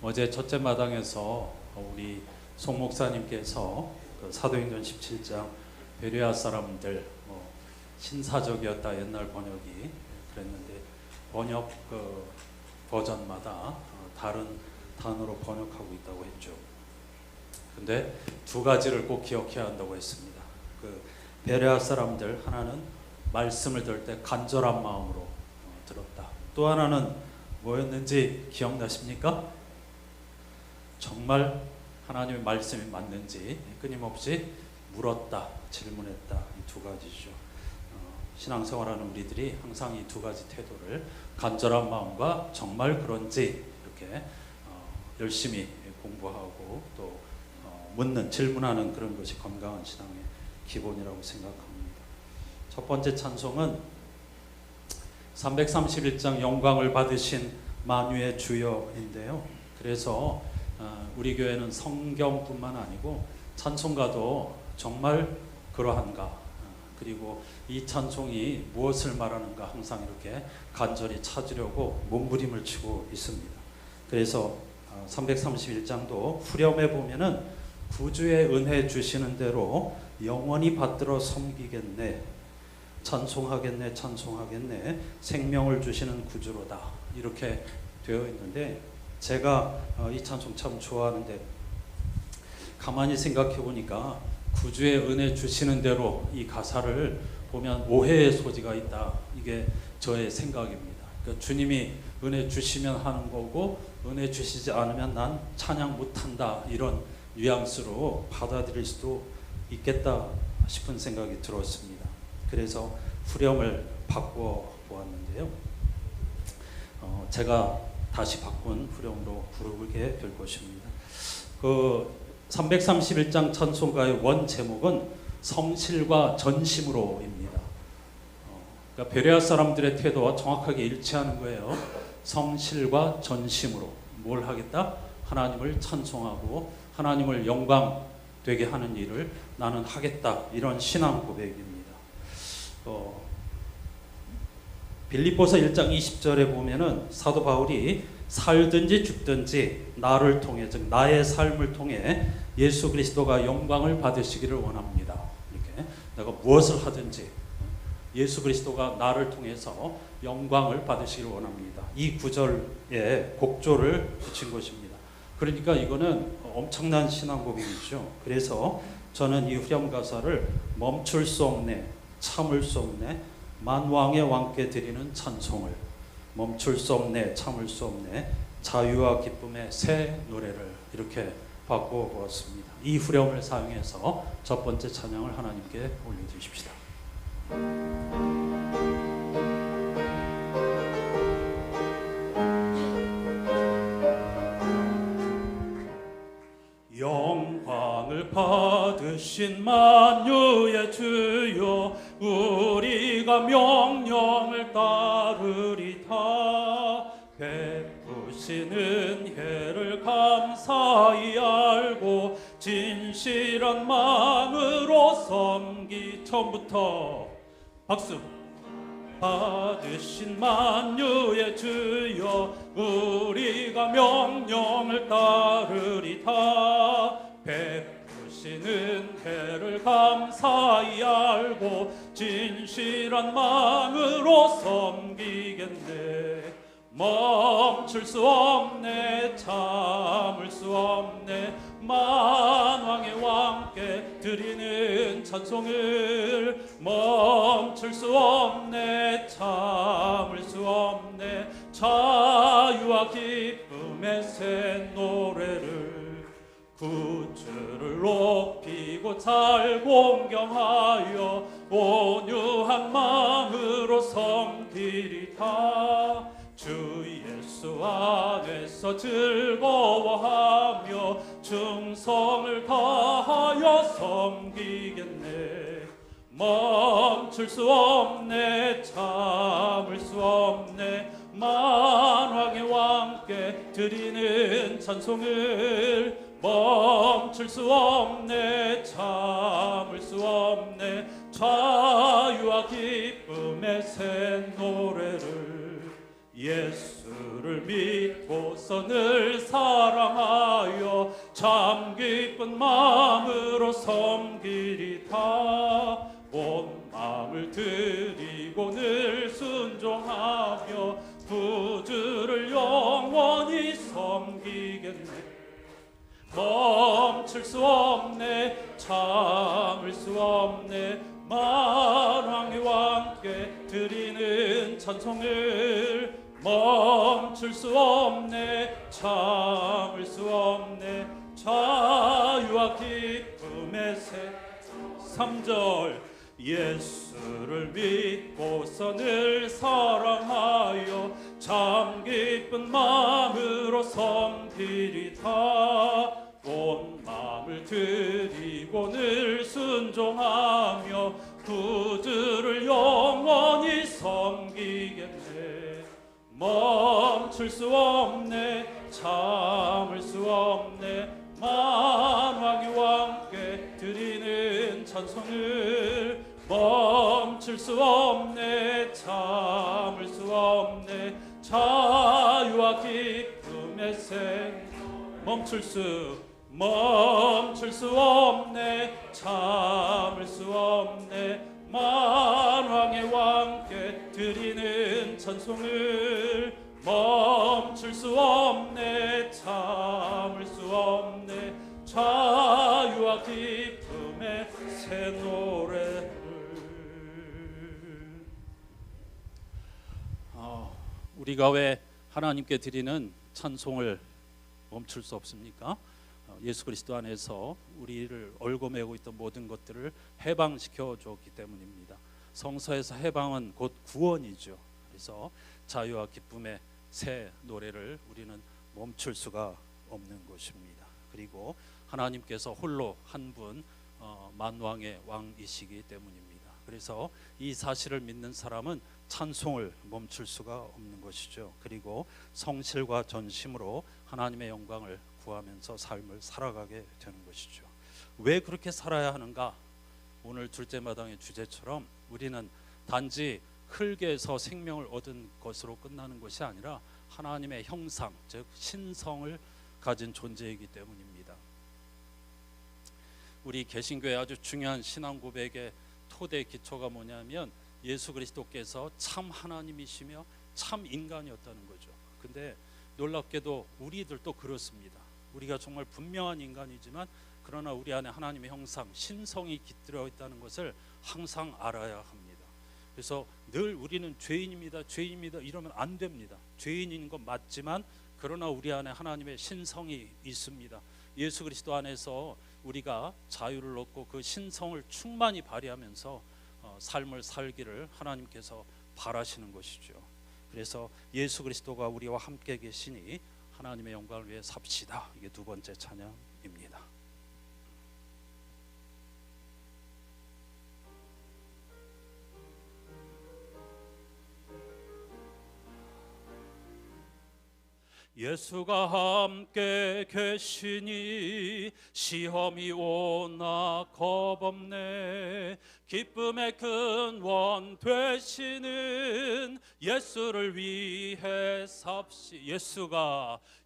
어제 첫째 마당에서 우리 송 목사님께서 그 사도행전 17장 베레아 사람들 신사적이었다 옛날 번역이 그랬는데 번역 버전마다 다른 단어로 번역하고 있다고 했죠. 근데 두 가지를 꼭 기억해야 한다고 했습니다. 그 베레아 사람들 하나는 말씀을 들을 때 간절한 마음으로 들었다. 또 하나는 뭐였는지 기억나십니까? 정말 하나님의 말씀이 맞는지 끊임없이 물었다, 질문했다. 이 두 가지죠. 신앙생활하는 우리들이 항상 이 두 가지 태도를 간절한 마음과 정말 그런지 이렇게 열심히 공부하고 또 묻는, 질문하는 그런 것이 건강한 신앙의 기본이라고 생각합니다. 첫 번째 찬송은 331장 영광을 받으신 만유의 주여인데요. 그래서 우리 교회는 성경뿐만 아니고 찬송가도 정말 그러한가, 그리고 이 찬송이 무엇을 말하는가 항상 이렇게 간절히 찾으려고 몸부림을 치고 있습니다. 그래서 331장도 후렴에 보면은 구주의 은혜 주시는 대로 영원히 받들어 섬기겠네, 찬송하겠네, 찬송하겠네, 생명을 주시는 구주로다, 이렇게 되어 있는데 제가 이 찬송 참 좋아하는데 가만히 생각해 보니까 구주의 은혜 주시는 대로 이 가사를 보면 오해의 소지가 있다. 이게 저의 생각입니다. 그러니까 주님이 은혜 주시면 하는 거고 은혜 주시지 않으면 난 찬양 못한다, 이런 뉘앙스로 받아들일 수도 있겠다 싶은 생각이 들었습니다. 그래서 후렴을 바꿔 보았는데요. 제가 다시 바꾼 후렴으로 부르게 될 것입니다. 그 331장 찬송가의 원 제목은 성실과 전심으로입니다. 그러니까 베레아 사람들의 태도와 정확하게 일치하는 거예요. 성실과 전심으로 뭘 하겠다? 하나님을 찬송하고 하나님을 영광 되게 하는 일을 나는 하겠다, 이런 신앙 고백입니다. 빌립보서 1장 20절에 보면은 사도 바울이 살든지 죽든지 나를 통해, 즉 나의 삶을 통해 예수 그리스도가 영광을 받으시기를 원합니다. 이렇게 내가 무엇을 하든지 예수 그리스도가 나를 통해서 영광을 받으시기를 원합니다. 이 구절에 곡조를 붙인 것입니다. 그러니까 이거는 엄청난 신앙 고백이죠. 그래서 저는 이 후렴 가사를 멈출 수 없네, 참을 수 없네, 만왕의 왕께 드리는 찬송을, 멈출 수 없네, 참을 수 없네, 자유와 기쁨의 새 노래를, 이렇게 바꿔보았습니다. 이 후렴을 사용해서 첫 번째 찬양을 하나님께 올려드리십시다. 영광을 받으신 만유의 주여, 우리가 명령을 따르리다. 베푸신 은혜를 감사히 알고 진실한 마음으로 섬기. 처음부터 박수. 받으신 만유의 주여, 우리가 명령을 따르리다. 베푸신 은혜를 감사히 알고 진실한 마음으로 섬기겠네. 멈출 수 없네, 참을 수 없네, 만왕의 왕께 드리는 찬송을. 멈출 수 없네, 참을 수 없네, 자유와 기쁨의 새 노래를. 구주를 높이고 잘 공경하여 온유한 마음으로 섬기리다. 주 예수 안에서 즐거워하며 충성을 다하여 섬기겠네. 멈출 수 없네, 참을 수 없네, 만왕의 왕께 드리는 찬송을. 멈출 수 없네, 참을 수 없네, 자유와 기쁨의 새 노래를. 예수를 믿고서 늘 사랑하여 참 기쁜 마음으로 섬기리다. 온 마음을 드리고 늘 순종하며 구주를 영원히 섬기겠네. 멈출 수 없네, 참을 수 없네, 만왕의 왕께 드리는 찬송을. 멈출 수 없네, 참을 수 없네, 자유와 기쁨의 새. 3절 예수를 믿고서 늘 사랑하여 참 기쁜 마음으로 섬기리다. 온 마음을 드리고 늘 순종하며 구주를 영원히 섬기겠네. 멈출 수 없네, 참을 수 없네, 만왕의 왕께 드리는 찬송을. 멈출 수 없네, 참을 수 없네, 자유와 기쁨의 새. 멈출 수 없네, 참을 수 없네, 만왕의 왕께 드리는 찬송을. 멈출 수 없네, 참을 수 없네, 자유와 기쁨의 새 노래를. 우리가 왜 하나님께 드리는 찬송을 멈출 수 없습니까? 예수 그리스도 안에서 우리를 얽어매고 있던 모든 것들을 해방시켜 줬기 때문입니다. 성서에서 해방은 곧 구원이죠. 그래서 자유와 기쁨의 새 노래를 우리는 멈출 수가 없는 것입니다. 그리고 하나님께서 홀로 한 분 만왕의 왕이시기 때문입니다. 그래서 이 사실을 믿는 사람은 찬송을 멈출 수가 없는 것이죠. 그리고 성실과 전심으로 하나님의 영광을 구하면서 삶을 살아가게 되는 것이죠. 왜 그렇게 살아야 하는가? 오늘 둘째 마당의 주제처럼 우리는 단지 흙에서 생명을 얻은 것으로 끝나는 것이 아니라 하나님의 형상, 즉 신성을 가진 존재이기 때문입니다. 우리 개신교의 아주 중요한 신앙 고백의 토대 기초가 뭐냐면 예수 그리스도께서 참 하나님이시며 참 인간이었다는 거죠. 근데 놀랍게도 우리들도 그렇습니다. 우리가 정말 분명한 인간이지만 그러나 우리 안에 하나님의 형상, 신성이 깃들어 있다는 것을 항상 알아야 합니다. 그래서 늘 우리는 죄인입니다, 죄인입니다 이러면 안 됩니다. 죄인인 건 맞지만 그러나 우리 안에 하나님의 신성이 있습니다. 예수 그리스도 안에서 우리가 자유를 얻고 그 신성을 충만히 발휘하면서 삶을 살기를 하나님께서 바라시는 것이죠. 그래서 예수 그리스도가 우리와 함께 계시니 하나님의 영광을 위해 삽시다. 이게 두 번째 찬양입니다. 예수가 함께 계시니 시험이 오나 겁없네. 기쁨의 근원 되시는 예수를 위해 삽시.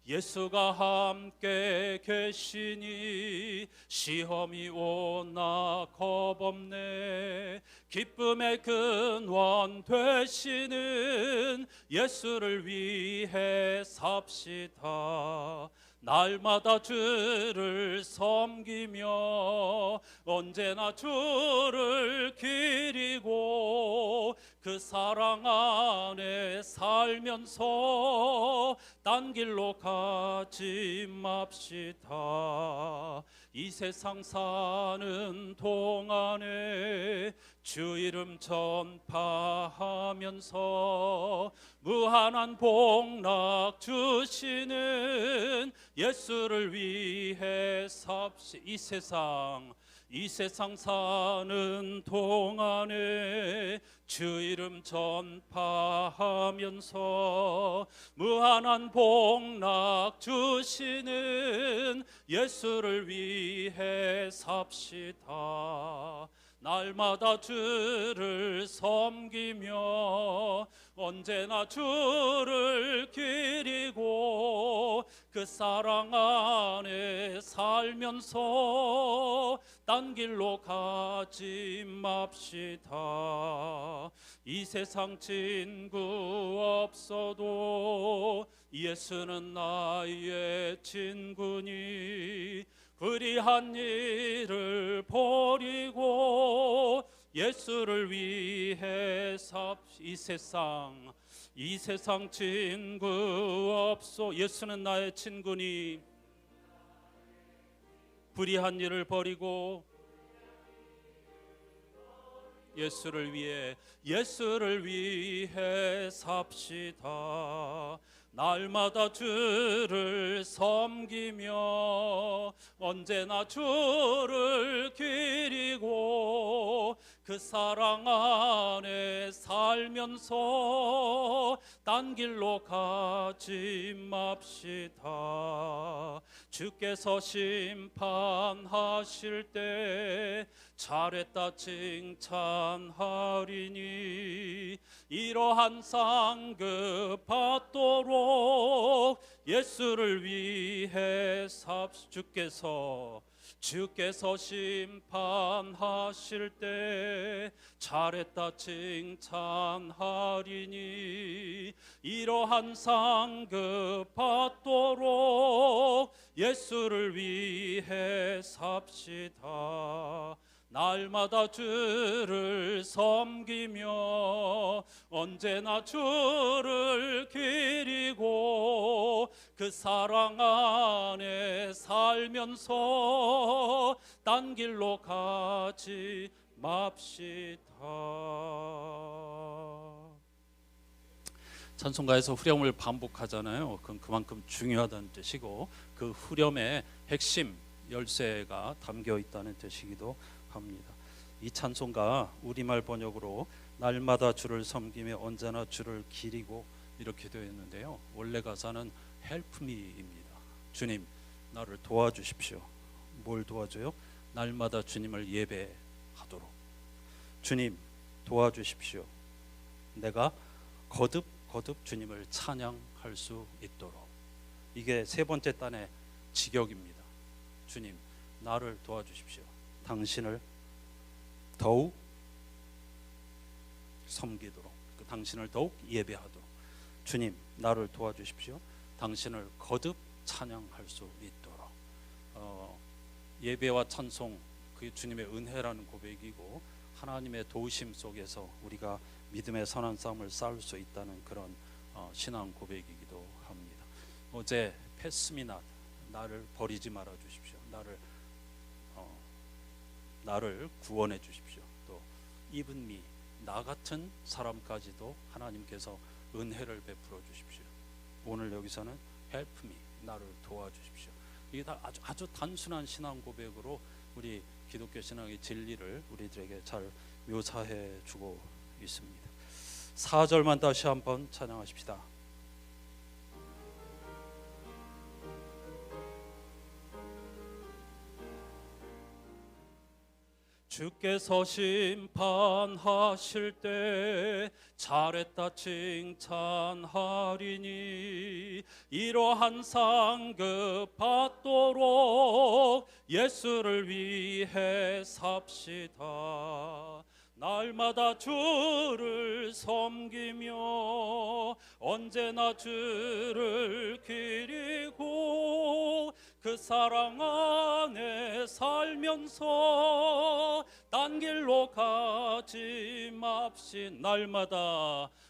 예수가 함께 계시니 시험이 오나 겁없네. 기쁨의 근원 되시는 예수를 위해 삽시다. 날마다 주를 섬기며 언제나 주를 기리고 그 사랑 안에 살면서 딴 길로 가지 맙시다. 이 세상 사는 동안에 주 이름 전파하면서 무한한 복락 주시는 예수를 위해 삽시. 이 세상 사는 동안에 주 이름 전파하면서 무한한 복락 주시는 예수를 위해 삽시다. 날마다 주를 섬기며 언제나 주를 기리고 그 사랑 안에 살면서 딴 길로 가지 맙시다. 이 세상 친구 없어도 예수는 나의 친구니 불의한 일을 버리고 예수를 위해 이 세상 친구 없어. 예수는 나의 친구니 불의한 일을 버리고 예수를 위해 삽시다. 날마다 주를 섬기며 언제나 주를 기리고 그 사랑 안에 살면서 딴 길로 가지 맙시다. 주께서 심판하실 때 잘했다 칭찬하리니 이러한 상급 받도록 예수를 위해 주께서 심판하실 때 잘했다 칭찬하리니 이러한 상급 받도록 예수를 위해 삽시다. 날마다 주를 섬기며 언제나 주를 기리고 그 사랑 안에 살면서 딴 길로 가지 맙시다. 찬송가에서 후렴을 반복하잖아요. 그건 그만큼 중요하다는 뜻이고 그 후렴의 핵심 열쇠가 담겨 있다는 뜻이기도 합니다. 이 찬송가 우리말 번역으로 날마다 주를 섬기며 언제나 주를 기리고 이렇게 되어 있는데요. 원래 가사는 help me입니다. 주님 나를 도와주십시오. 뭘 도와줘요? 날마다 주님을 예배하도록. 주님 도와주십시오. 내가 거듭 주님을 찬양할 수 있도록. 이게 세 번째 단의 직역입니다. 주님 나를 도와주십시오. 당신을 더욱 섬기도록, 당신을 더욱 예배하도록. 주님 나를 도와주십시오. 당신을 거듭 찬양할 수 있도록. 예배와 찬송 그게 주님의 은혜라는 고백이고 하나님의 도우심 속에서 우리가 믿음의 선한 싸움을 싸울 수 있다는 그런 신앙 고백이기도 합니다. 어제 패스미낫 나를 버리지 말아 주십시오. 나를 구원해 주십시오. 또 even me 나 같은 사람까지도 하나님께서 은혜를 베풀어 주십시오. 오늘 여기서는 help me 나를 도와주십시오. 이게 다 아주 단순한 신앙 고백으로 우리 기독교 신앙의 진리를 우리들에게 잘 묘사해 주고 있습니다. 4절만 다시 한번 찬양하십시다. 주께서 심판하실 때 잘했다 칭찬하리니 이러한 상급 받도록 예수를 위해 삽시다. 날마다 주를 섬기며 언제나 주를 기리고 그 사랑 안에 살면서 딴 길로 가지 맙시.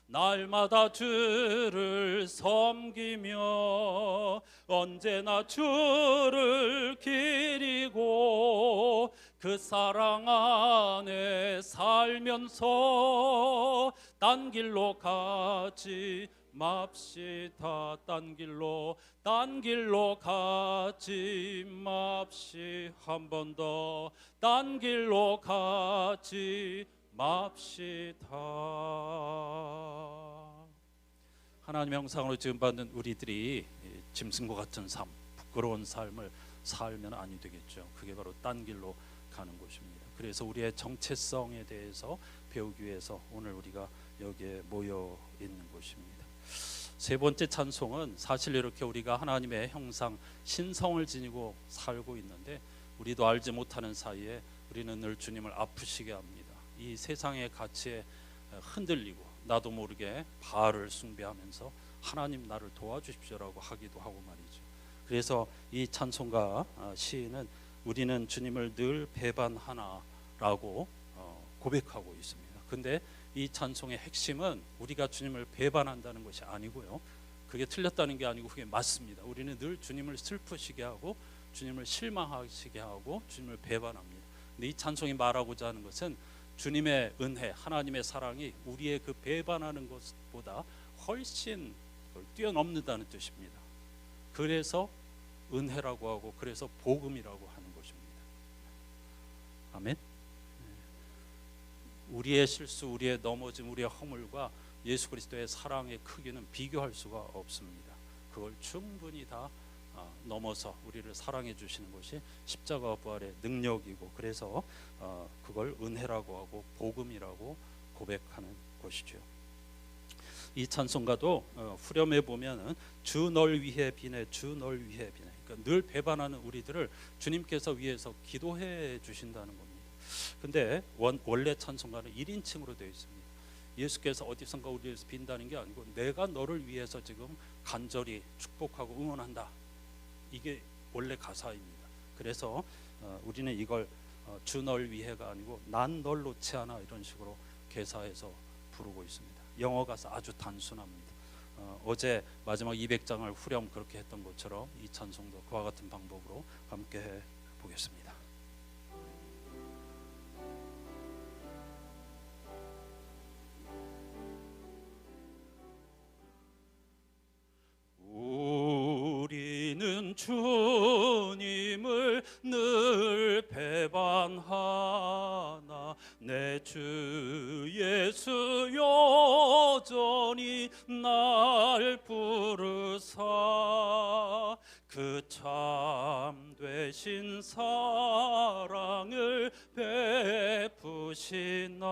날마다 주를 섬기며 언제나 주를 기리고 그 사랑 안에 살면서 딴 길로 가지 맙시다. 딴 길로 가지 맙시. 한 번 더 딴 길로 가지 맙시다. 하나님의 형상으로 지음받는 우리들이 짐승과 같은 삶, 부끄러운 삶을 살면 아니 되겠죠. 그게 바로 딴 길로 고백하는 곳입니다. 그래서 우리의 정체성에 대해서 배우기 위해서 오늘 우리가 여기에 모여 있는 곳입니다. 세 번째 찬송은 사실 이렇게 우리가 하나님의 형상 신성을 지니고 살고 있는데 우리도 알지 못하는 사이에 우리는 늘 주님을 아프시게 합니다. 이 세상의 가치에 흔들리고 나도 모르게 바알을 숭배하면서 하나님 나를 도와주십시오라고 하기도 하고 말이죠. 그래서 이 찬송가 시인은 우리는 주님을 늘 배반하나라고 고백하고 있습니다. 근데 이 찬송의 핵심은 우리가 주님을 배반한다는 것이 아니고요, 그게 틀렸다는 게 아니고 그게 맞습니다. 우리는 늘 주님을 슬프시게 하고 주님을 실망하시게 하고 주님을 배반합니다. 근데 이 찬송이 말하고자 하는 것은 주님의 은혜, 하나님의 사랑이 우리의 그 배반하는 것보다 훨씬 뛰어넘는다는 뜻입니다. 그래서 은혜라고 하고 그래서 복음이라고 하는 것입니다. 아멘. 우리의 실수, 우리의 넘어짐, 우리의 허물과 예수 그리스도의 사랑의 크기는 비교할 수가 없습니다. 그걸 충분히 다 넘어서 우리를 사랑해 주시는 것이 십자가 부활의 능력이고, 그래서 그걸 은혜라고 하고 복음이라고 고백하는 것이죠. 이 찬송가도 후렴에 보면은 주 널 위해 비네, 주 널 위해 비네. 그러니까 늘 배반하는 우리들을 주님께서 위해서 기도해 주신다는 겁니다. 근데 원래 찬송가는 1인칭으로 되어 있습니다. 예수께서 어디선가 우리를 위해서 빈다는 게 아니고 내가 너를 위해서 지금 간절히 축복하고 응원한다. 이게 원래 가사입니다. 그래서 우리는 이걸 주 널 위해가 아니고 난 널 놓지 않아 이런 식으로 개사해서 부르고 있습니다. 영어 가사 아주 단순합니다. 어제 마지막 200장을 후렴 그렇게 했던 것처럼 이 찬송도 그와 같은 방법으로 함께 해 보겠습니다. 우리는 주님을 늘 배반하나 내 주 예수 여전히 날 부르사 그 참 되신 사랑을 베푸시나니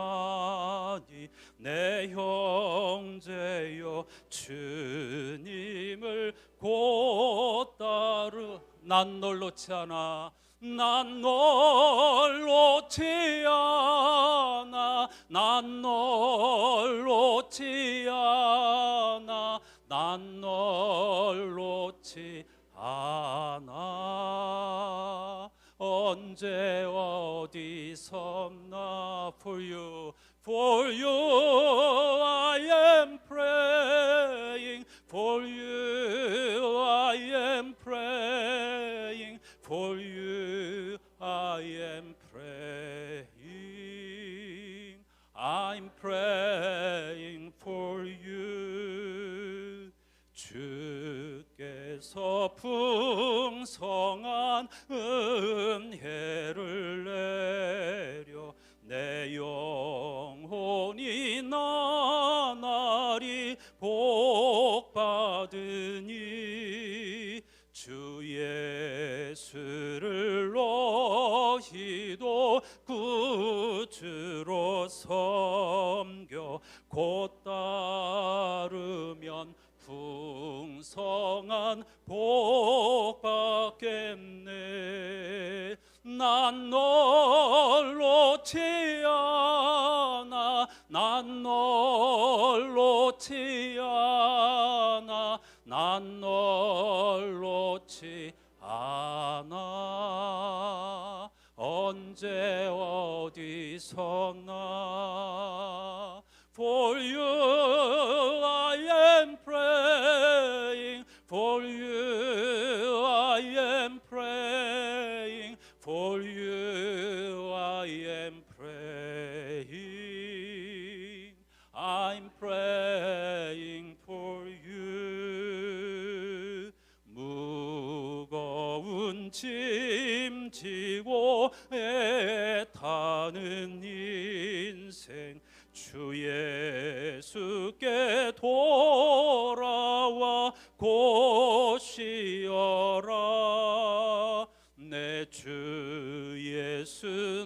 내 형제여 주님을 곧 따르 난 널 놓지 않아 난 널 놓지 않아 난 널 놓지 않아 난 널 놓지 않아 언제 어디서나 for you I am praying for you I am praying for you I am praying I'm praying for you 주께서 풍성한 은혜를 내려 내 영혼이 나날이 복받으니 주 예수를 너희도 구주로 섬겨 곧 따르면 풍성한 복 받겠네 난 널 놓지 않아 난 널 놓지 않아 난 널 놓지 않아 언제 어디서나 For you I am praying For you I am praying For you I am praying I'm praying for you 무거운 짐 지고 애타는 인생 주 예수께 돌아와 곧 쉬어라 내 주 예수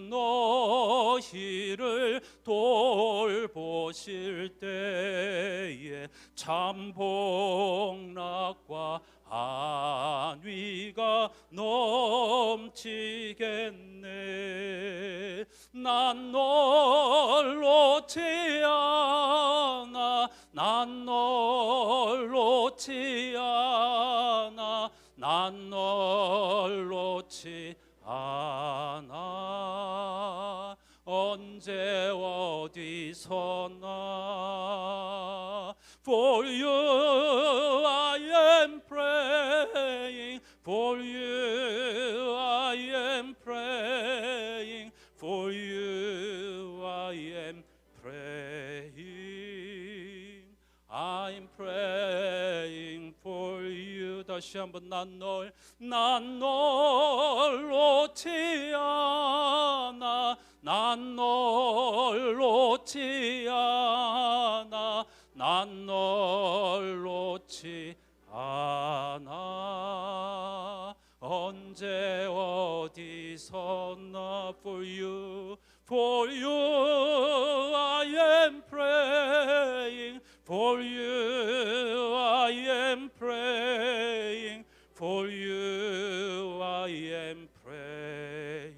너희를 돌보실 때에 참 복락과 안위가 넘치겠네. 난 널 놓지 않아, 난 널 놓지 않아, 난 널 놓지 않아. 언제 어디서나 For you I am praying, For you I am praying, For you I am praying, I'm praying for you. 다시 한번 난 널 놓지 않아, 난 널 놓지 않아, 난 널 놓지 않아. 언제 어디서나 for you I am praying, for you I am praying, for you I am praying,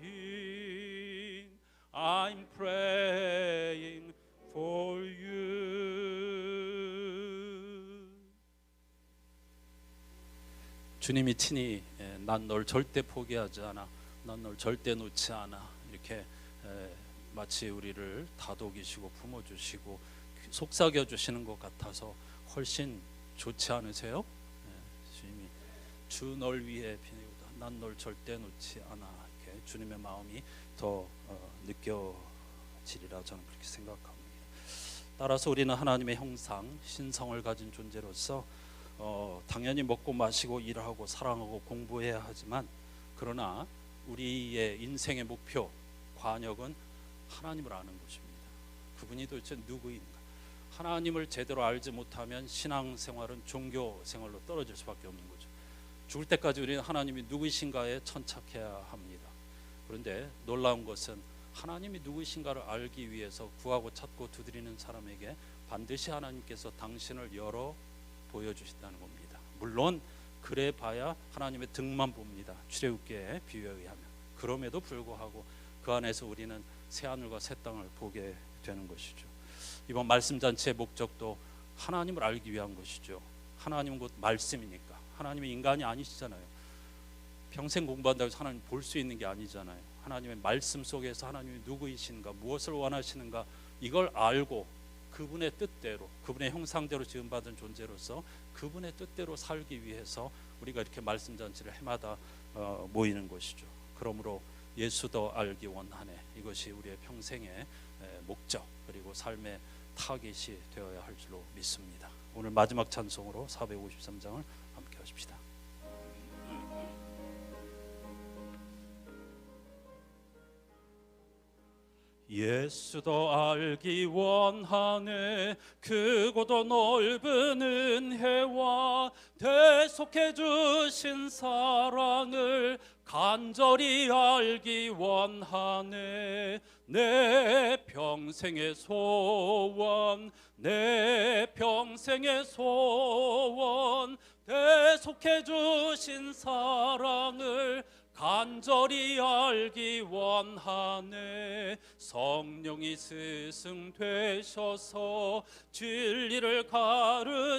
I'm praying for you. 주님이 친히 난 널 절대 포기하지 않아, 난 널 절대 놓지 않아, 이렇게 마치 우리를 다독이시고 품어주시고 속삭여 주시는 것 같아서 훨씬 좋지 않으세요? 주님이 주 널 위해 비내오다, 난 널 절대 놓지 않아, 이렇게 주님의 마음이 더 느껴지리라 저는 그렇게 생각합니다. 따라서 우리는 하나님의 형상, 신성을 가진 존재로서 당연히 먹고 마시고 일하고 사랑하고 공부해야 하지만, 그러나 우리의 인생의 목표, 관역은 하나님을 아는 것입니다. 그분이 도대체 누구인가? 하나님을 제대로 알지 못하면 신앙생활은 종교생활로 떨어질 수밖에 없는 거죠. 죽을 때까지 우리는 하나님이 누구이신가에 천착해야 합니다. 그런데 놀라운 것은 하나님이 누구이신가를 알기 위해서 구하고 찾고 두드리는 사람에게 반드시 하나님께서 당신을 열어 보여주신다는 겁니다. 물론 그래 봐야 하나님의 등만 봅니다. 출애굽기의 비유에 의하면. 그럼에도 불구하고 그 안에서 우리는 새하늘과 새 땅을 보게 되는 것이죠. 이번 말씀잔치의 목적도 하나님을 알기 위한 것이죠. 하나님은 곧 말씀이니까. 하나님이 인간이 아니시잖아요. 평생 공부한다고 해서 하나님 볼 수 있는 게 아니잖아요. 하나님의 말씀 속에서 하나님이 누구이신가, 무엇을 원하시는가, 이걸 알고 그분의 뜻대로, 그분의 형상대로 지음받은 존재로서 그분의 뜻대로 살기 위해서 우리가 이렇게 말씀잔치를 해마다 모이는 것이죠. 그러므로 예수 더 알기 원하네, 이것이 우리의 평생의 목적 그리고 삶의 타깃이 되어야 할 줄로 믿습니다. 오늘 마지막 찬송으로 453장을 함께 하십시다. 예수 더 알기 원하네, 크고도 넓은 은혜와 대속해 주신 사랑을 간절히 알기 원하네. 내 평생의 소원, 내 평생의 소원, 대속해 주신 사랑을 간절히 알기 원하네. 성령이 스승되셔서 진리를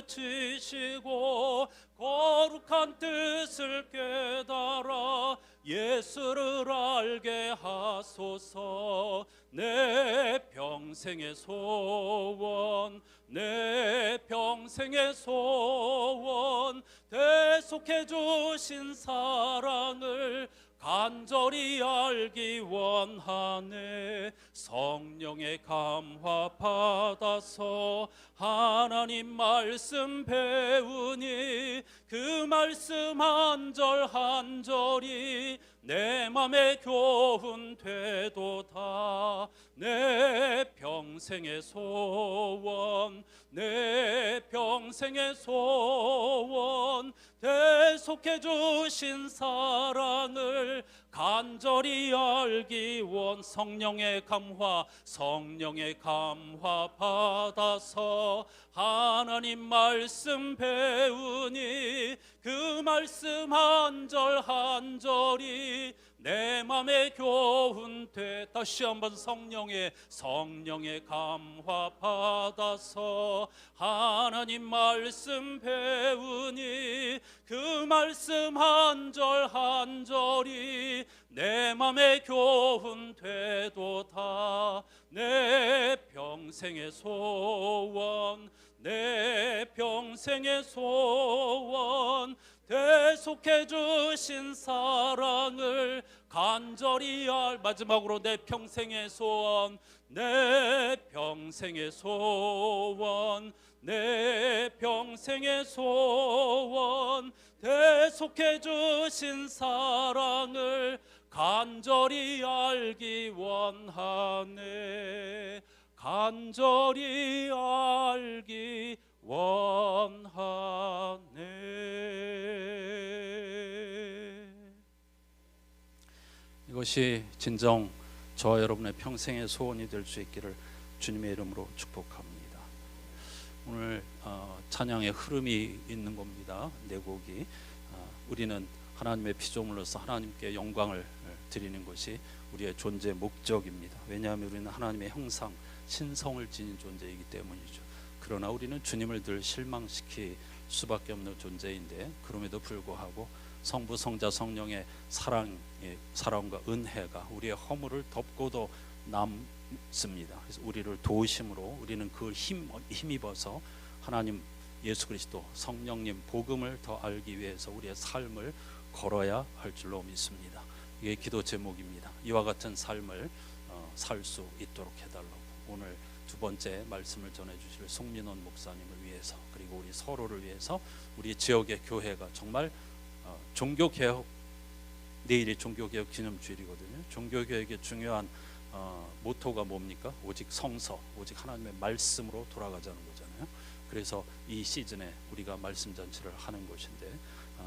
가르치시고 거룩한 뜻을 깨달아 예수를 알게 하소서. 내 평생의 소원, 내 평생의 소원, 대속해 주신 사랑을 간절히 알기 원하네. 성령의 감화 받아서 하나님 말씀 배우니 그 말씀 한 절 한 절이 내 맘에 교훈 되도다. 내 평생의 소원, 내 평생의 소원, 대속해 주신 사랑을 간절히 알기 원. 성령의 감화 감화, 성령의 감화 받아서 하나님 말씀 배우니 그 말씀 한 절 한 절이 내 맘에 교훈돼. 다시 한번 성령의 감화 받아서 하나님 말씀 배우니 그 말씀 한 절 한 절이 내 맘에 교훈되도다. 내 평생의 소원, 내 평생의 소원, 대속해 주신 사랑을 간절히 마지막으로 내 평생의 소원, 내 평생의 소원, 내 평생의 소원, 대속해 주신 사랑을 간절히 알기 원하네. 간절히 알기 원하네. 이것이 진정 저와 여러분의 평생의 소원이 될 수 있기를 주님의 이름으로 축복합니다. 오늘 찬양의 흐름이 있는 겁니다. 네 곡이 우리는 하나님의 피조물로서 하나님께 영광을 드리는 것이 우리의 존재 목적입니다. 왜냐하면 우리는 하나님의 형상, 신성을 지닌 존재이기 때문이죠. 그러나 우리는 주님을 늘 실망시킬 수밖에 없는 존재인데, 그럼에도 불구하고 성부, 성자, 성령의 사랑과 은혜가 우리의 허물을 덮고도 남습니다. 그래서 우리를 도우심으로 우리는 그걸 힘입어서 하나님, 예수 그리스도, 성령님 복음을 더 알기 위해서 우리의 삶을 걸어야 할 줄로 믿습니다. 이게 기도 제목입니다. 이와 같은 삶을 살 수 있도록 해달라고. 오늘 두 번째 말씀을 전해주실 송민원 목사님을 위해서, 그리고 우리 서로를 위해서, 우리 지역의 교회가 정말 종교개혁, 내일이 종교개혁 기념주일이거든요. 종교개혁의 중요한 모토가 뭡니까? 오직 성서, 오직 하나님의 말씀으로 돌아가자는 거잖아요. 그래서 이 시즌에 우리가 말씀 잔치를 하는 것인데,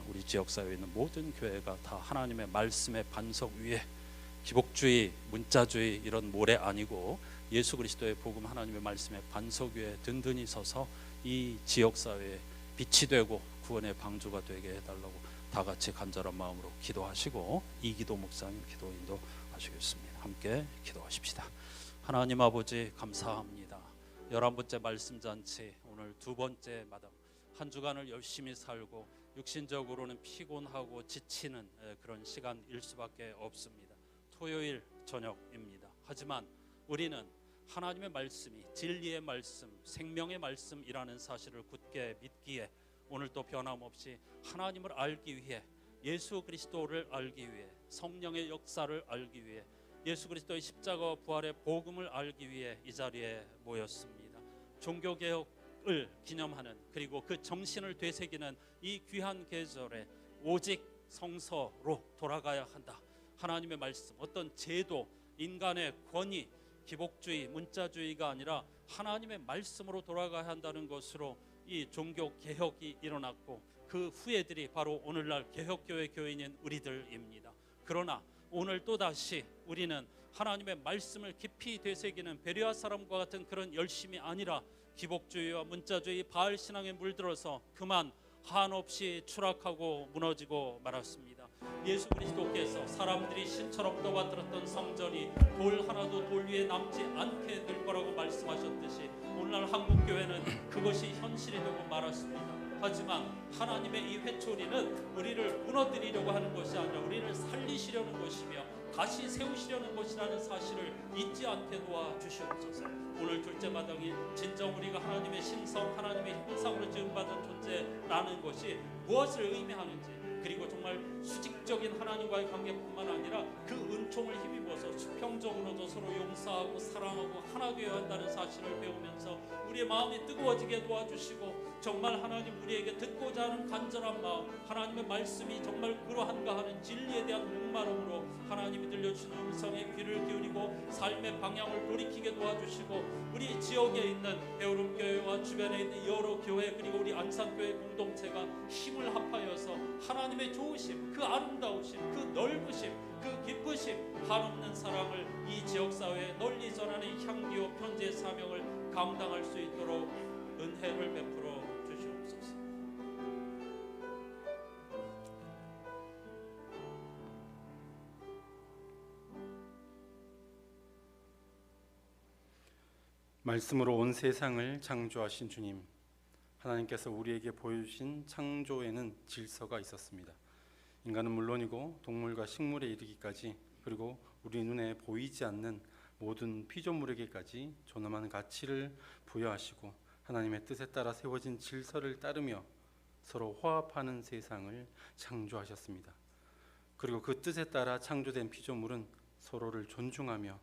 우리 지역사회에 있는 모든 교회가 다 하나님의 말씀의 반석 위에 기복주의, 문자주의 이런 모래 아니고 예수 그리스도의 복음, 하나님의 말씀의 반석 위에 든든히 서서 이 지역사회에 빛이 되고 구원의 방주가 되게 해달라고 다 같이 간절한 마음으로 기도하시고, 이기도 목사님 기도 인도하시겠습니다. 함께 기도하십시다. 하나님 아버지, 감사합니다. 11번째 말씀잔치, 오늘 두 번째 마당. 한 주간을 열심히 살고 육신적으로는 피곤하고 지치는 그런 시간일 수밖에 없습니다. 토요일 저녁입니다. 하지만 우리는 하나님의 말씀이 진리의 말씀, 생명의 말씀이라는 사실을 굳게 믿기에 오늘 또 변함없이 하나님을 알기 위해, 예수 그리스도를 알기 위해, 성령의 역사를 알기 위해, 예수 그리스도의 십자가와 부활의 복음을 알기 위해 이 자리에 모였습니다. 종교개혁을 기념하는, 그리고 그 정신을 되새기는 이 귀한 계절에 오직 성서로 돌아가야 한다. 하나님의 말씀, 어떤 제도, 인간의 권위, 기복주의, 문자주의가 아니라 하나님의 말씀으로 돌아가야 한다는 것으로 이 종교개혁이 일어났고, 그 후예들이 바로 오늘날 개혁교회 교인인 우리들입니다. 그러나 오늘 또다시 우리는 하나님의 말씀을 깊이 되새기는 베레아 사람과 같은 그런 열심이 아니라 기복주의와 문자주의, 바알신앙에 물들어서 그만 한없이 추락하고 무너지고 말았습니다. 예수 그리스도께서 사람들이 신처럼 떠받들었던 성전이 돌 하나도 돌 위에 남지 않게 될 거라고 말씀하셨듯이 오늘날 한국교회는 그것이 현실이 되고 말았습니다. 하지만 하나님의 이 회초리는 우리를 무너뜨리려고 하는 것이 아니라 우리를 살리시려는 것이며 다시 세우시려는 것이라는 사실을 잊지 않게 도와주시옵소서. 오늘 둘째 마당이 진정 우리가 하나님의 신성, 하나님의 형상으로 지음받은 존재라는 것이 무엇을 의미하는지, 그리고 정말 수직적인 하나님과의 관계뿐만 아니라 그 은총을 힘입어서 수평적으로도 서로 용서하고 사랑하고 하나 되어야 한다는 사실을 배우면서 우리의 마음이 뜨거워지게 도와주시고, 정말 하나님 우리에게 듣고자 하는 간절한 마음, 하나님의 말씀이 정말 그러한가 하는 진리에 대한 목마름으로 하나님이 들려주시는 음성에 귀를 기울이고 삶의 방향을 돌이키게 도와주시고, 우리 지역에 있는 배우름교회와 주변에 있는 여러 교회, 그리고 우리 안산교회 공동체가 힘을 합하여서 하나님의 좋으심, 그 아름다우심, 그 넓으심, 그 기쁘심, 한없는 사랑을 이 지역사회에 널리 전할 감당할 수 있도록 은혜를 베풀어 주시옵소서. 말씀으로 온 세상을 창조하신 주님, 하나님께서 우리에게 보여주신 창조에는 질서가 있었습니다. 인간은 물론이고 동물과 식물에 이르기까지, 그리고 우리 눈에 보이지 않는 모든 피조물에게까지 존엄한 가치를 부여하시고 하나님의 뜻에 따라 세워진 질서를 따르며 서로 화합하는 세상을 창조하셨습니다. 그리고 그 뜻에 따라 창조된 피조물은 서로를 존중하며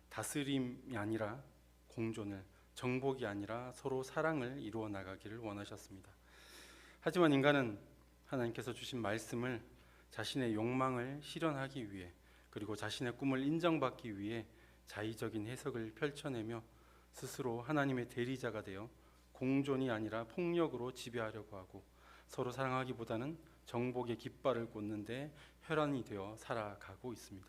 다스림이 아니라 공존을, 정복이 아니라 서로 사랑을 이루어 나가기를 원하셨습니다. 하지만 인간은 하나님께서 주신 말씀을 자신의 욕망을 실현하기 위해, 그리고 자신의 꿈을 인정받기 위해 자의적인 해석을 펼쳐내며 스스로 하나님의 대리자가 되어 공존이 아니라 폭력으로 지배하려고 하고, 서로 사랑하기보다는 정복의 깃발을 꽂는데 혈안이 되어 살아가고 있습니다.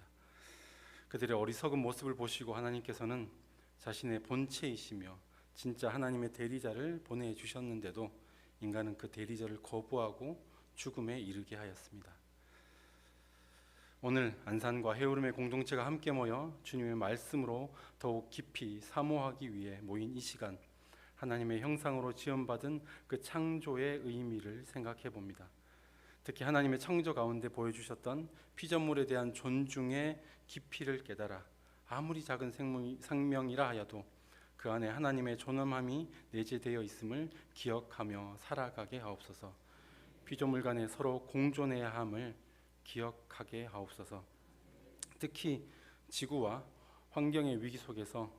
그들의 어리석은 모습을 보시고 하나님께서는 자신의 본체이시며 진짜 하나님의 대리자를 보내주셨는데도 인간은 그 대리자를 거부하고 죽음에 이르게 하였습니다. 오늘 안산과 해오름의 공동체가 함께 모여 주님의 말씀으로 더욱 깊이 사모하기 위해 모인 이 시간, 하나님의 형상으로 지음받은 그 창조의 의미를 생각해 봅니다. 특히 하나님의 창조 가운데 보여주셨던 피조물에 대한 존중의 깊이를 깨달아 아무리 작은 생명이라 하여도 그 안에 하나님의 존엄함이 내재되어 있음을 기억하며 살아가게 하옵소서. 피조물 간에 서로 공존해야 함을 기억하게 하옵소서. 특히 지구와 환경의 위기 속에서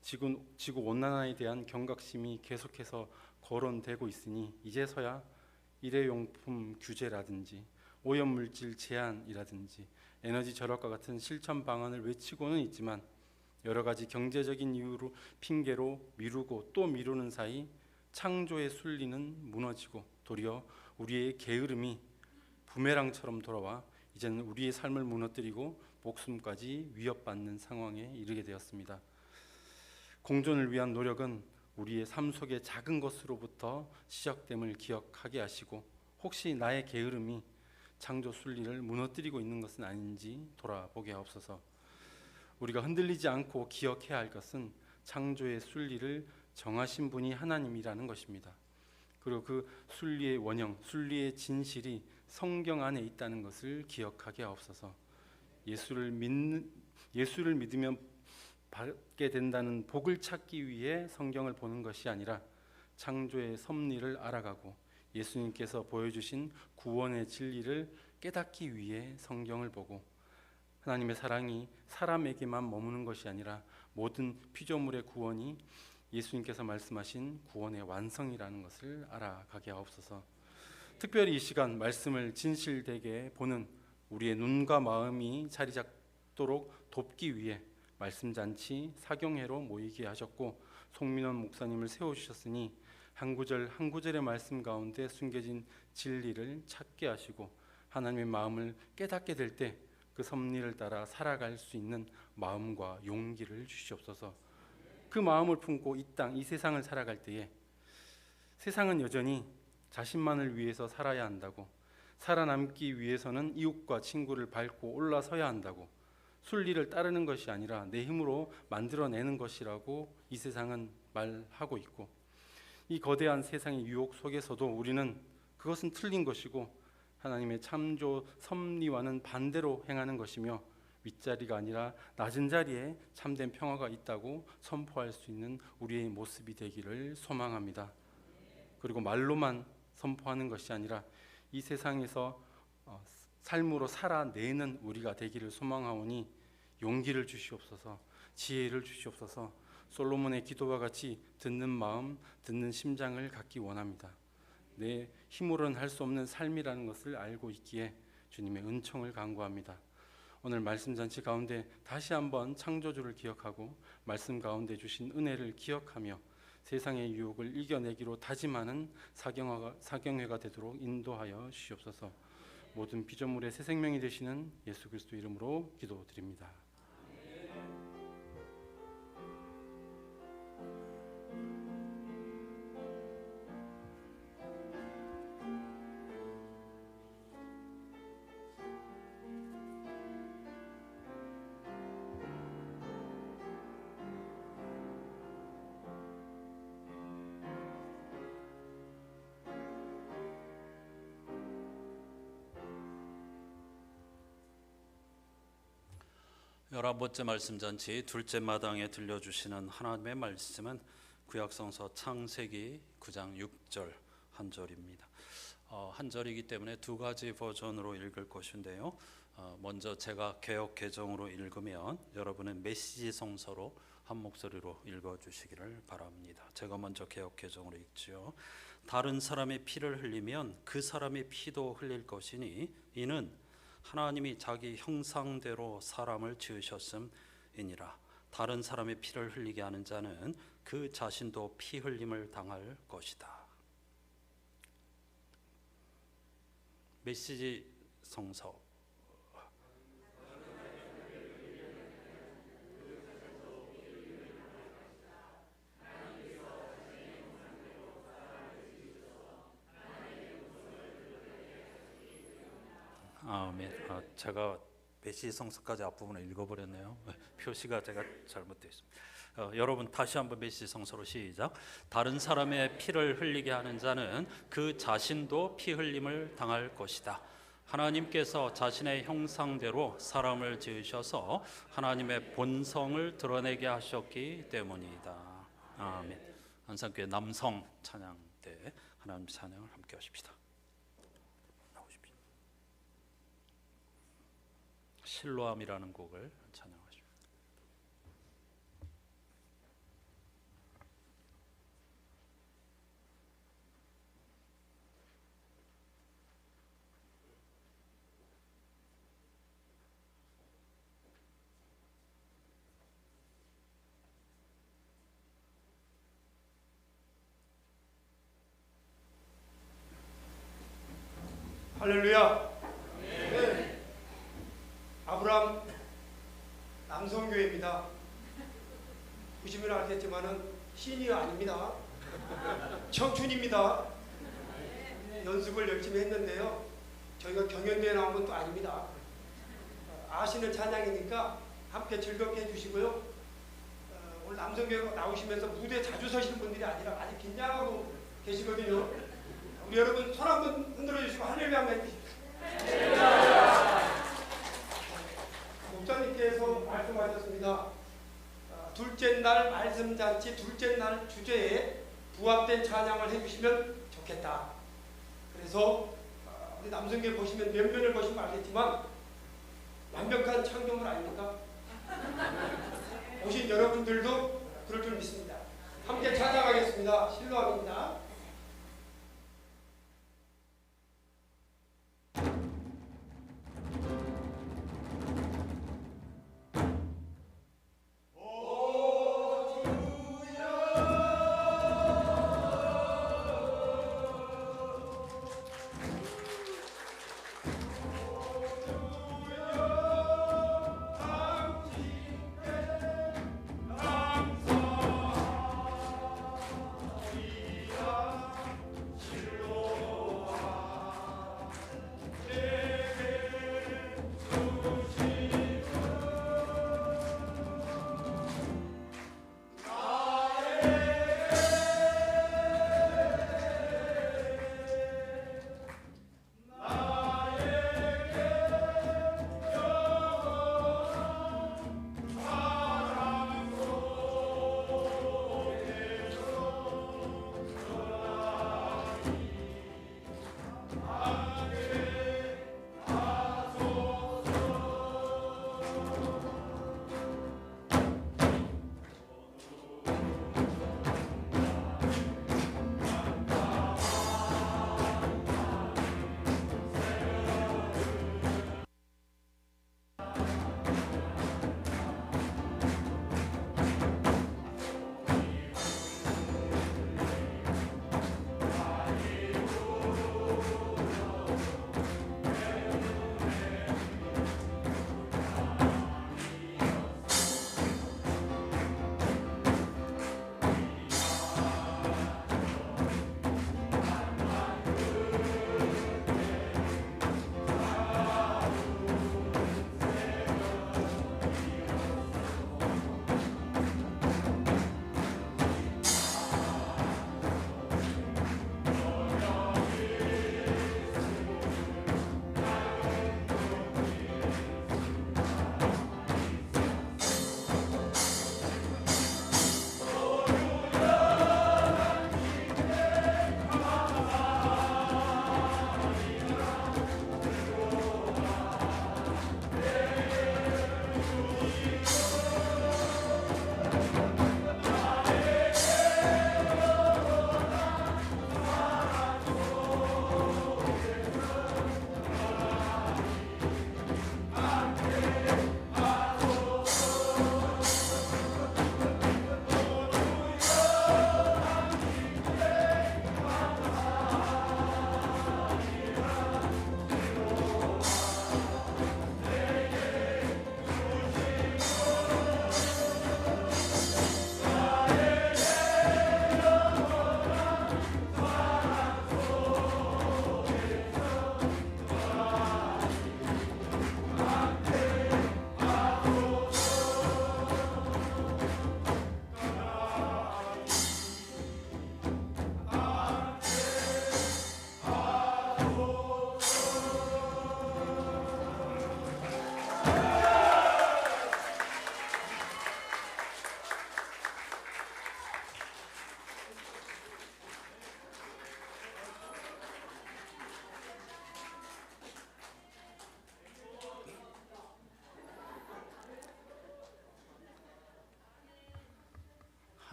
지구 온난화에 대한 경각심이 계속해서 거론되고 있으니 이제서야 일회용품 규제라든지 오염물질 제한이라든지 에너지 절약과 같은 실천 방안을 외치고는 있지만 여러 가지 경제적인 이유로 핑계로 미루고 또 미루는 사이 창조의 순리는 무너지고 도리어 우리의 게으름이 부메랑처럼 돌아와 이제는 우리의 삶을 무너뜨리고 목숨까지 위협받는 상황에 이르게 되었습니다. 공존을 위한 노력은 우리의 삶 속의 작은 것으로부터 시작됨을 기억하게 하시고 혹시 나의 게으름이 창조 순리를 무너뜨리고 있는 것은 아닌지 돌아보게 하옵소서. 우리가 흔들리지 않고 기억해야 할 것은 창조의 순리를 정하신 분이 하나님이라는 것입니다. 그리고 그 순리의 원형, 순리의 진실이 성경 안에 있다는 것을 기억하게 하옵소서. 예수를 믿으면 받게 된다는 복을 찾기 위해 성경을 보는 것이 아니라 창조의 섭리를 알아가고 예수님께서 보여주신 구원의 진리를 깨닫기 위해 성경을 보고 하나님의 사랑이 사람에게만 머무는 것이 아니라 모든 피조물의 구원이 예수님께서 말씀하신 구원의 완성이라는 것을 알아가게 하옵소서. 특별히 이 시간 말씀을 진실되게 보는 우리의 눈과 마음이 자리 잡도록 돕기 위해 말씀잔치 사경회로 모이게 하셨고 송민원 목사님을 세워주셨으니 한 구절 한 구절의 말씀 가운데 숨겨진 진리를 찾게 하시고 하나님의 마음을 깨닫게 될 때 그 섭리를 따라 살아갈 수 있는 마음과 용기를 주시옵소서. 그 마음을 품고 이 땅, 이 세상을 살아갈 때에 세상은 여전히 자신만을 위해서 살아야 한다고, 살아남기 위해서는 이웃과 친구를 밟고 올라서야 한다고, 순리를 따르는 것이 아니라 내 힘으로 만들어내는 것이라고 이 세상은 말하고 있고, 이 거대한 세상의 유혹 속에서도 우리는 그것은 틀린 것이고 하나님의 창조 섭리와는 반대로 행하는 것이며 윗자리가 아니라 낮은 자리에 참된 평화가 있다고 선포할 수 있는 우리의 모습이 되기를 소망합니다. 그리고 말로만 선포하는 것이 아니라 이 세상에서 삶으로 살아내는 우리가 되기를 소망하오니 용기를 주시옵소서, 지혜를 주시옵소서. 솔로몬의 기도와 같이 듣는 마음, 듣는 심장을 갖기 원합니다. 내 힘으로는 할 수 없는 삶이라는 것을 알고 있기에 주님의 은총을 간구합니다. 오늘 말씀 잔치 가운데 다시 한번 창조주를 기억하고 말씀 가운데 주신 은혜를 기억하며 세상의 유혹을 이겨내기로 다짐하는 사경회가 되도록 인도하여 주시옵소서. 모든 피조물의 새 생명이 되시는 예수 그리스도 이름으로 기도드립니다. 11번째 말씀 잔치 둘째 마당에 들려주시는 하나님의 말씀은 구약성서 창세기 9장 6절 한 절입니다. 한 절이기 때문에 두 가지 버전으로 읽을 것인데요. 먼저 제가 개역 개정으로 읽으면 여러분은 메시지 성서로 한 목소리로 읽어주시기를 바랍니다. 제가 먼저 개역 개정으로 읽지요. 다른 사람의 피를 흘리면 그 사람의 피도 흘릴 것이니 이는 하나님이 자기 형상대로 사람을 지으셨음이니라. 다른 사람의 피를 흘리게 하는 자는 그 자신도 피 흘림을 당할 것이다. 메시지 성서. 아멘. 제가 메시지 성서까지 앞부분을 읽어버렸네요. 표시가 제가 잘못되어 있습니다. 여러분 다시 한번 메시지 성서로 시작. 다른 사람의 피를 흘리게 하는 자는 그 자신도 피 흘림을 당할 것이다. 하나님께서 자신의 형상대로 사람을 지으셔서 하나님의 본성을 드러내게 하셨기 때문이다. 아멘. 한상교회 남성 찬양 때 하나님 찬양을 함께 하십시다. 실로암이라는 곡을 찬양하십니다. 할렐루야. 네. 아브라함 남성교회입니다. 보시면 알겠지만은 신이 아닙니다. 청춘입니다. 연습을 열심히 했는데요. 저희가 경연대회 나온 것도 아닙니다. 아시는 찬양이니까 함께 즐겁게 해주시고요. 오늘 남성교회 나오시면서 무대에 자주 서시는 분들이 아니라 아직 긴장하고 계시거든요. 우리 여러분 손 한번 흔들어 주시고 할렐루야 한번 해주십시오. 목사님께서 말씀하셨습니다. 둘째 날 말씀잔치 둘째 날 주제에 부합된 찬양을 해주시면 좋겠다. 그래서 우리 남성교회 보시면 몇 면을 보시면 알겠지만 완벽한 창조물 아닙니까? 오신 여러분들도 그럴 줄 믿습니다. 함께 찬양하겠습니다. 실로암입니다.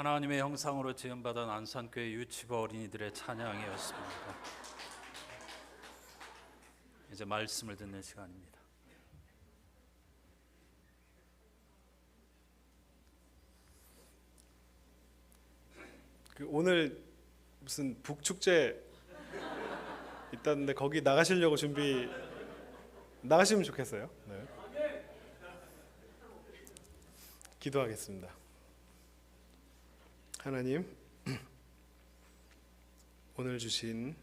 하나님의 형상으로 지음받은 안산교회 유치부 어린이들의 찬양이었습니다. 이제 말씀을 듣는 시간입니다. 오늘 무슨 북축제 있다는데 거기 나가시려고 나가시면 좋겠어요. 네. 기도하겠습니다. 하나님, 오늘 주신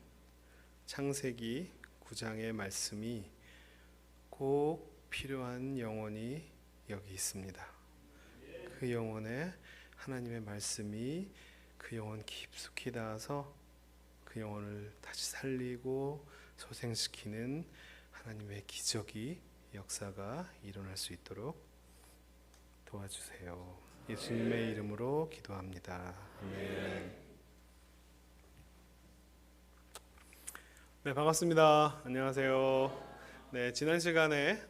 창세기 9장의 말씀이 꼭 필요한 영혼이 여기 있습니다. 그 영혼에 하나님의 말씀이 그 영혼 깊숙이 닿아서 그 영혼을 다시 살리고 소생시키는 하나님의 기적이 역사가 일어날 수 있도록 도와주세요. 예수님의 이름으로 기도합니다. 아멘. 네, 반갑습니다. 안녕하세요. 네, 지난 시간에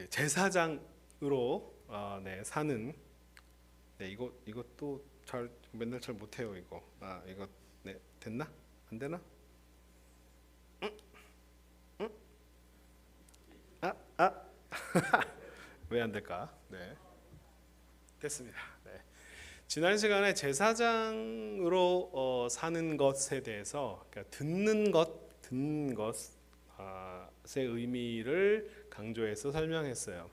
제사장으로 사는 이것도 맨날 잘 못해요. 이거 됐나? 안 되나? 왜 안 될까? 네, 됐습니다. 네. 지난 시간에 제사장으로 사는 것에 대해서, 그러니까 듣는 것의 의미를 강조해서 설명했어요.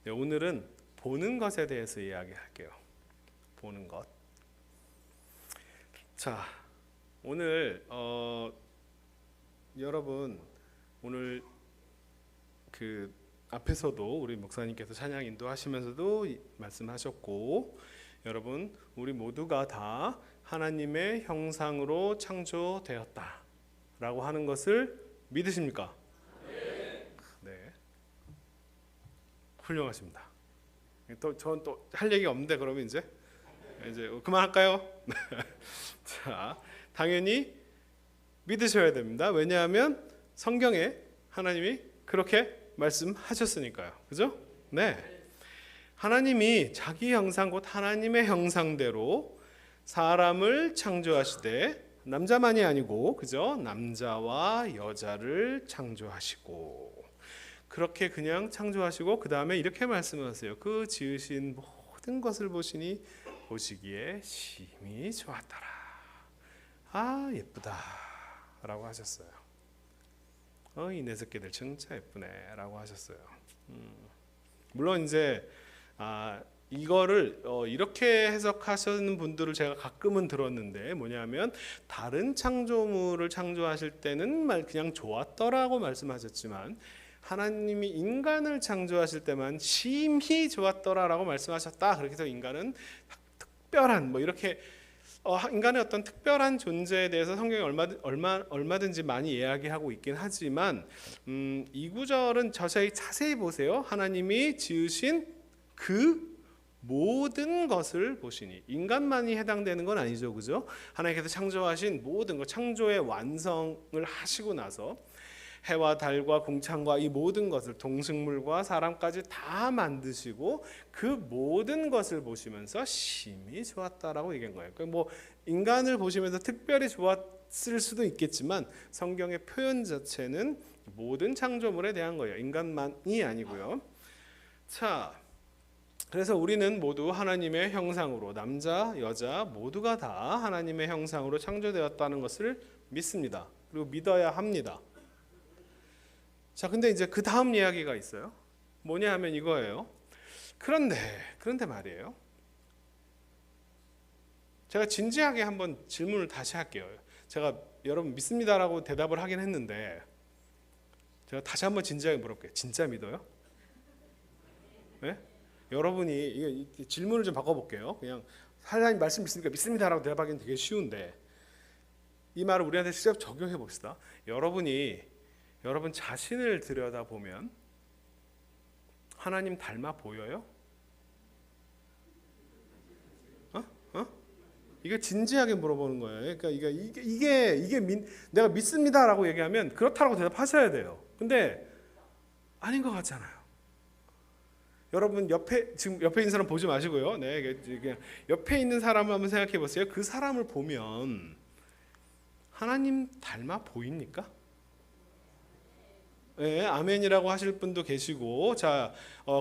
네, 오늘은 보는 것에 대해서 이야기할게요. 보는 것. 자, 오늘 여러분, 오늘 앞에서도 우리 목사님께서 찬양 인도하시면서도 말씀하셨고, 여러분, 우리 모두가 다 하나님의 형상으로 창조되었다라고 하는 것을 믿으십니까? 네. 훌륭하십니다. 전 또 할 얘기가 없는데 그러면 이제 그만할까요? 자, 당연히 믿으셔야 됩니다. 왜냐하면 성경에 하나님이 그렇게 말씀하셨으니까요. 그죠? 네. 하나님이 자기 형상 곧 하나님의 형상대로 사람을 창조하시되, 남자만이 아니고, 그죠? 남자와 여자를 창조하시고, 그렇게 그냥 창조하시고 그 다음에 이렇게 말씀하세요. 그 지으신 모든 것을 보시니 보시기에 심히 좋았더라. 아, 예쁘다 라고 하셨어요. 이 내 새끼들 진짜 예쁘네 라고 하셨어요. 물론 이제 이거를 이렇게 해석하시는 분들을 제가 가끔은 들었는데, 뭐냐면 다른 창조물을 창조하실 때는 그냥 좋았더라고 말씀하셨지만, 하나님이 인간을 창조하실 때만 심히 좋았더라라고 말씀하셨다. 그렇게 해서 인간은 특별한 이렇게 인간의 어떤 특별한 존재에 대해서 성경이 얼마든지 많이 이야기하고 있긴 하지만, 이 구절은 자세히 보세요. 하나님이 지으신 그 모든 것을 보시니, 인간만이 해당되는 건 아니죠, 그죠? 하나님께서 창조하신 모든 것, 창조의 완성을 하시고 나서 해와 달과 공창과 이 모든 것을, 동식물과 사람까지 다 만드시고 그 모든 것을 보시면서 심히 좋았다라고 얘기한 거예요. 그러니까 인간을 보시면서 특별히 좋았을 수도 있겠지만, 성경의 표현 자체는 모든 창조물에 대한 거예요. 인간만이 아니고요. 자, 그래서 우리는 모두 하나님의 형상으로, 남자, 여자 모두가 다 하나님의 형상으로 창조되었다는 것을 믿습니다. 그리고 믿어야 합니다. 자, 근데 이제 그 다음 이야기가 있어요. 뭐냐 하면 이거예요. 그런데 말이에요. 제가 진지하게 한번 질문을 다시 할게요. 제가 여러분 믿습니다라고 대답을 하긴 했는데, 제가 다시 한번 진지하게 물어볼게요. 진짜 믿어요? 네? 여러분이 질문을 좀 바꿔볼게요. 그냥 하나님 말씀 믿습니까? 믿습니다라고 대답하기는 되게 쉬운데, 이 말을 우리한테 직접 적용해 봅시다. 여러분 자신을 들여다보면 하나님 닮아 보여요? 이게 진지하게 물어보는 거예요. 그러니까 이게 내가 믿습니다라고 얘기하면 그렇다고 대답하셔야 돼요. 근데 아닌 것 같잖아요. 여러분 지금 옆에 있는 사람 보지 마시고요. 네, 그냥 옆에 있는 사람을 한번 생각해 보세요. 그 사람을 보면 하나님 닮아 보입니까? 네, 아멘이라고 하실 분도 계시고, 자,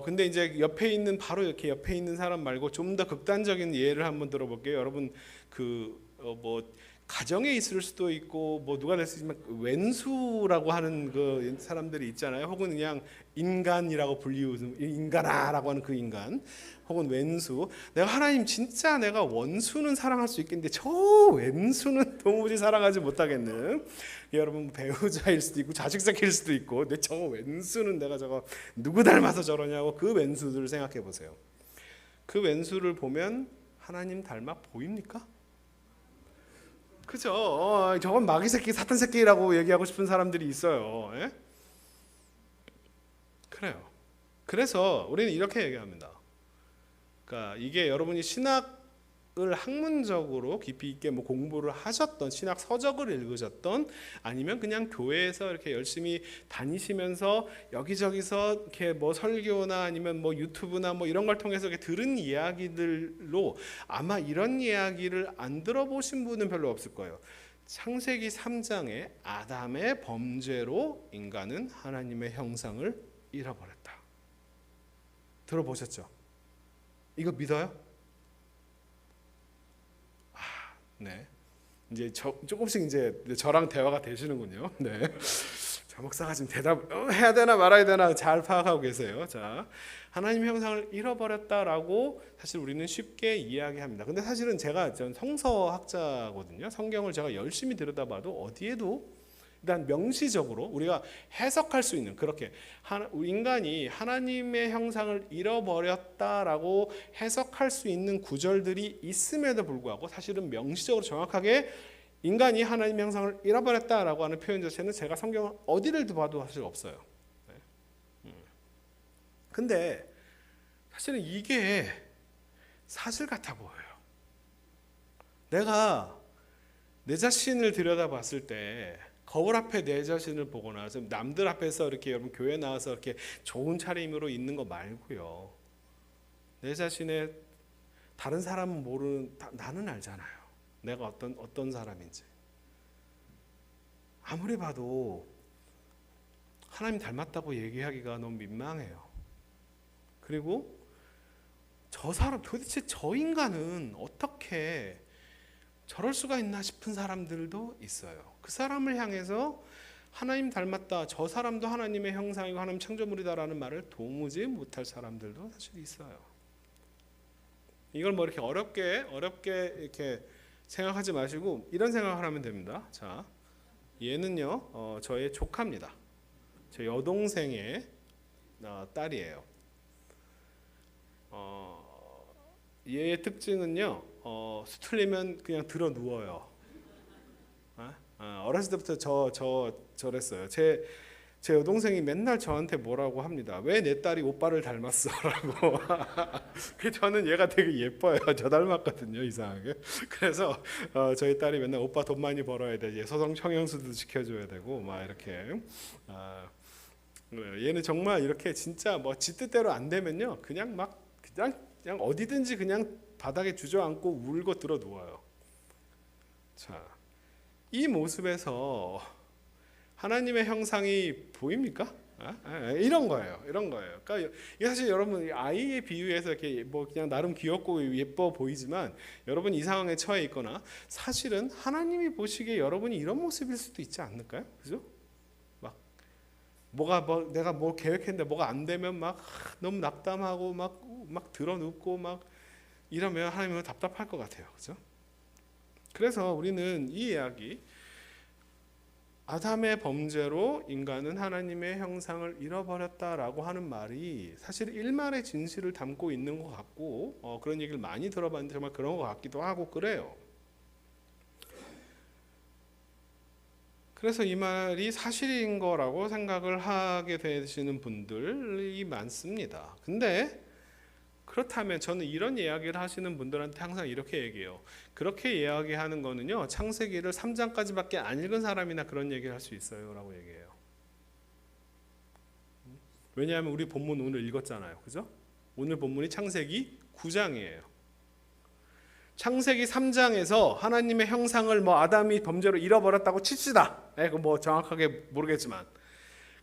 근데 이제 옆에 있는 바로 이렇게 옆에 있는 사람 말고 좀 더 극단적인 예를 한번 들어볼게요. 여러분 뭐 가정에 있을 수도 있고 뭐 누가 될 수 있지만 왼수라고 하는 그 사람들이 있잖아요. 혹은 그냥 인간이라고 불리우는 인간아라고 하는 그 인간, 혹은 왼수. 내가 하나님 진짜 내가 원수는 사랑할 수 있겠는데 저 왼수는 도무지 사랑하지 못하겠는. 여러분 배우자일 수도 있고 자식 새끼일 수도 있고, 근데 저 왼수는 내가 저거 누구 닮아서 저러냐고 그 왼수들을 생각해 보세요. 그 왼수를 보면 하나님 닮아 보입니까? 그죠? 저건 마귀 새끼, 사탄 새끼라고 얘기하고 싶은 사람들이 있어요. 예? 그래요. 그래서 우리는 이렇게 얘기합니다. 그러니까 이게 여러분이 신학을 학문적으로 깊이 있게 뭐 공부를 하셨던, 신학 서적을 읽으셨던, 아니면 그냥 교회에서 이렇게 열심히 다니시면서 여기저기서 이렇게 뭐 설교나 아니면 뭐 유튜브나 뭐 이런 걸 통해서 이렇게 들은 이야기들로 아마 이런 이야기를 안 들어보신 분은 별로 없을 거예요. 창세기 3장에 아담의 범죄로 인간은 하나님의 형상을 잃어버렸다. 들어보셨죠? 이거 믿어요? 네. 이제 조금씩 이제 저랑 대화가 되시는군요. 네. 자, 목사가 지금 대답해야 되나 말아야 되나 잘 파악하고 계세요. 자, 하나님의 형상을 잃어버렸다라고 사실 우리는 쉽게 이야기합니다. 근데 사실은 전 성서학자거든요. 성경을 제가 열심히 들여다봐도 어디에도 일단 명시적으로 우리가 해석할 수 있는, 그렇게 인간이 하나님의 형상을 잃어버렸다라고 해석할 수 있는 구절들이 있음에도 불구하고 사실은 명시적으로 정확하게 인간이 하나님의 형상을 잃어버렸다라고 하는 표현 자체는 제가 성경을 어디를 봐도 사실 없어요. 근데 사실은 이게 사실 같아 보여요. 내가 내 자신을 들여다봤을 때 거울 앞에 내 자신을 보거나 남들 앞에서 이렇게 여러분 교회 나와서 이렇게 좋은 차림으로 있는 거 말고요. 내 자신의 다른 사람은 모르는 나는 알잖아요. 내가 어떤 사람인지. 아무리 봐도 하나님 닮았다고 얘기하기가 너무 민망해요. 그리고 저 사람 도대체 저 인간은 어떻게 저럴 수가 있나 싶은 사람들도 있어요. 그 사람을 향해서 하나님 닮았다, 저 사람도 하나님의 형상이고 하나님 창조물이다라는 말을 도무지 못할 사람들도 사실 있어요. 이걸 뭐 이렇게 어렵게 이렇게 생각하지 마시고 이런 생각을 하면 됩니다. 자, 얘는요 저의 조카입니다. 제 여동생의 딸이에요. 얘의 특징은요 수틀리면 그냥 들어 누워요. 어렸을 때부터 저랬어요. 제 여동생이 맨날 저한테 뭐라고 합니다. 왜 내 딸이 오빠를 닮았어라고. 저는 얘가 되게 예뻐요. 저 닮았거든요, 이상하게. 그래서 저희 딸이 맨날 오빠 돈 많이 벌어야 돼. 서성 청형수도 지켜줘야 되고 막 이렇게. 얘는 정말 이렇게 진짜 뭐 지 뜻대로 안 되면요, 그냥 어디든지 그냥 바닥에 주저앉고 울고 들어 누워요. 자, 이 모습에서 하나님의 형상이 보입니까? 이런 거예요. 그러니까 이게 사실 여러분 아이의 비유에서 이렇게 뭐 그냥 나름 귀엽고 예뻐 보이지만 여러분 이 상황에 처해 있거나 사실은 하나님이 보시기에 여러분이 이런 모습일 수도 있지 않을까요? 그죠? 내가 뭐 계획했는데 뭐가 안 되면 막 너무 낙담하고 막 드러눕고 막 이러면 하나님은 답답할 것 같아요. 그죠? 그래서 우리는 이 이야기, 아담의 범죄로 인간은 하나님의 형상을 잃어버렸다라고 하는 말이 사실 일말의 진실을 담고 있는 것 같고 그런 얘기를 많이 들어봤는데 정말 그런 것 같기도 하고 그래요. 그래서 이 말이 사실인 거라고 생각을 하게 되시는 분들이 많습니다. 근데 그렇다면 저는 이런 이야기를 하시는 분들한테 항상 이렇게 얘기해요. 그렇게 이야기하는 거는요, 창세기를 3장까지밖에 안 읽은 사람이나 그런 얘기를 할 수 있어요 라고 얘기해요. 왜냐하면 우리 본문 오늘 읽었잖아요. 그죠? 오늘 본문이 창세기 9장이에요. 창세기 3장에서 하나님의 형상을 뭐 아담이 범죄로 잃어버렸다고 칩시다. 그 뭐 정확하게 모르겠지만,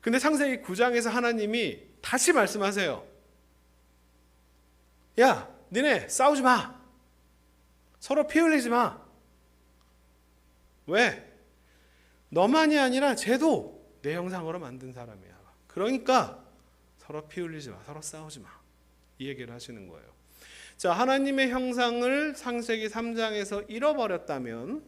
근데 창세기 9장에서 하나님이 다시 말씀하세요. 야, 니네 싸우지 마. 서로 피 흘리지 마. 왜? 너만이 아니라 쟤도 내 형상으로 만든 사람이야. 그러니까 서로 피 흘리지 마. 서로 싸우지 마. 이 얘기를 하시는 거예요. 자, 하나님의 형상을 창세기 3장에서 잃어버렸다면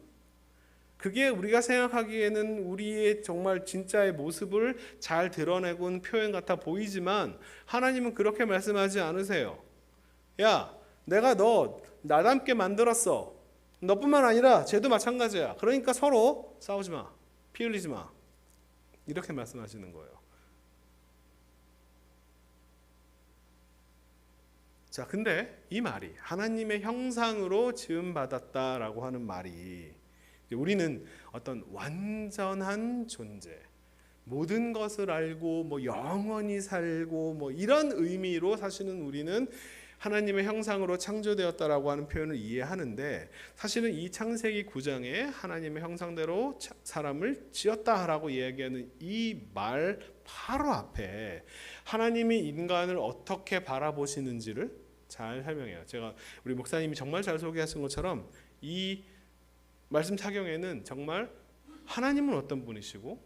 그게 우리가 생각하기에는 우리의 정말 진짜의 모습을 잘 드러내고 있는 표현 같아 보이지만 하나님은 그렇게 말씀하지 않으세요. 야, 내가 너 나닮게 만들었어. 너뿐만 아니라 쟤도 마찬가지야. 그러니까 서로 싸우지 마. 피 흘리지 마. 이렇게 말씀하시는 거예요. 자, 근데 이 말이 하나님의 형상으로 지음받았다라고 하는 말이 우리는 어떤 완전한 존재, 모든 것을 알고 뭐 영원히 살고 뭐 이런 의미로 사실은 우리는 하나님의 형상으로 창조되었다라고 하는 표현을 이해하는데, 사실은 이 창세기 9장에 하나님의 형상대로 사람을 지었다라고 이야기하는 이 말 바로 앞에 하나님이 인간을 어떻게 바라보시는지를 잘 설명해요. 제가 우리 목사님이 정말 잘 소개하신 것처럼 이 말씀 착용에는 정말 하나님은 어떤 분이시고,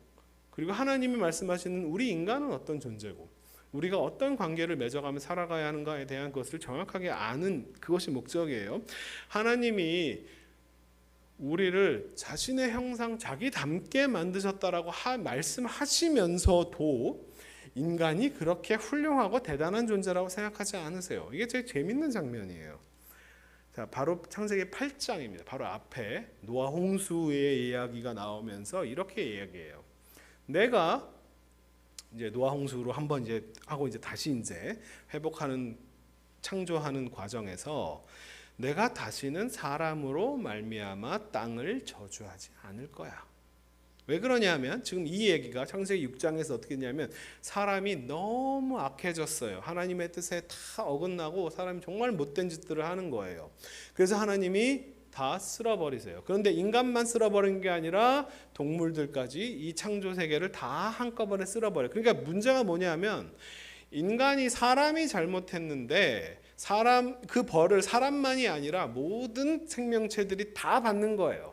그리고 하나님이 말씀하시는 우리 인간은 어떤 존재고, 우리가 어떤 관계를 맺어가며 살아가야 하는가에 대한 것을 정확하게 아는 그것이 목적이에요. 하나님이 우리를 자신의 형상, 자기 닮게 만드셨다라고 말씀하시면서도 인간이 그렇게 훌륭하고 대단한 존재라고 생각하지 않으세요. 이게 제일 재밌는 장면이에요. 자, 바로 창세기 8장입니다. 바로 앞에 노아 홍수의 이야기가 나오면서 이렇게 이야기해요. 내가 이제 노아 홍수로 한번 이제 하고 이제 다시 이제 회복하는 창조하는 과정에서 내가 다시는 사람으로 말미암아 땅을 저주하지 않을 거야. 왜 그러냐면 지금 이 얘기가 창세기 6장에서 어떻게 했냐면 사람이 너무 악해졌어요. 하나님의 뜻에 다 어긋나고 사람이 정말 못된 짓들을 하는 거예요. 그래서 하나님이 다 쓸어버리세요. 그런데 인간만 쓸어버린 게 아니라 동물들까지 이 창조 세계를 다 한꺼번에 쓸어버려요. 그러니까 문제가 뭐냐면 인간이 사람이 잘못했는데 그 벌을 사람만이 아니라 모든 생명체들이 다 받는 거예요.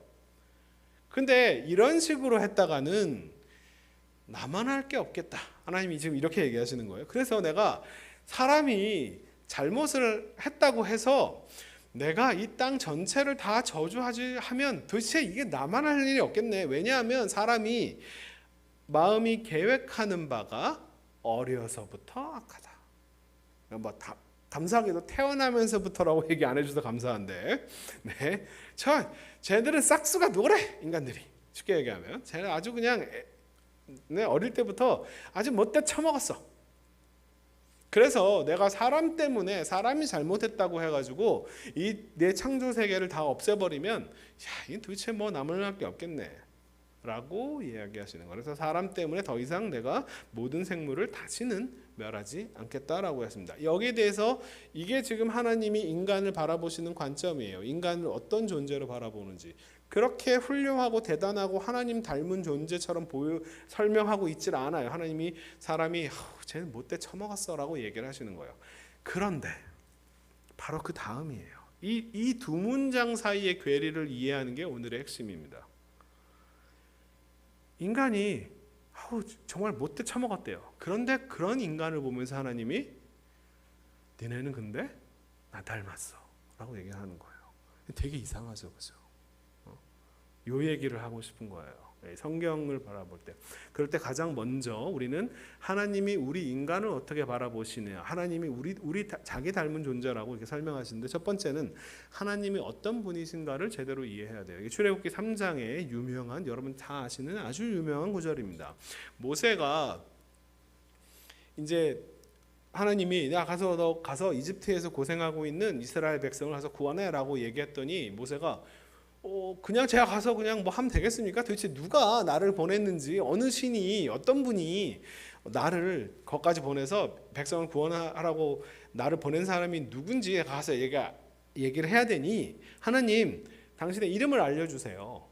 근데 이런 식으로 했다가는 나만 할 게 없겠다. 하나님이 지금 이렇게 얘기하시는 거예요. 그래서 내가 사람이 잘못을 했다고 해서 내가 이 땅 전체를 다 저주하지 하면 도대체 이게 나만 할 일이 없겠네. 왜냐하면 사람이 마음이 계획하는 바가 어려서부터 악하다. 뭐 감사하게도 태어나면서부터라고 얘기 안 해줘서 감사한데, 네, 쟤들은 싹수가 노래 인간들이 쉽게 얘기하면 쟤는 아주 그냥 어릴 때부터 아주 못돼 처먹었어. 그래서 내가 사람 때문에 사람이 잘못했다고 해가지고 이 내 창조 세계를 다 없애버리면 이 도대체 뭐 남을 할 게 없겠네라고 이야기하시는 거예요. 그래서 사람 때문에 더 이상 내가 모든 생물을 다시는 멸하지 않겠다라고 했습니다. 여기에 대해서 이게 지금 하나님이 인간을 바라보시는 관점이에요. 인간을 어떤 존재로 바라보는지. 그렇게 훌륭하고 대단하고 하나님 닮은 존재처럼 설명하고 있질 않아요. 하나님이 사람이 쟤는 못돼 처먹었어라고 얘기를 하시는 거예요. 그런데 바로 그 다음이에요. 이 두 문장 사이의 괴리를 이해하는 게 오늘의 핵심입니다. 인간이 정말 못돼 처먹었대요. 그런데 그런 인간을 보면서 하나님이 너네는 근데 나 닮았어 라고 얘기하는 거예요. 되게 이상하죠, 그죠? 요 얘기를 하고 싶은 거예요. 성경을 바라볼 때. 그럴 때 가장 먼저 우리는 하나님이 우리 인간을 어떻게 바라보시느냐, 하나님이 우리 자기 닮은 존재라고 이렇게 설명하시는데, 첫 번째는 하나님이 어떤 분이신가를 제대로 이해해야 돼요. 이게 출애굽기 3장의 유명한, 여러분 다 아시는 아주 유명한 구절입니다. 모세가 이제 하나님이 너 가서 이집트에서 고생하고 있는 이스라엘 백성을 가서 구원해라고 얘기했더니 모세가 그냥 제가 가서 그냥 뭐 하면 되겠습니까? 도대체 누가 나를 보냈는지, 어느 신이, 어떤 분이 나를 거기까지 보내서 백성을 구원하라고 나를 보낸 사람이 누군지 가서 얘기를 해야 되니, 하나님 당신의 이름을 알려주세요.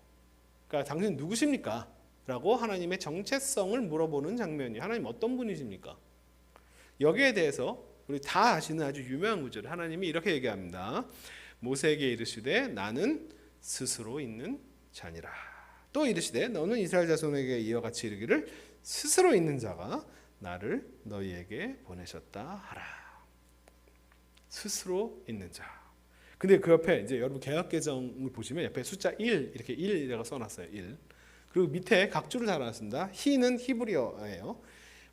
그러니까 당신 누구십니까? 라고 하나님의 정체성을 물어보는 장면이, 하나님 어떤 분이십니까? 여기에 대해서 우리 다 아시는 아주 유명한 구절, 하나님이 이렇게 얘기합니다. 모세에게 이르시되 나는 스스로 있는 자니라. 또 이르시되 너는 이스라엘 자손에게 이와 같이 이르기를 스스로 있는 자가 나를 너희에게 보내셨다 하라. 스스로 있는 자. 근데 그 옆에 이제 여러분 개역개정을 보시면 옆에 숫자 1 이렇게 1이라고 써놨어요. 1. 그리고 밑에 각주를 달아놨습니다. 히는 히브리어예요.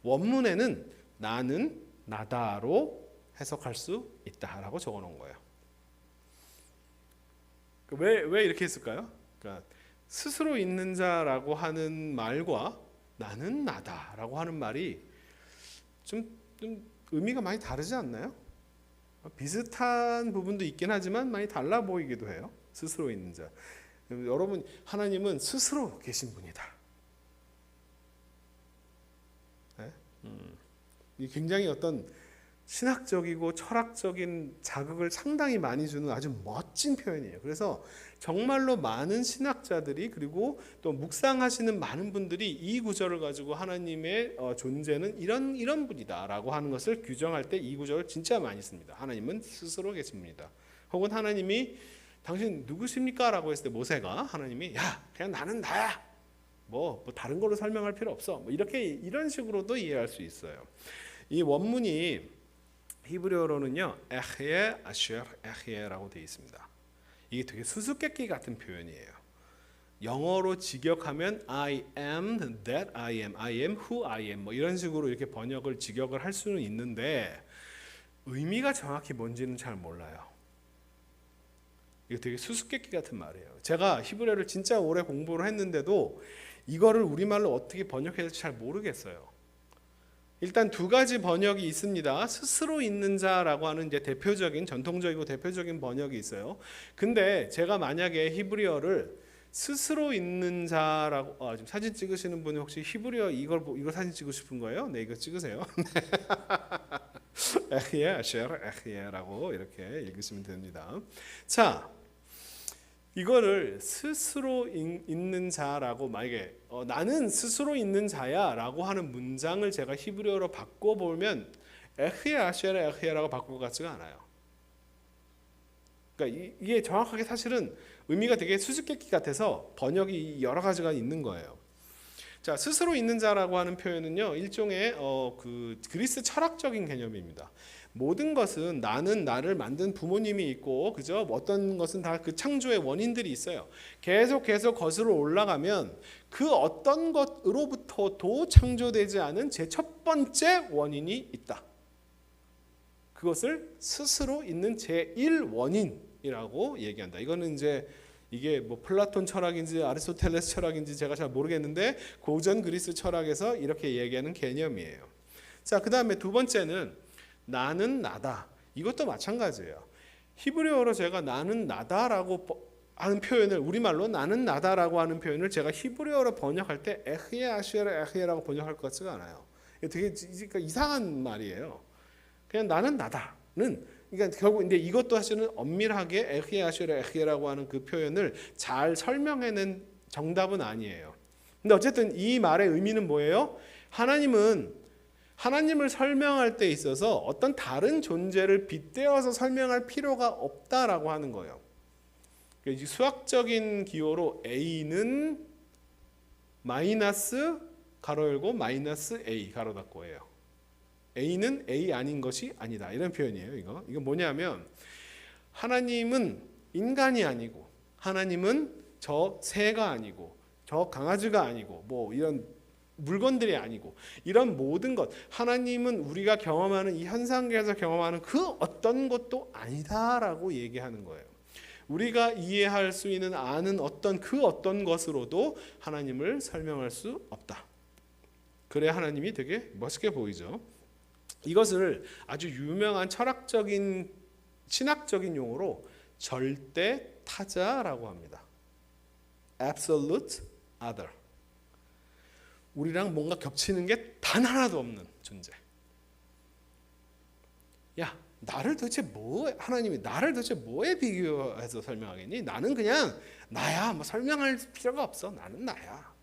원문에는 나는 나다로 해석할 수 있다라고 적어놓은 거예요. 왜 이렇게 했을까요? 그러니까 스스로 있는 자라고 하는 말과 나는 나다라고 하는 말이 좀 의미가 많이 다르지 않나요? 비슷한 부분도 있긴 하지만 많이 달라 보이기도 해요. 스스로 있는 자. 여러분, 하나님은 스스로 계신 분이다. 네? 이 굉장히 어떤 신학적이고 철학적인 자극을 상당히 많이 주는 아주 멋진 표현이에요. 그래서 정말로 많은 신학자들이, 그리고 또 묵상하시는 많은 분들이 이 구절을 가지고 하나님의 존재는 이런 분이다라고 하는 것을 규정할 때 이 구절을 진짜 많이 씁니다. 하나님은 스스로 계십니다. 혹은 하나님이 당신 누구십니까? 라고 했을 때 모세가, 하나님이 야 그냥 나는 나야, 뭐 다른 걸로 설명할 필요 없어, 뭐 이런 식으로도 이해할 수 있어요. 이 원문이 히브리어로는요 에흐예 아슈 에흐예라고 되어 있습니다. 이게 되게 수수께끼 같은 표현이에요. 영어로 직역하면 I am that I am, I am who I am, 뭐 이런 식으로 이렇게 직역을 할 수는 있는데 의미가 정확히 뭔지는 잘 몰라요. 이거 되게 수수께끼 같은 말이에요. 제가 히브리어를 진짜 오래 공부를 했는데도 이거를 우리말로 어떻게 번역해야 될지 잘 모르겠어요. 일단 두 가지 번역이 있습니다. 스스로 있는 자라고 하는 이제 전통적이고 대표적인 번역이 있어요. 근데 제가 만약에 히브리어를 스스로 있는 자라고, 지금 사진 찍으시는 분이 혹시 히브리어 이걸 사진 찍고 싶은 거예요? 네, 이거 찍으세요. 에흐예 아셔 에흐예라고 이렇게 읽으시면 됩니다. 자, 이거를 스스로 있는 자라고, 만약에 나는 스스로 있는 자야 라고 하는 문장을 제가 히브리어로 바꿔보면 에흐예 아시에라 에흐예라고 바꿀 것 같지가 않아요. 그러니까 이게 정확하게 사실은 의미가 되게 수수께끼 같아서 번역이 여러 가지가 있는 거예요. 자, 스스로 있는 자라고 하는 표현은요 일종의 그리스 철학적인 개념입니다. 모든 것은 나는 나를 만든 부모님이 있고, 그죠? 어떤 것은 다 그 창조의 원인들이 있어요. 계속 거슬러 올라가면 그 어떤 것으로부터도 창조되지 않은 제 첫 번째 원인이 있다. 그것을 스스로 있는 제1원인이라고 얘기한다. 이거는 이제 이게 뭐 플라톤 철학인지 아리스토텔레스 철학인지 제가 잘 모르겠는데 고전 그리스 철학에서 이렇게 얘기하는 개념이에요. 자, 그 다음에 두 번째는 나는 나다. 이것도 마찬가지예요. 히브리어로 제가 나는 나다라고 하는 표현을, 우리말로 나는 나다라고 하는 표현을 제가 히브리어로 번역할 때 에흐예 아시에라 에흐예라고 번역할 것 같지가 않아요. 되게 이상한 말이에요. 그냥 나는 나다는, 그러니까 결국 근데 이것도 사실은 엄밀하게 에흐예 아시에라 에흐예라고 하는 그 표현을 잘 설명해낸 정답은 아니에요. 근데 어쨌든 이 말의 의미는 뭐예요? 하나님을 설명할 때 있어서 어떤 다른 존재를 빗대어서 설명할 필요가 없다라고 하는 거예요. 그러니까 수학적인 기호로 A는 마이너스 가로 열고 마이너스 A 가로 닫고예요. A는 A 아닌 것이 아니다. 이런 표현이에요. 이거 뭐냐면 하나님은 인간이 아니고, 하나님은 저 새가 아니고, 저 강아지가 아니고, 뭐 이런 물건들이 아니고, 이런 모든 것, 하나님은 우리가 경험하는 이 현상계에서 경험하는 그 어떤 것도 아니다라고 얘기하는 거예요. 우리가 이해할 수 있는 아는 어떤 것으로도 하나님을 설명할 수 없다. 그래야 하나님이 되게 멋있게 보이죠. 이것을 아주 유명한 철학적인 신학적인 용어로 절대 타자라고 합니다. absolute other. 우리랑 뭔가 겹치는 게 단 하나도 없는 존재. 야, 하나님이 나를 도대체 뭐에 비교해서 설명하겠니? 나는 그냥 나야. 뭐 설명할 필요가 없어. 나는 나야.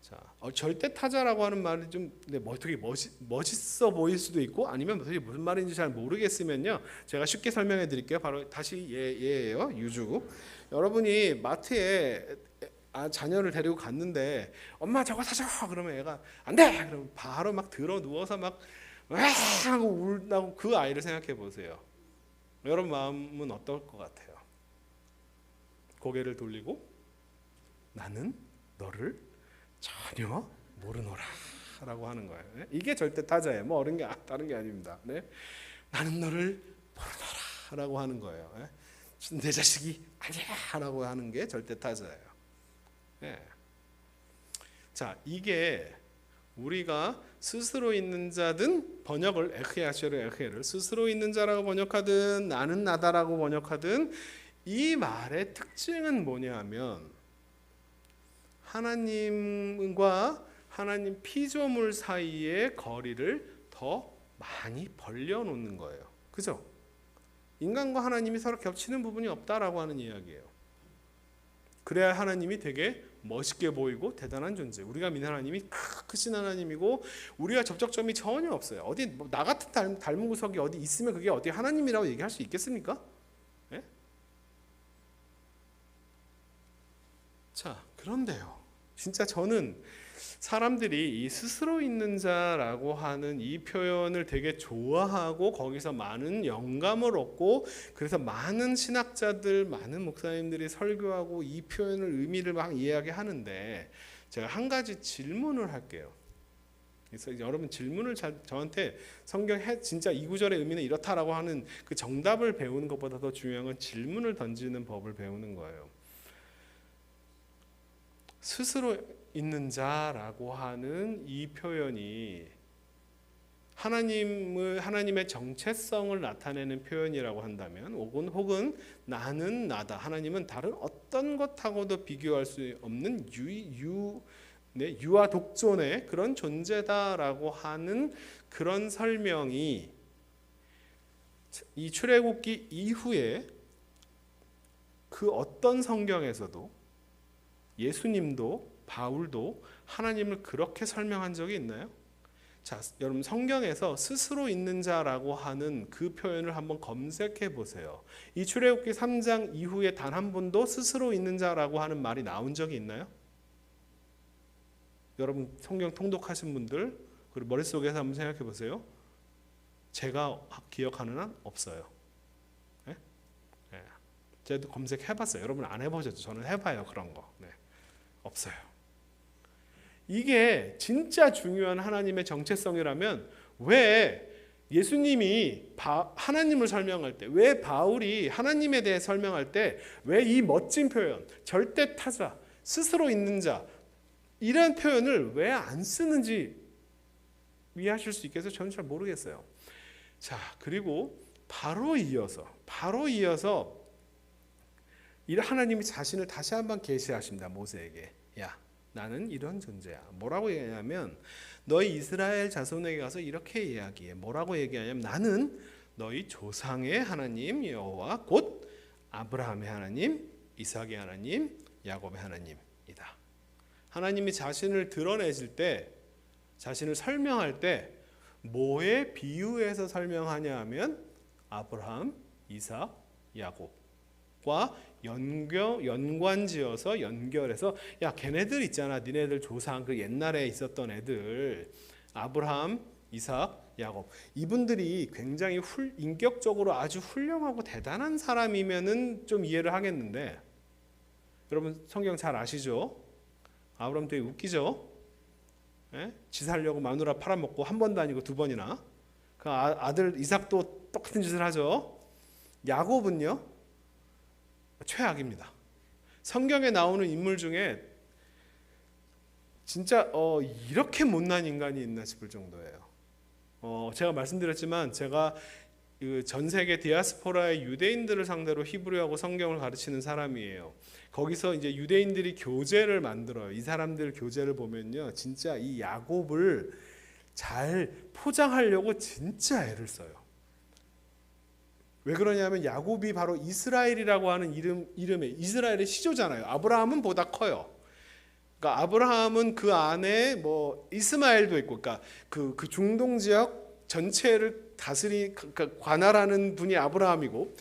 자, 절대 타자라고 하는 말이 좀 되게 멋있어 보일 수도 있고, 아니면 도대체 무슨 말인지 잘 모르겠으면요, 제가 쉽게 설명해 드릴게요. 바로 다시 얘예요. 유주. 여러분이 마트에 자녀를 데리고 갔는데 엄마 저거 사줘 그러면 애가 안 돼. 그러면 바로 막 들어 누워서 막 하고 울다고 그 아이를 생각해 보세요. 여러분 마음은 어떨 것 같아요? 고개를 돌리고 나는 너를 전혀 모르노라 라고 하는 거예요. 네? 이게 절대 타자예요. 뭐 다른 게 아닙니다. 네? 나는 너를 모르노라 라고 하는 거예요. 네? 내 자식이 아니야 라고 하는 게 절대 타자예요. 네. 자, 이게 우리가 스스로 있는 자든, 번역을 에크야시를 스스로 있는 자라고 번역하든 나는 나다라고 번역하든, 이 말의 특징은 뭐냐면 하나님과 하나님 피조물 사이의 거리를 더 많이 벌려놓는 거예요. 그죠? 인간과 하나님이 서로 겹치는 부분이 없다라고 하는 이야기예요. 그래야 하나님이 되게 멋있게 보이고 대단한 존재. 우리가 믿는 하나님이 크신 하나님이고 우리가 접촉점이 전혀 없어요. 어디 나 같은 닮은 구석이 어디 있으면 그게 어디 하나님이라고 얘기할 수 있겠습니까? 네? 자, 그런데요. 진짜 저는 사람들이 이 스스로 있는 자라고 하는 이 표현을 되게 좋아하고 거기서 많은 영감을 얻고, 그래서 많은 신학자들, 많은 목사님들이 설교하고 이 표현을 의미를 막 이야기하는데, 제가 한 가지 질문을 할게요. 그래서 여러분 질문을 저한테 성경 진짜 이 구절의 의미는 이렇다라고 하는 그 정답을 배우는 것보다 더 중요한 건 질문을 던지는 법을 배우는 거예요. 스스로 있는 자라고 하는 이 표현이 하나님의 정체성을 나타내는 표현이라고 한다면, 혹은 나는 나다, 하나님은 다른 어떤 것하고도 비교할 수 없는 유아 독존의 그런 존재다라고 하는 그런 설명이 이 출애굽기 이후에 그 어떤 성경에서도, 예수님도 바울도 하나님을 그렇게 설명한 적이 있나요? 자, 여러분 성경에서 스스로 있는 자라고 하는 그 표현을 한번 검색해 보세요. 이 출애굽기 3장 이후에 단 한 번도 스스로 있는 자라고 하는 말이 나온 적이 있나요? 여러분 성경 통독하신 분들, 그리고 머릿속에서 한번 생각해 보세요. 제가 기억하는 한 없어요. 네? 네. 제가 검색해 봤어요. 여러분 안 해보셔도 저는 해봐요. 그런 거. 네. 없어요. 이게 진짜 중요한 하나님의 정체성이라면 왜 예수님이 하나님을 설명할 때, 왜 바울이 하나님에 대해 설명할 때 왜 이 멋진 표현, 절대 타자, 스스로 있는 자, 이런 표현을 왜 안 쓰는지 이해하실 수 있겠어요? 저는 잘 모르겠어요. 자, 그리고 바로 이어서 하나님이 자신을 다시 한번 계시하십니다. 모세에게. 야, 나는 이런 존재야. 뭐라고 얘기하냐면 너희 이스라엘 자손에게 가서 이렇게 이야기해. 뭐라고 얘기하냐면 나는 너희 조상의 하나님 여호와 곧 아브라함의 하나님, 이삭의 하나님, 야곱의 하나님이다. 하나님이 자신을 드러내실 때, 자신을 설명할 때 뭐에 비유해서 설명하냐 하면 아브라함, 이삭, 야곱과 연관지어서 연결해서, 야, 걔네들 있잖아, 니네들 조상, 그 옛날에 있었던 애들, 아브라함, 이삭, 야곱, 이분들이 굉장히 인격적으로 아주 훌륭하고 대단한 사람이면은 좀 이해를 하겠는데, 여러분 성경 잘 아시죠? 아브라함 되게 웃기죠? 예? 지 살려고 마누라 팔아먹고 한 번도 아니고 두 번이나. 그 아들 이삭도 똑같은 짓을 하죠. 야곱은요, 최악입니다. 성경에 나오는 인물 중에 진짜 이렇게 못난 인간이 있나 싶을 정도예요. 제가 말씀드렸지만 제가 전 세계 디아스포라의 유대인들을 상대로 히브리어하고 성경을 가르치는 사람이에요. 거기서 이제 유대인들이 교재를 만들어요. 이 사람들 교재를 보면요, 진짜 이 야곱을 잘 포장하려고 진짜 애를 써요. 왜 그러냐면 야곱이 바로 이스라엘이라고 하는 이름의 이스라엘의 시조잖아요. 아브라함은 보다 커요. 그러니까 아브라함은 그 안에 뭐 이스마엘도 있고, 그러니까 그 중동 지역 전체를 관할하는 분이 아브라함이고,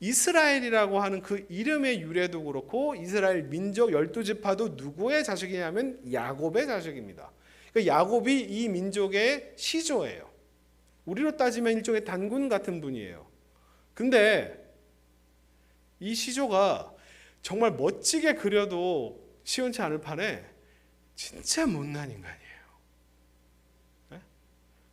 이스라엘이라고 하는 그 이름의 유래도 그렇고 이스라엘 민족 12지파도 누구의 자식이냐면 야곱의 자식입니다. 그러니까 야곱이 이 민족의 시조예요. 우리로 따지면 일종의 단군 같은 분이에요. 근데 이 시조가 정말 멋지게 그려도 시원치 않을 판에 진짜 못난 인간이에요.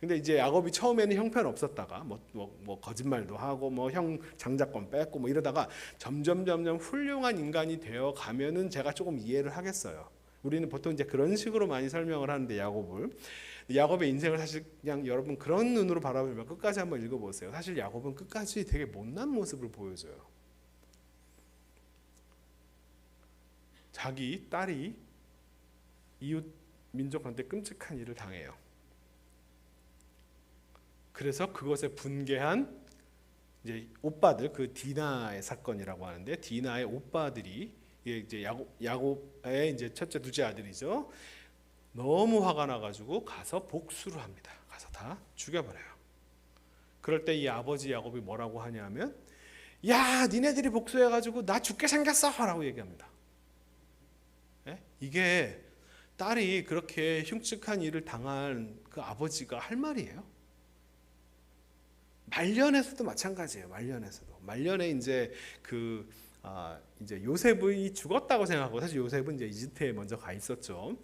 근데 이제 야곱이 처음에는 형편 없었다가 뭐 거짓말도 하고 뭐 형 장자권 뺏고 뭐 이러다가 점점 훌륭한 인간이 되어 가면은 제가 조금 이해를 하겠어요. 우리는 보통 이제 그런 식으로 많이 설명을 하는데 야곱의 인생을 사실 그냥 여러분 그런 눈으로 바라보면 끝까지 한번 읽어보세요. 사실 야곱은 끝까지 되게 못난 모습을 보여줘요. 자기 딸이 이웃 민족한테 끔찍한 일을 당해요. 그래서 그것에 분개한 이제 오빠들, 그 디나의 사건이라고 하는데, 디나의 오빠들이 이제 야곱의 이제 첫째, 둘째 아들이죠. 너무 화가 나가지고 가서 복수를 합니다. 가서 다 죽여버려요. 그럴 때 이 아버지 야곱이 뭐라고 하냐면, 야, 니네들이 복수해가지고 나 죽게 생겼어라고 얘기합니다. 이게 딸이 그렇게 흉측한 일을 당한 그 아버지가 할 말이에요. 말년에서도 마찬가지예요. 말년에 이제 이제 요셉이 죽었다고 생각하고, 사실 요셉은 이제 이집트에 먼저 가 있었죠.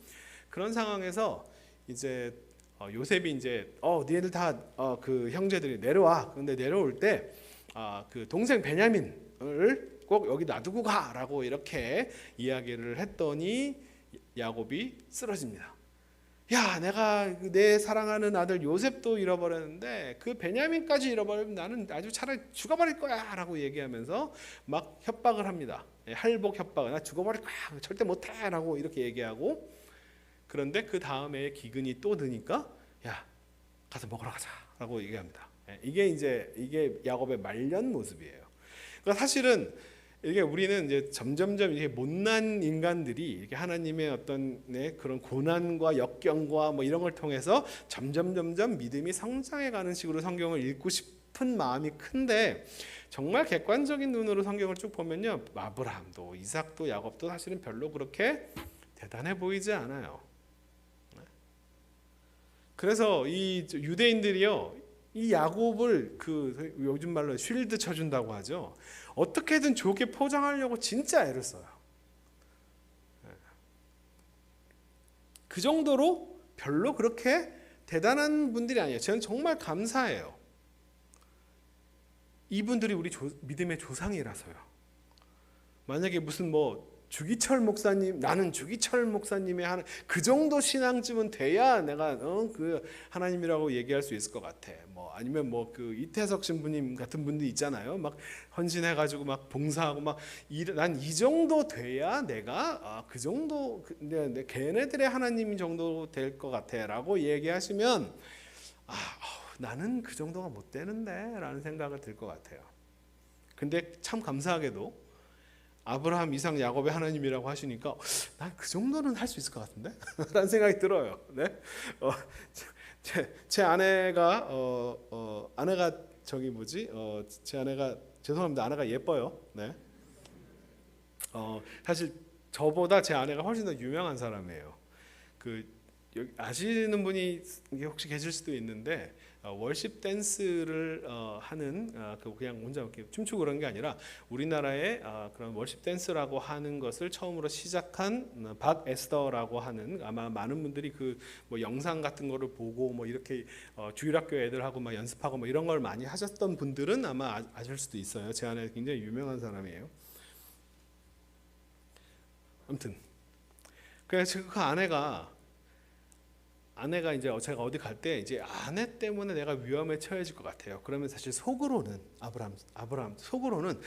그런 상황에서 이제 요셉이 이제 니네들 다 그 형제들이 내려와. 그런데 내려올 때 그 동생 베냐민을 꼭 여기 놔두고 가라고 이렇게 이야기를 했더니 야곱이 쓰러집니다. 야, 내가 내 사랑하는 아들 요셉도 잃어버렸는데 그 베냐민까지 잃어버리면 나는 아주 차라리 죽어버릴 거야 라고 얘기하면서 막 협박을 합니다. 할복 협박을, 나 죽어버릴 거야, 절대 못해 라고 이렇게 얘기하고, 그런데 그 다음에 기근이 또 드니까 야, 가서 먹으러 가자 라고 얘기합니다. 이게 야곱의 말년 모습이에요. 그러니까 사실은 이게 우리는 이제 점점점 이렇게 못난 인간들이 이렇게 하나님의 어떤 그런 고난과 역경과 뭐 이런 걸 통해서 점점 믿음이 성장해가는 식으로 성경을 읽고 싶은 마음이 큰데, 정말 객관적인 눈으로 성경을 쭉 보면요, 아브라함도 이삭도 야곱도 사실은 별로 그렇게 대단해 보이지 않아요. 그래서 이 유대인들이요, 이 야곱을 그 요즘 말로 쉴드 쳐준다고 하죠. 어떻게든 좋게 포장하려고 진짜 애를 써요. 그 정도로 별로 그렇게 대단한 분들이 아니에요. 저는 정말 감사해요. 이분들이 우리 믿음의 조상이라서요. 만약에 무슨 뭐 주기철 목사님, 나는 주기철 목사님의 그 정도 신앙쯤은 돼야 내가 그 하나님이라고 얘기할 수 있을 것 같아. 뭐 아니면 뭐 그 이태석 신부님 같은 분들 있잖아요. 막 헌신해가지고 막 봉사하고 막 난 이 정도 돼야 내가 그 정도 근데 걔네들의 하나님 정도 될 것 같아라고 얘기하시면 나는 그 정도가 못 되는데라는 생각이 들 것 같아요. 근데 참 감사하게도 아브라함, 이삭, 야곱의 하나님이라고 하시니까 난 그 정도는 할 수 있을 것 같은데? 라는 생각이 들어요. 네? 제 아내가 아내가 저기 뭐지? 제 아내가 죄송합니다. 아내가 예뻐요. 네. 사실 저보다 제 아내가 훨씬 더 유명한 사람이에요. 여기 아시는 분이 혹시 계실 수도 있는데 월십 댄스를 하는 그냥 혼자 이렇게 춤추고 그런 게 아니라 우리나라의 그런 월십 댄스라고 하는 것을 처음으로 시작한 박에스더라고 하는, 아마 많은 분들이 그 뭐 영상 같은 거를 보고 뭐 이렇게 주일학교 애들하고 막 연습하고 뭐 이런 걸 많이 하셨던 분들은 아마 아실 수도 있어요. 제 아내 굉장히 유명한 사람이에요. 아무튼 그래서 그 아내가 아내가 이제 제가 어디 갈 때 이제 아내 때문에 내가 위험에 처해질 것 같아요. 그러면 사실 속으로는 아브라함 속으로는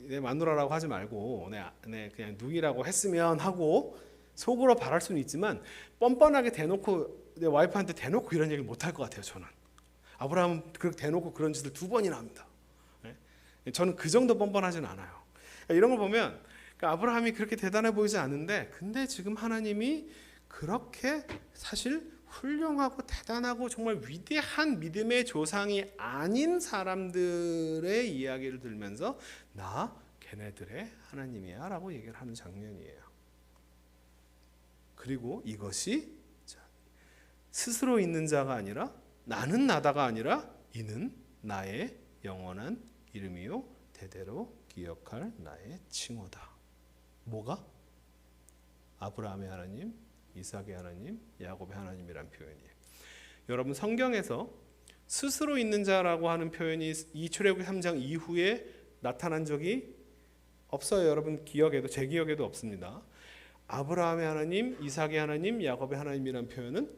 내 마누라라고 하지 말고 내 그냥 누이라고 했으면 하고 속으로 바랄 수는 있지만 뻔뻔하게 대놓고 내 와이프한테 대놓고 이런 얘기를 못 할 것 같아요. 저는 아브라함은 그렇게 대놓고 그런 짓을 2번이나 합니다. 저는 그 정도 뻔뻔하지는 않아요. 그러니까 이런 걸 보면 그러니까 아브라함이 그렇게 대단해 보이지 않는데 근데 지금 하나님이 그렇게 사실 훌륭하고 대단하고 정말 위대한 믿음의 조상이 아닌 사람들의 이야기를 들으면서 나 걔네들의 하나님이야 라고 얘기를 하는 장면이에요. 그리고 이것이 스스로 있는 자가 아니라 나는 나다가 아니라 이는 나의 영원한 이름이요 대대로 기억할 나의 칭호다. 뭐가? 아브라함의 하나님, 이삭의 하나님, 야곱의 하나님이란 표현이에요. 여러분 성경에서 스스로 있는 자라고 하는 표현이 이 출애굽기 3장 이후에 나타난 적이 없어요. 여러분 기억에도 제 기억에도 없습니다. 아브라함의 하나님, 이삭의 하나님, 야곱의 하나님이란 표현은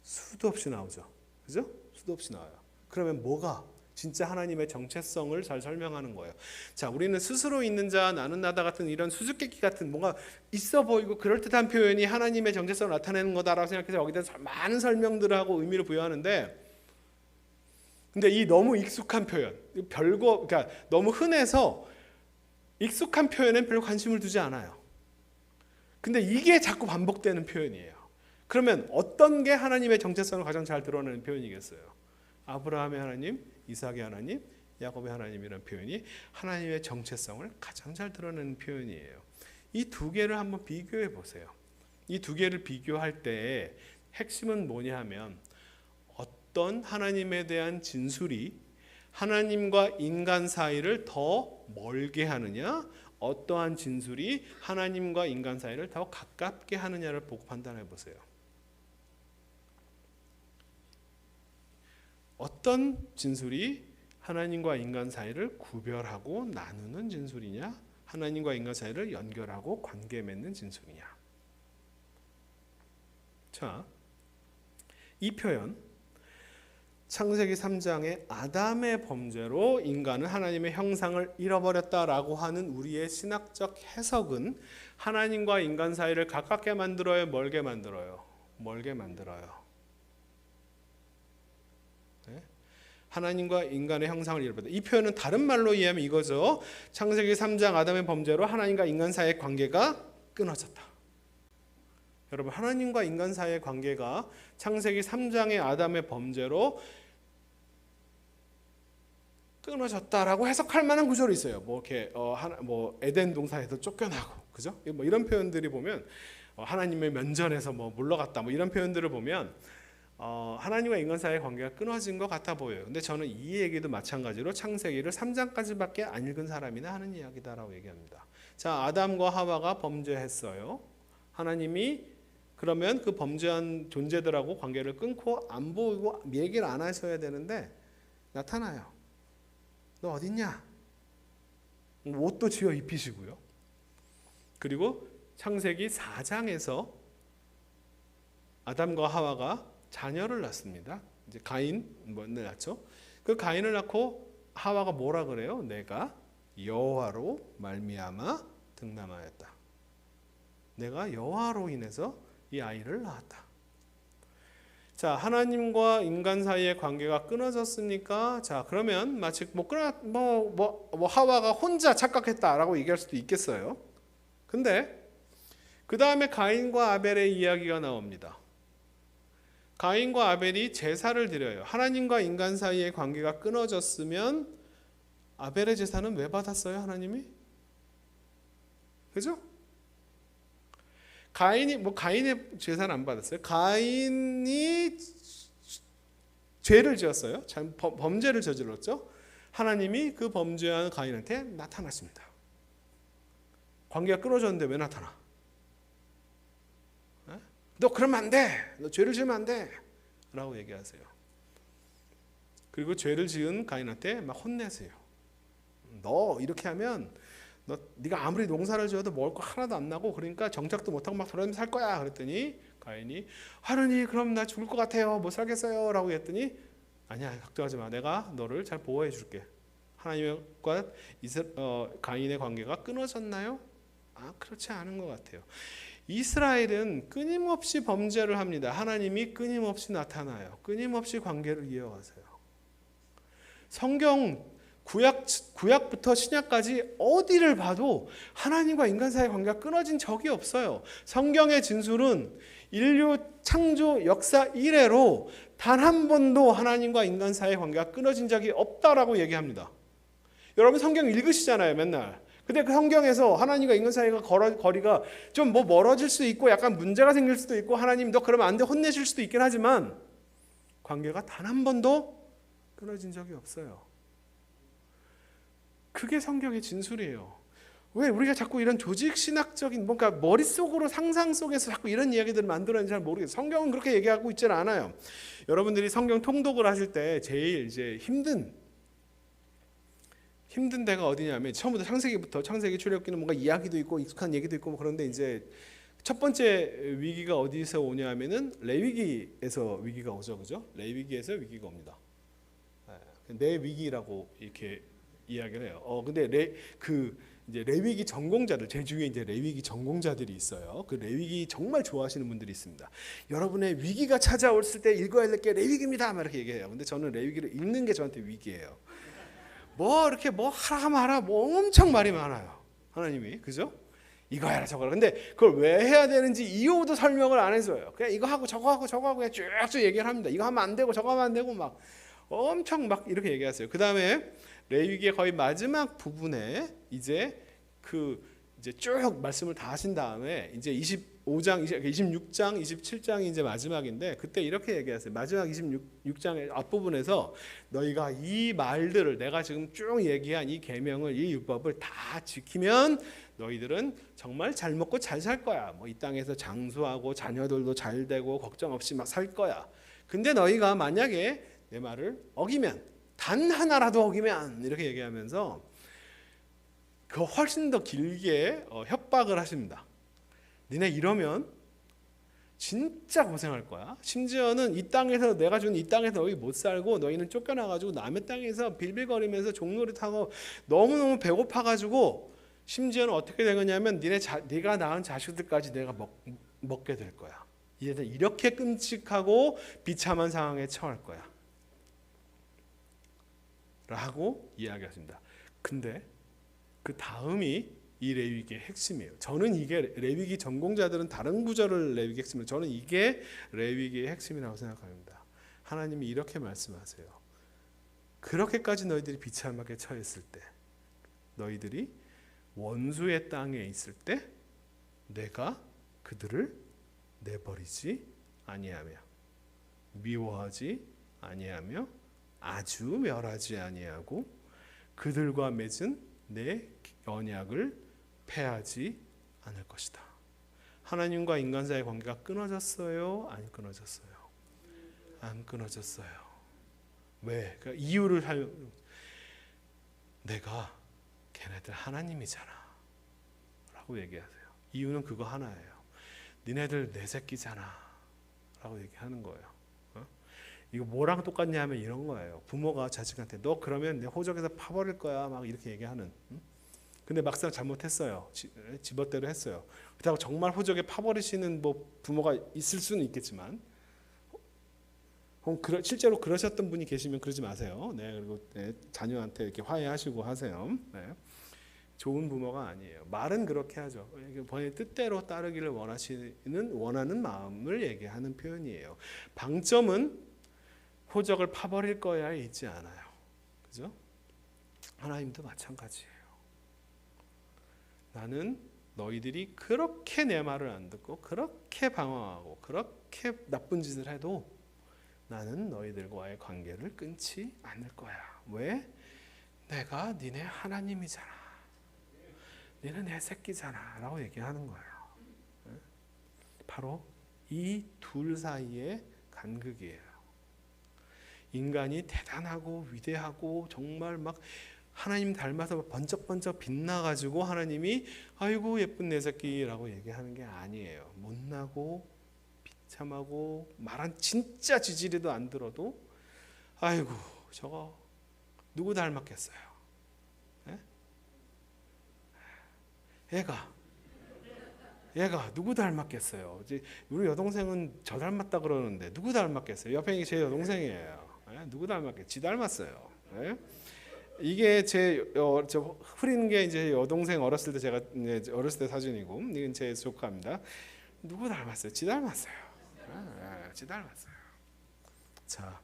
수도 없이 나오죠. 그죠? 수도 없이 나와요. 그러면 뭐가 진짜 하나님의 정체성을 잘 설명하는 거예요. 자, 우리는 스스로 있는 자, 나는 나다 같은 이런 수수께끼 같은 뭔가 있어 보이고 그럴듯한 표현이 하나님의 정체성을 나타내는 거다라고 생각해서 여기다 많은 설명들을 하고 의미를 부여하는데 근데 이 너무 익숙한 표현, 그러니까 너무 흔해서 익숙한 표현엔 별로 관심을 두지 않아요. 근데 이게 자꾸 반복되는 표현이에요. 그러면 어떤 게 하나님의 정체성을 가장 잘 드러내는 표현이겠어요? 아브라함의 하나님, 이삭의 하나님, 야곱의 하나님이라는 표현이 하나님의 정체성을 가장 잘 드러내는 표현이에요. 이 2개를 한번 비교해 보세요. 이 2개를 비교할 때 핵심은 뭐냐 하면 어떤 하나님에 대한 진술이 하나님과 인간 사이를 더 멀게 하느냐, 어떠한 진술이 하나님과 인간 사이를 더 가깝게 하느냐를 보고 판단해 보세요. 어떤 진술이 하나님과 인간 사이를 구별하고 나누는 진술이냐, 하나님과 인간 사이를 연결하고 관계 맺는 진술이냐. 자, 이 표현 창세기 3장의 아담의 범죄로 인간은 하나님의 형상을 잃어버렸다라고 하는 우리의 신학적 해석은 하나님과 인간 사이를 가깝게 만들어요, 멀게 만들어요? 멀게 만들어요. 네? 하나님과 인간의 형상을 잃어버렸다. 이 표현은 다른 말로 이해하면 이거죠. 창세기 3장 아담의 범죄로 하나님과 인간 사이의 관계가 끊어졌다. 여러분, 하나님과 인간 사이의 관계가 창세기 3장의 아담의 범죄로 끊어졌다라고 해석할 만한 구절이 있어요. 뭐 이렇게 에덴 동산에서 쫓겨나고, 그죠? 뭐 이런 표현들이 보면 하나님의 면전에서 뭐 물러갔다, 뭐 이런 표현들을 보면 하나님과 인간 사이의 관계가 끊어진 것 같아 보여요. 근데 저는 이 얘기도 마찬가지로 창세기를 3장까지밖에 안 읽은 사람이나 하는 이야기다라고 얘기합니다. 자, 아담과 하와가 범죄했어요. 하나님이 그러면 그 범죄한 존재들하고 관계를 끊고 안 보이고 얘기를 안 하셔야 되는데 나타나요. 너 어딨냐? 옷도 지어 입히시고요. 그리고 창세기 4장에서 아담과 하와가 자녀를 낳습니다. 이제 가인을 낳죠. 그 가인을 낳고 하와가 뭐라 그래요? 내가 여호와로 말미암아 등남하였다. 내가 여호와로 인해서 이 아이를 낳았다. 자, 하나님과 인간 사이의 관계가 끊어졌으니까, 자, 그러면 마치 하와가 혼자 착각했다라고 얘기할 수도 있겠어요. 근데 그 다음에 가인과 아벨의 이야기가 나옵니다. 가인과 아벨이 제사를 드려요. 하나님과 인간 사이의 관계가 끊어졌으면 아벨의 제사는 왜 받았어요, 하나님이? 그죠? 가인의 제사는 안 받았어요. 가인이 죄를 지었어요. 범죄를 저질렀죠. 하나님이 그 범죄한 가인한테 나타났습니다. 관계가 끊어졌는데 왜 나타나? 너 그러면 안 돼. 너 죄를 지으면 안 돼. 라고 얘기하세요. 그리고 죄를 지은 가인한테 막 혼내세요. 너 이렇게 하면 네가 아무리 농사를 지어도 먹을 거 하나도 안 나고 그러니까 정착도 못하고 막 돌아다니면서 살 거야. 그랬더니 가인이 하느님 그럼 나 죽을 것 같아요. 못 살겠어요. 라고 했더니 아니야 걱정하지 마. 내가 너를 잘 보호해 줄게. 하나님과 가인의 관계가 끊어졌나요? 그렇지 않은 것 같아요. 이스라엘은 끊임없이 범죄를 합니다. 하나님이 끊임없이 나타나요. 끊임없이 관계를 이어가세요. 성경 구약부터 신약까지 어디를 봐도 하나님과 인간 사이의 관계가 끊어진 적이 없어요. 성경의 진술은 인류 창조 역사 이래로 단 한 번도 하나님과 인간 사이의 관계가 끊어진 적이 없다라고 얘기합니다. 여러분 성경 읽으시잖아요, 맨날. 근데 그 성경에서 하나님과 인간 사이가 거리가 좀 뭐 멀어질 수도 있고 약간 문제가 생길 수도 있고 하나님 너 그러면 안 돼 혼내실 수도 있긴 하지만 관계가 단 한 번도 끊어진 적이 없어요. 그게 성경의 진술이에요. 왜 우리가 자꾸 이런 조직신학적인 뭔가 머릿속으로 상상 속에서 자꾸 이런 이야기들을 만들어내는지 잘 모르겠어요. 성경은 그렇게 얘기하고 있지는 않아요. 여러분들이 성경 통독을 하실 때 제일 이제 힘든 데가 어디냐면 처음부터 창세기 출애굽기는 뭔가 이야기도 있고 익숙한 얘기도 있고 뭐 그런데 이제 첫 번째 위기가 어디서 오냐면은 레위기에서 위기가 오죠, 그죠? 레위기에서 위기가 옵니다. 내 위기라고 이렇게 이야기를 해요. 근데 이제 레위기 전공자들 제 주위에 이제 레위기 전공자들이 있어요. 그 레위기 정말 좋아하시는 분들이 있습니다. 여러분의 위기가 찾아왔을 때 읽어야 될 게 레위기입니다. 막 이렇게 얘기해요. 근데 저는 레위기를 읽는 게 저한테 위기예요. 이렇게 하라 마라 엄청 말이 많아요. 하나님이 그죠? 이거 해라 저거 해라. 근데 그걸 왜 해야 되는지 이유도 설명을 안 해줘요. 그냥 이거 하고 저거 하고 저거 하고 그냥 쭉쭉 얘기를 합니다. 이거 하면 안 되고 저거 하면 안 되고 막 엄청 막 이렇게 얘기하세요. 그 다음에 레위기의 거의 마지막 부분에 이제 쭉 말씀을 다 하신 다음에 이제 25장, 26장, 27장이 이제 마지막인데 그때 이렇게 얘기하세요. 마지막 26장의 앞부분에서 너희가 이 말들을 내가 지금 쭉 얘기한 이 계명을 이 율법을 다 지키면 너희들은 정말 잘 먹고 잘 살 거야. 이 땅에서 장수하고 자녀들도 잘 되고 걱정 없이 막 살 거야. 근데 너희가 만약에 내 말을 어기면 단 하나라도 어기면 이렇게 얘기하면서 그 훨씬 더 길게 협박을 하십니다. 니네 이러면 진짜 고생할 거야. 심지어는 이 땅에서 내가 준 이 땅에서 너희 못 살고 너희는 쫓겨나가지고 남의 땅에서 빌빌거리면서 종놀이 타고 너무너무 배고파가지고 심지어는 어떻게 되겠냐면 네가 낳은 자식들까지 내가 먹게 될 거야. 이제 이렇게 끔찍하고 비참한 상황에 처할 거야. 라고 이야기하십니다. 근데 그 다음이 이 레위기의 핵심이에요. 저는 이게 레위기 전공자들은 다른 구절을 레위기 핵심으로 저는 이게 레위기의 핵심이라고 생각합니다. 하나님이 이렇게 말씀하세요. 그렇게까지 너희들이 비참하게 처했을 때 너희들이 원수의 땅에 있을 때 내가 그들을 내버리지 아니하며 미워하지 아니하며 아주 멸하지 아니하고 그들과 맺은 내 언약을 패하지 않을 것이다. 하나님과 인간 사이의 관계가 끊어졌어요? 안 끊어졌어요? 안 끊어졌어요. 왜? 그러니까 이유를 내가 걔네들 하나님이잖아 라고 얘기하세요. 이유는 그거 하나예요. 니네들 내 새끼잖아 라고 얘기하는 거예요. 이거 뭐랑 똑같냐 하면 이런 거예요. 부모가 자식한테 너 그러면 내 호적에서 파버릴 거야 막 이렇게 얘기하는. 근데 막상 잘못했어요. 집어대로 했어요. 그렇다고 정말 호적에 파버리시는 부모가 있을 수는 있겠지만 실제로 그러셨던 분이 계시면 그러지 마세요. 그리고 자녀한테 이렇게 화해하시고 하세요. 좋은 부모가 아니에요. 말은 그렇게 하죠. 본인의 뜻대로 따르기를 원하는 마음을 얘기하는 표현이에요. 방점은 호적을 파버릴 거야에 있지 않아요. 그죠? 하나님도 마찬가지예요. 나는 너희들이 그렇게 내 말을 안 듣고 그렇게 방황하고 그렇게 나쁜 짓을 해도 나는 너희들과의 관계를 끊지 않을 거야. 왜? 내가 니네 하나님이잖아. 니는 내 새끼잖아 라고 얘기하는 거예요. 바로 이 둘 사이의 간극이에요. 인간이 대단하고 위대하고 정말 막 하나님 닮아서 번쩍번쩍 빛나가지고 하나님이 아이고 예쁜 내 새끼라고 얘기하는 게 아니에요. 못나고 참하고 말한 진짜 지지리도 안 들어도 아이고 저거 누구 닮았겠어요? 예? 얘가 누구 닮았겠어요? 이제 우리 여동생은 저 닮았다 그러는데 누구 닮았겠어요? 옆에 이게 제 여동생이에요. 예? 누구 닮았겠어요? 지 닮았어요. 예? 이게 저 흐린 게 이제 여동생 어렸을 때 제가 이제 어렸을 때 사진이고 이건 제 조카입니다. 누구 닮았어요? 지 닮았어요. 지 닮았어요. 자,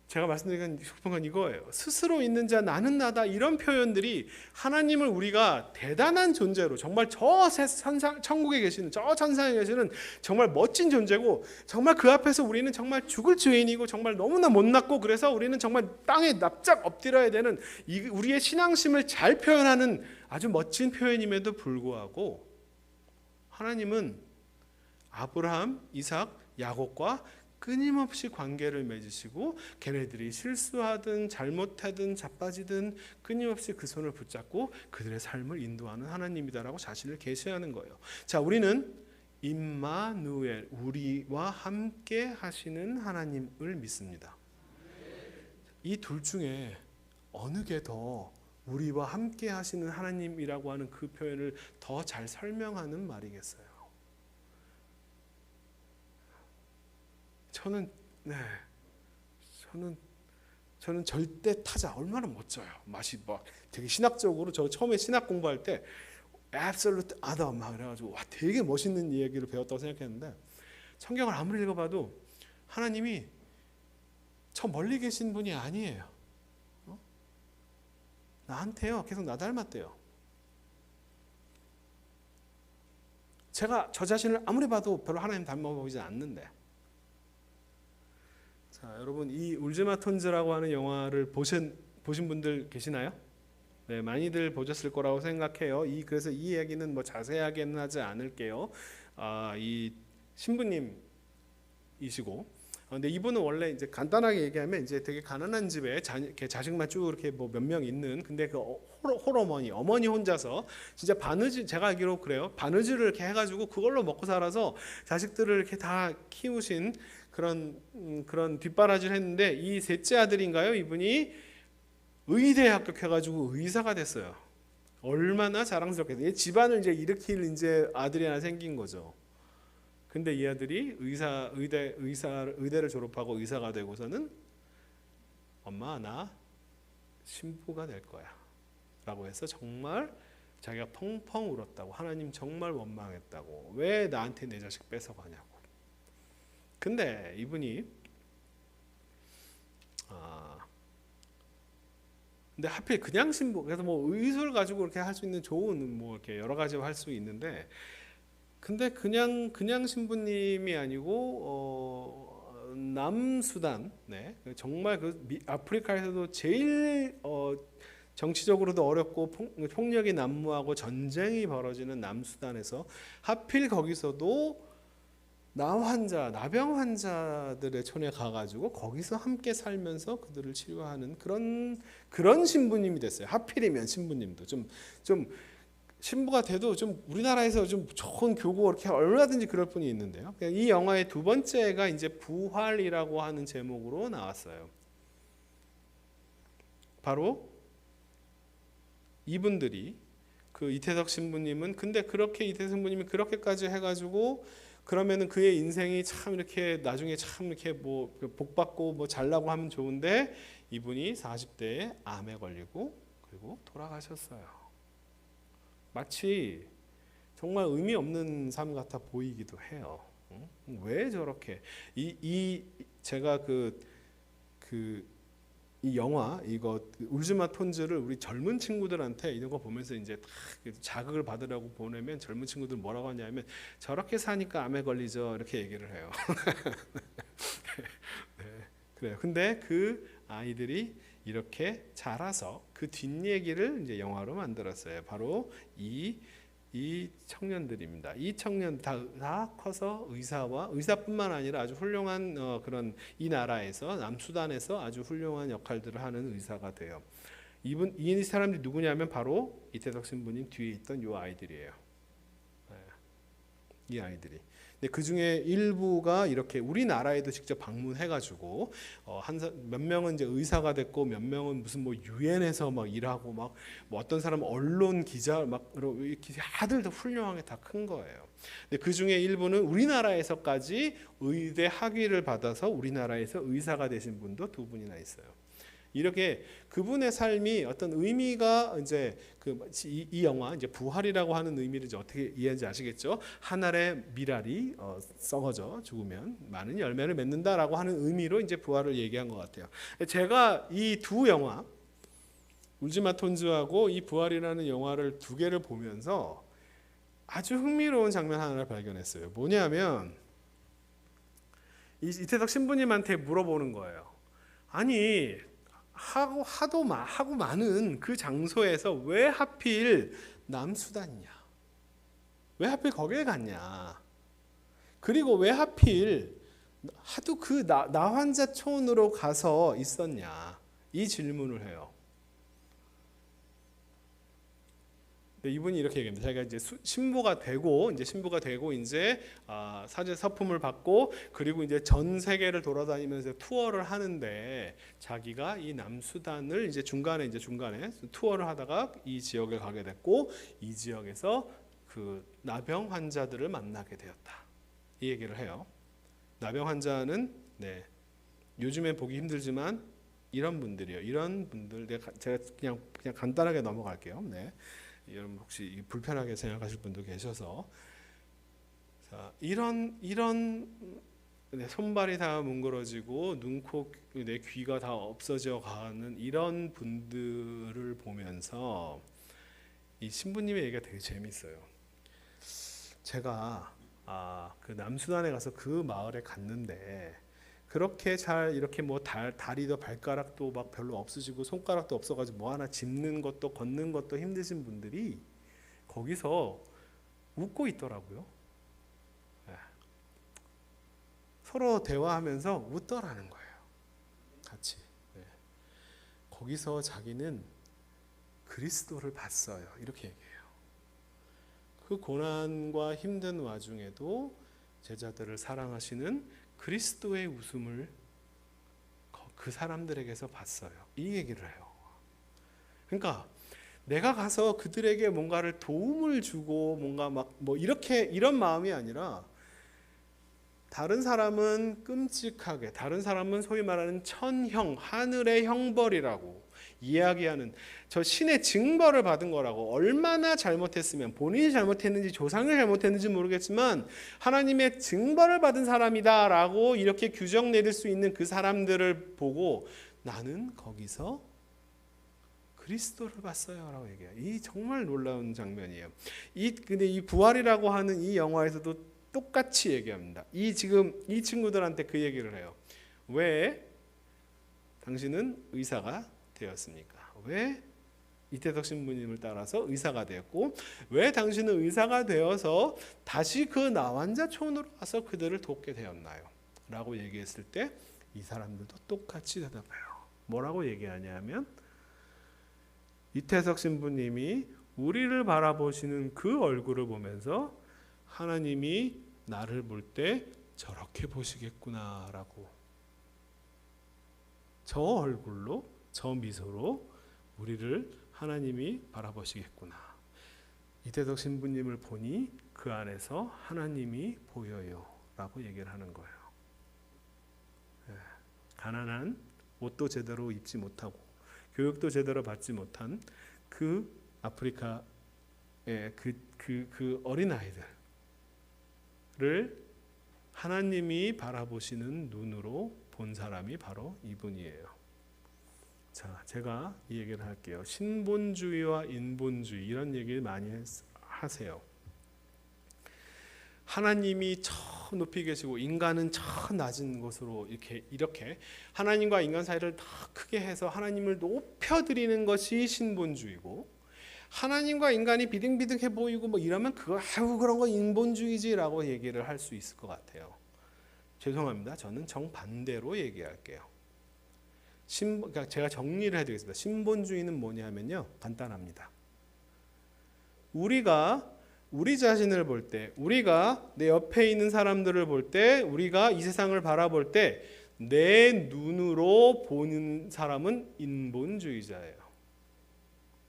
제가 말씀드리고 싶은 건 이거예요. 스스로 있는 자 나는 나다 이런 표현들이 하나님을 우리가 대단한 존재로 정말 저 천국에 계시는 저 천상에 계시는 정말 멋진 존재고 정말 그 앞에서 우리는 정말 죽을 죄인이고 정말 너무나 못났고 그래서 우리는 정말 땅에 납작 엎드려야 되는 우리의 신앙심을 잘 표현하는 아주 멋진 표현임에도 불구하고 하나님은 아브라함, 이삭, 야곱과 끊임없이 관계를 맺으시고 걔네들이 실수하든 잘못하든 자빠지든 끊임없이 그 손을 붙잡고 그들의 삶을 인도하는 하나님이다라고 자신을 계시하는 거예요. 자, 우리는 임마누엘, 우리와 함께 하시는 하나님을 믿습니다. 이 둘 중에 어느 게 더 우리와 함께 하시는 하나님이라고 하는 그 표현을 더 잘 설명하는 말이겠어요? 저는 절대 타자 얼마나 멋져요. 맛이 막 되게 신학적으로 저 처음에 신학 공부할 때 absolute other 막 그래가지고 와 되게 멋있는 이야기를 배웠다고 생각했는데 성경을 아무리 읽어봐도 하나님이 저 멀리 계신 분이 아니에요. 나한테요 계속 나 닮았대요. 제가 저 자신을 아무리 봐도 별로 하나님 닮아 보이지 않는데. 자, 여러분 이 울즈마톤즈라고 하는 영화를 보신 분들 계시나요? 네, 많이들 보셨을 거라고 생각해요. 그래서 이 이야기는 뭐 자세하게는 하지 않을게요. 이 신부님이시고, 근데 이분은 원래 이제 간단하게 얘기하면 이제 되게 가난한 집에 자식만 쭉 이렇게 뭐 몇 명 있는, 근데 그 어머니 혼자서 진짜 바느질, 제가 알기로 그래요. 바느질을 이렇게 해가지고 그걸로 먹고 살아서 자식들을 이렇게 다 키우신 그런 뒷바라지를 했는데 이 셋째 아들인가요? 이분이 의대에 합격해가지고 의사가 됐어요. 얼마나 자랑스럽겠어요. 집안을 이제 일으킬 이제 아들이 하나 생긴 거죠. 근데 이 아들이 의대를 졸업하고 의사가 되고서는 엄마 나 신부가 될 거야 라고 해서 정말 자기가 펑펑 울었다고. 하나님 정말 원망했다고. 왜 나한테 내 자식 뺏어가냐고. 근데 이분이 근데 하필 그냥 신부, 그래서 뭐 의술 가지고 이렇게 할 수 있는 좋은 뭐 이렇게 여러 가지 할 수 있는데, 근데 그냥 신부님이 아니고 남수단, 네, 정말 아프리카에서도 제일 정치적으로도 어렵고 폭력이 난무하고 전쟁이 벌어지는 남수단에서 하필 거기서도 나병 환자들의 촌에 가가지고 거기서 함께 살면서 그들을 치료하는 그런 신부님이 됐어요. 하필이면 신부님도 좀 신부가 돼도 좀 우리나라에서 좀 좋은 교구 이렇게 얼마든지 그럴 분이 있는데요. 이 영화의 두 번째가 이제 부활이라고 하는 제목으로 나왔어요. 바로 이분들이 그 이태석 신부님은 근데 그렇게 이태석 신부님이 그렇게까지 해가지고 그러면은 그의 인생이 참 이렇게 나중에 참 이렇게 뭐 복받고 뭐 잘나고 하면 좋은데 이분이 40대에 암에 걸리고 그리고 돌아가셨어요. 마치 정말 의미 없는 삶 같아 보이기도 해요. 왜 저렇게 제가 이 영화 이거 울즈마톤즈를 우리 젊은 친구들한테 이런 거 보면서 이제 다 자극을 받으려고 보내면 젊은 친구들 뭐라고 하냐면 저렇게 사니까 암에 걸리죠 이렇게 얘기를 해요. 네, 그래요. 근데 그 아이들이 이렇게 자라서 그 뒷얘기를 이제 영화로 만들었어요. 바로 이 청년들입니다. 이 청년 다 커서 의사뿐만 아니라 아주 훌륭한 그런 이 나라에서 남수단에서 아주 훌륭한 역할들을 하는 의사가 돼요. 이 사람들이 누구냐면 바로 이태석 신부님 뒤에 있던 이 아이들이에요. 이 아이들이. 근데 그 중에 일부가 이렇게 우리나라에도 직접 방문해가지고 몇 명은 이제 의사가 됐고 몇 명은 무슨 뭐 유엔에서 막 일하고 막 뭐 어떤 사람은 언론 기자 막 이렇게 다들 다 훌륭하게 다 큰 거예요. 근데 그 중에 일부는 우리나라에서까지 의대 학위를 받아서 우리나라에서 의사가 되신 분도 2분이나 있어요. 이렇게 그분의 삶이 어떤 의미가 이제 이 영화 이제 부활이라고 하는 의미를 이제 어떻게 이해하는지 아시겠죠? 한 알의 밀알이 썩어져 죽으면 많은 열매를 맺는다라고 하는 의미로 이제 부활을 얘기한 것 같아요. 제가 이 두 영화 울지마 톤즈하고 이 부활이라는 영화를 두 개를 보면서 아주 흥미로운 장면 하나를 발견했어요. 뭐냐면 이태석 신부님한테 물어보는 거예요. 아니 하고 많은 그 장소에서 왜 하필 남수단이냐? 왜 하필 거기에 갔냐? 그리고 왜 하필 하도 그 나환자촌으로 가서 있었냐? 이 질문을 해요. 이분이 이렇게 얘기합니다. 자기가 이제 신부가 되고 이제 사제 서품을 받고 그리고 이제 전 세계를 돌아다니면서 투어를 하는데 자기가 이 남수단을 이제 중간에 투어를 하다가 이 지역에 가게 됐고 이 지역에서 그 나병 환자들을 만나게 되었다. 이 얘기를 해요. 나병 환자는 요즘에 보기 힘들지만 이런 분들이에요. 이런 분들 제가 그냥 간단하게 넘어갈게요. 여러분 혹시 불편하게 생각하실 분도 계셔서 이런 손발이 다 뭉그러지고 눈, 코, 내 귀가 다 없어져 가는 이런 분들을 보면서 이 신부님의 얘기가 되게 재밌어요. 제가 그 남수단에 가서 그 마을에 갔는데 그렇게 잘 이렇게 뭐 다리도 발가락도 막 별로 없으시고 손가락도 없어가지고 뭐 하나 짚는 것도 걷는 것도 힘드신 분들이 거기서 웃고 있더라고요. 서로 대화하면서 웃더라는 거예요. 같이. 거기서 자기는 그리스도를 봤어요. 이렇게 얘기해요. 그 고난과 힘든 와중에도 제자들을 사랑하시는 그리스도의 웃음을 그 사람들에게서 봤어요. 이 얘기를 해요. 그러니까 내가 가서 그들에게 뭔가를 도움을 주고 뭔가 막 뭐 이런 마음이 아니라 다른 사람은 끔찍하게, 다른 사람은 소위 말하는 천형, 하늘의 형벌이라고 이야기하는 저 신의 징벌을 받은 거라고. 얼마나 잘못했으면 본인이 잘못했는지 조상이 잘못했는지 모르겠지만 하나님의 징벌을 받은 사람이다라고 이렇게 규정 내릴 수 있는 그 사람들을 보고 나는 거기서 그리스도를 봤어요라고 얘기해요. 이 정말 놀라운 장면이에요. 근데 이 부활이라고 하는 이 영화에서도 똑같이 얘기합니다. 지금 이 친구들한테 그 얘기를 해요. 왜 당신은 의사가 되었습니까? 왜 이태석 신부님을 따라서 의사가 되었고 왜 당신은 의사가 되어서 다시 그 나환자촌으로 와서 그들을 돕게 되었나요? 라고 얘기했을 때 이 사람들도 똑같이 대답해요. 뭐라고 얘기하냐면 이태석 신부님이 우리를 바라보시는 그 얼굴을 보면서 하나님이 나를 볼 때 저렇게 보시겠구나라고, 저 얼굴로 저 미소로 우리를 하나님이 바라보시겠구나. 이태석 신부님을 보니 그 안에서 하나님이 보여요 라고 얘기를 하는 거예요. 가난한, 옷도 제대로 입지 못하고 교육도 제대로 받지 못한 그 아프리카의 그 어린아이들을 하나님이 바라보시는 눈으로 본 사람이 바로 이분이에요. 자, 제가 이 얘기를 할게요. 신본주의와 인본주의 이런 얘기를 많이 하세요. 하나님이 저 높이 계시고 인간은 저 낮은 곳으로 이렇게 하나님과 인간 사이를 더 크게 해서 하나님을 높여드리는 것이 신본주의고, 하나님과 인간이 비등비등해 보이고 뭐 이러면 그런 거 인본주의지라고 얘기를 할 수 있을 것 같아요. 죄송합니다. 저는 정반대로 얘기할게요. 그러니까 제가 정리를 해드리겠습니다. 신본주의는 뭐냐면요, 간단합니다. 우리가 우리 자신을 볼 때, 우리가 내 옆에 있는 사람들을 볼 때, 우리가 이 세상을 바라볼 때 내 눈으로 보는 사람은 인본주의자예요.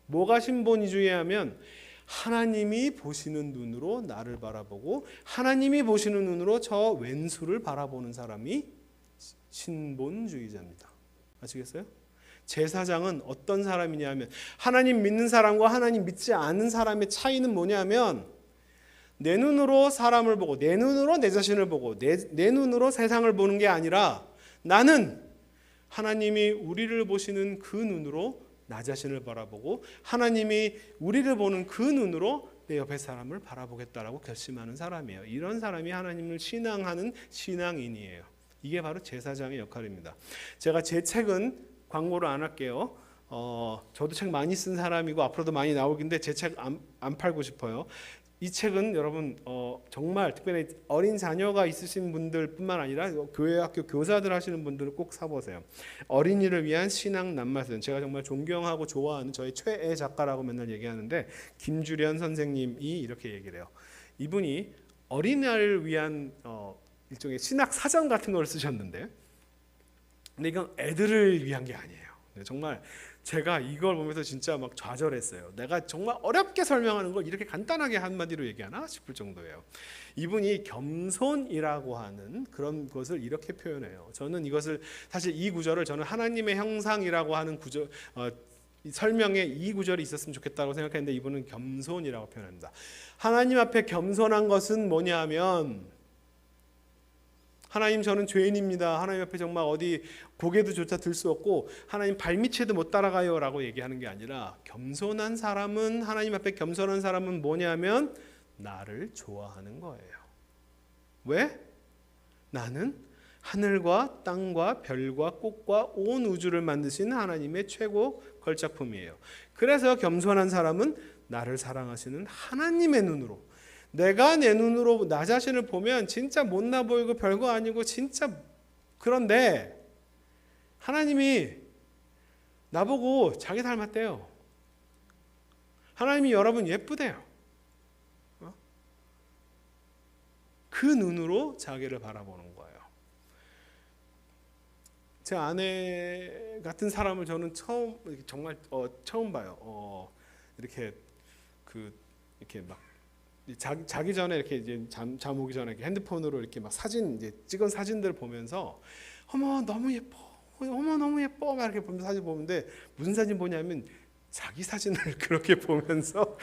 뭐가 신본주의하면 하나님이 보시는 눈으로 나를 바라보고 하나님이 보시는 눈으로 저 왼수를 바라보는 사람이 신본주의자입니다. 아시겠어요? 제사장은 어떤 사람이냐면 하나님 믿는 사람과 하나님 믿지 않는 사람의 차이는 뭐냐면 내 눈으로 사람을 보고 내 눈으로 내 자신을 보고 내 눈으로 세상을 보는 게 아니라 나는 하나님이 우리를 보시는 그 눈으로 나 자신을 바라보고 하나님이 우리를 보는 그 눈으로 내 옆에 사람을 바라보겠다라고 결심하는 사람이에요. 이런 사람이 하나님을 신앙하는 신앙인이에요. 이게 바로 제사장의 역할입니다. 제가 제 책은 광고를 안 할게요. 저도 책 많이 쓴 사람이고 앞으로도 많이 나오긴데 제 책 안 팔고 싶어요. 이 책은 여러분 정말 특별히 어린 자녀가 있으신 분들뿐만 아니라 교회 학교 교사들 하시는 분들은 꼭 사보세요. 어린이를 위한 신앙 낱말씀. 제가 정말 존경하고 좋아하는 저의 최애 작가라고 맨날 얘기하는데 김주련 선생님이 이렇게 얘기를 해요. 이분이 어린아이를 위한 일종의 신학 사전 같은 걸 쓰셨는데 근데 이건 애들을 위한 게 아니에요. 정말 제가 이걸 보면서 진짜 막 좌절했어요. 내가 정말 어렵게 설명하는 걸 이렇게 간단하게 한마디로 얘기하나 싶을 정도예요. 이분이 겸손이라고 하는 그런 것을 이렇게 표현해요. 저는 이것을 사실 이 구절을 저는 하나님의 형상이라고 하는 구절 설명에 이 구절이 있었으면 좋겠다고 생각했는데 이분은 겸손이라고 표현합니다. 하나님 앞에 겸손한 것은 뭐냐면 하나님 저는 죄인입니다. 하나님 앞에 정말 어디 고개도 조차 들 수 없고 하나님 발밑에도 못 따라가요 라고 얘기하는 게 아니라 겸손한 사람은 하나님 앞에 겸손한 사람은 뭐냐면 나를 좋아하는 거예요. 왜? 나는 하늘과 땅과 별과 꽃과 온 우주를 만드신 하나님의 최고 걸작품이에요. 그래서 겸손한 사람은 나를 사랑하시는 하나님의 눈으로 내가 내 눈으로 나 자신을 보면 진짜 못나 보이고 별거 아니고 진짜 그런데 하나님이 나보고 자기 닮았대요. 하나님이 여러분 예쁘대요. 그 눈으로 자기를 바라보는 거예요. 제 아내 같은 사람을 저는 정말 처음 봐요. 이렇게 막 자기 전에 이렇게 이제 잠 오기 전에 이렇게 핸드폰으로 이렇게 막 사진 이제 찍은 사진들 보면서 어머 너무 예뻐, 어머 너무 예뻐 막 이렇게 보면서 사진 보는데 무슨 사진 보냐면 자기 사진을 그렇게 보면서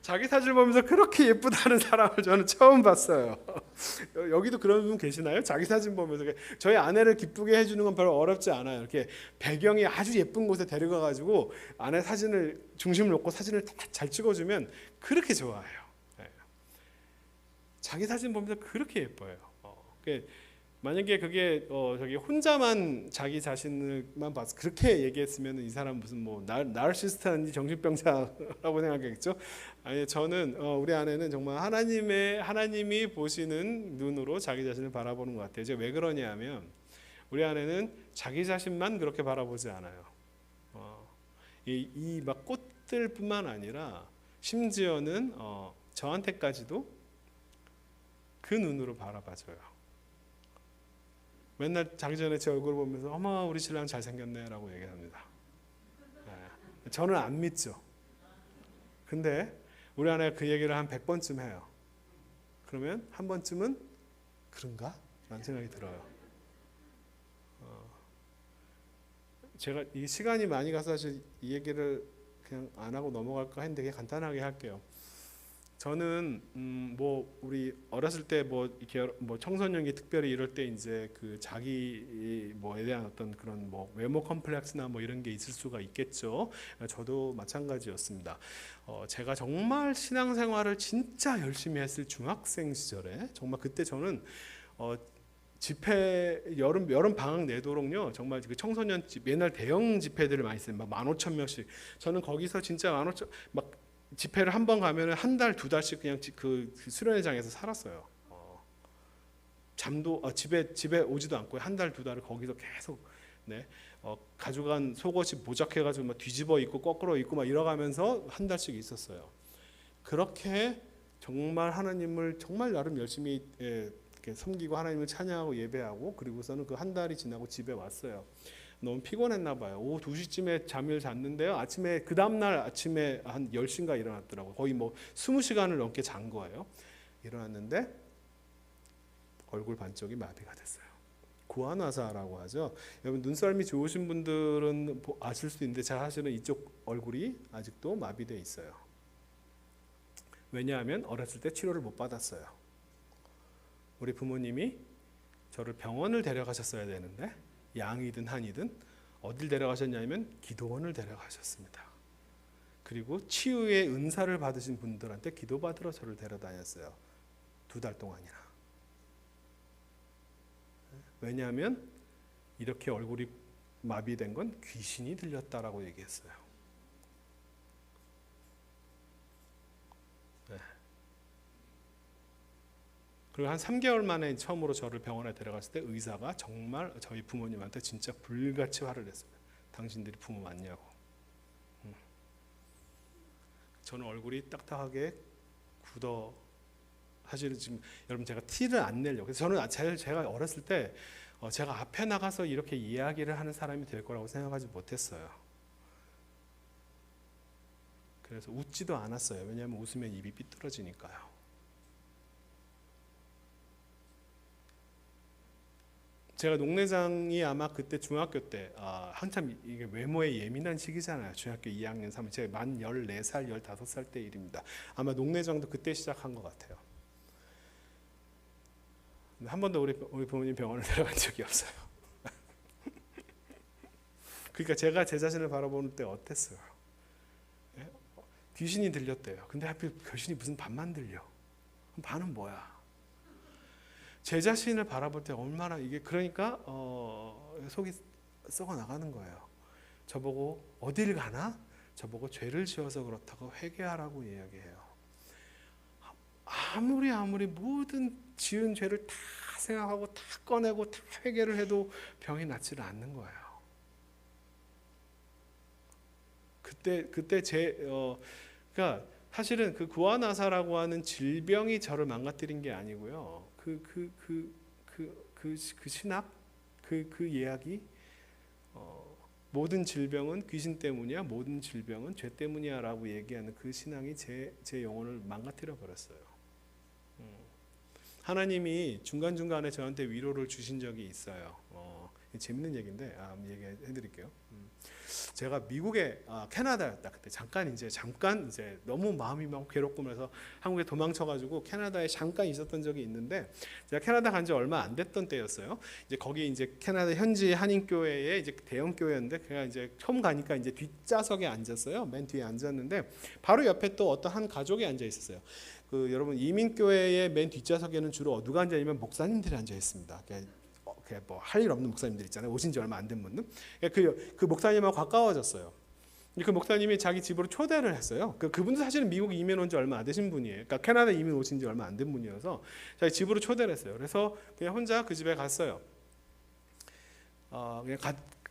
자기 사진을 보면서 그렇게 예쁘다는 사람을 저는 처음 봤어요. 여기도 그런 분 계시나요? 자기 사진 보면서 저희 아내를 기쁘게 해주는 건 별로 어렵지 않아요. 이렇게 배경이 아주 예쁜 곳에 데려가 가지고 아내 사진을 중심을 놓고 사진을 잘 찍어주면 그렇게 좋아해요. 자기 사진 보면서 그렇게 예뻐요. 만약에 그게 저기 혼자만 자기 자신을만 봐서 그렇게 얘기했으면 이 사람 무슨 뭐 나르시스트인지 정신병자라고 생각했겠죠. 아니 저는 우리 아내는 정말 하나님이 보시는 눈으로 자기 자신을 바라보는 것 같아요. 왜 그러냐면 우리 아내는 자기 자신만 그렇게 바라보지 않아요. 이 막 꽃들뿐만 아니라 심지어는 저한테까지도 그 눈으로 바라봐줘요. 맨날 자기 전에 제 얼굴 보면서 어머 우리 신랑 잘생겼네 라고 얘기합니다. 저는 안 믿죠. 근데 우리 아내가 그 얘기를 한 100번쯤 해요. 그러면 한 번쯤은 그런가? 라는 생각이 들어요. 제가 이 시간이 많이 가서 사실 이 얘기를 그냥 안 하고 넘어갈까 했는데 그냥 간단하게 할게요. 저는 뭐 우리 어렸을 때 뭐 이렇게 뭐 청소년기 특별히 이럴 때 이제 그 자기 뭐에 대한 어떤 그런 뭐 외모 컴플렉스나 뭐 이런 게 있을 수가 있겠죠. 저도 마찬가지였습니다. 제가 정말 신앙생활을 진짜 열심히 했을 중학생 시절에 정말 그때 저는 집회 여름 방학 내도록요 정말 그 청소년 맨날 대형 집회들을 많이 했어요. 막 15,000명씩. 저는 거기서 진짜 15,000 막 집회를 한 번 가면은 한 달, 두 달씩 그냥 그 수련회장에서 살았어요. 잠도 집에 오지도 않고 한 달, 두 달을 거기서 계속 가져간 속옷이 모작해가지고 막 뒤집어 입고 거꾸로 입고 막 이러가면서 한 달씩 있었어요. 그렇게 정말 하나님을 정말 나름 열심히 이렇게 섬기고 하나님을 찬양하고 예배하고 그리고서는 그 한 달이 지나고 집에 왔어요. 너무 피곤했나 봐요. 오후 2시쯤에 잠을 잤는데요. 아침에 그 다음 날 아침에 한 10시인가 일어났더라고요. 거의 뭐 20시간을 넘게 잔 거예요. 일어났는데 얼굴 반쪽이 마비가 됐어요. 구안화사라고 하죠. 여러분 눈썰미 좋으신 분들은 아실 수 있는데 제가 사실은 이쪽 얼굴이 아직도 마비돼 있어요. 왜냐하면 어렸을 때 치료를 못 받았어요. 우리 부모님이 저를 병원을 데려가셨어야 되는데 양이든 한이든 어딜 데려가셨냐면 기도원을 데려가셨습니다. 그리고 치유의 은사를 받으신 분들한테 기도받으러 저를 데려다녔어요. 2달 동안이나. 왜냐하면 이렇게 얼굴이 마비된 건 귀신이 들렸다라고 얘기했어요. 네. 그리고 한 3개월 만에 처음으로 저를 병원에 데려갔을 때 의사가 정말 저희 부모님한테 진짜 불같이 화를 냈습니다. 당신들이 부모 맞냐고. 저는 얼굴이 딱딱하게 굳어. 사실은 지금 여러분 제가 티를 안 내려고. 그래서 저는 제가 어렸을 때 제가 앞에 나가서 이렇게 이야기를 하는 사람이 될 거라고 생각하지 못했어요. 그래서 웃지도 않았어요. 왜냐하면 웃으면 입이 삐뚤어지니까요. 제가 녹내장이 아마 그때 중학교 때 한참 이게 외모에 예민한 시기잖아요. 중학교 2학년 3학년 제가 만 14살 15살 때 일입니다. 아마 녹내장도 그때 시작한 것 같아요. 한 번도 우리 부모님 병원을 데려간 적이 없어요. 그러니까 제가 제 자신을 바라보는 때 어땠어요? 귀신이 들렸대요. 근데 하필 귀신이 무슨 반만 들려? 반은 뭐야? 제 자신을 바라볼 때 얼마나 이게 그러니까 속이 썩어 나가는 거예요. 저보고 어딜 가나? 저보고 죄를 지어서 그렇다고 회개하라고 이야기해요. 아무리 모든 지은 죄를 다 생각하고 다 꺼내고 다 회개를 해도 병이 낫지를 않는 거예요. 그때 그러니까 사실은 그 구아나사라고 하는 질병이 저를 망가뜨린 게 아니고요. 그 신학 그 이야기 모든 질병은 귀신 때문이야, 모든 질병은 죄 때문이야라고 얘기하는 그 신앙이 제 영혼을 망가뜨려 버렸어요. 하나님이 중간중간에 저한테 위로를 주신 적이 있어요. 재밌는 얘기인데 얘기해드릴게요. 제가 미국에 캐나다였다 그때 잠깐 이제 너무 마음이 막 괴롭고 그래서 한국에 도망쳐가지고 캐나다에 잠깐 있었던 적이 있는데 제가 캐나다 간 지 얼마 안 됐던 때였어요. 이제 거기 이제 캐나다 현지 한인교회에 이제 대형 교회였는데 제가 이제 처음 가니까 이제 뒷좌석에 앉았어요. 맨 뒤에 앉았는데 바로 옆에 또 어떤 한 가족이 앉아 있었어요. 여러분 이민교회의 맨 뒷좌석에는 주로 누가 앉아 있냐면 목사님들이 앉아 있습니다. 뭐 할 일 없는 목사님들 있잖아요. 오신 지 얼마 안 된 분들. 그 목사님하고 가까워졌어요. 그 목사님이 자기 집으로 초대를 했어요. 그분도 사실은 미국 이민 온 지 얼마 안 되신 분이에요. 그러니까 캐나다 이민 오신 지 얼마 안 된 분이어서 자기 집으로 초대를 했어요. 그래서 그냥 혼자 그 집에 갔어요. 그냥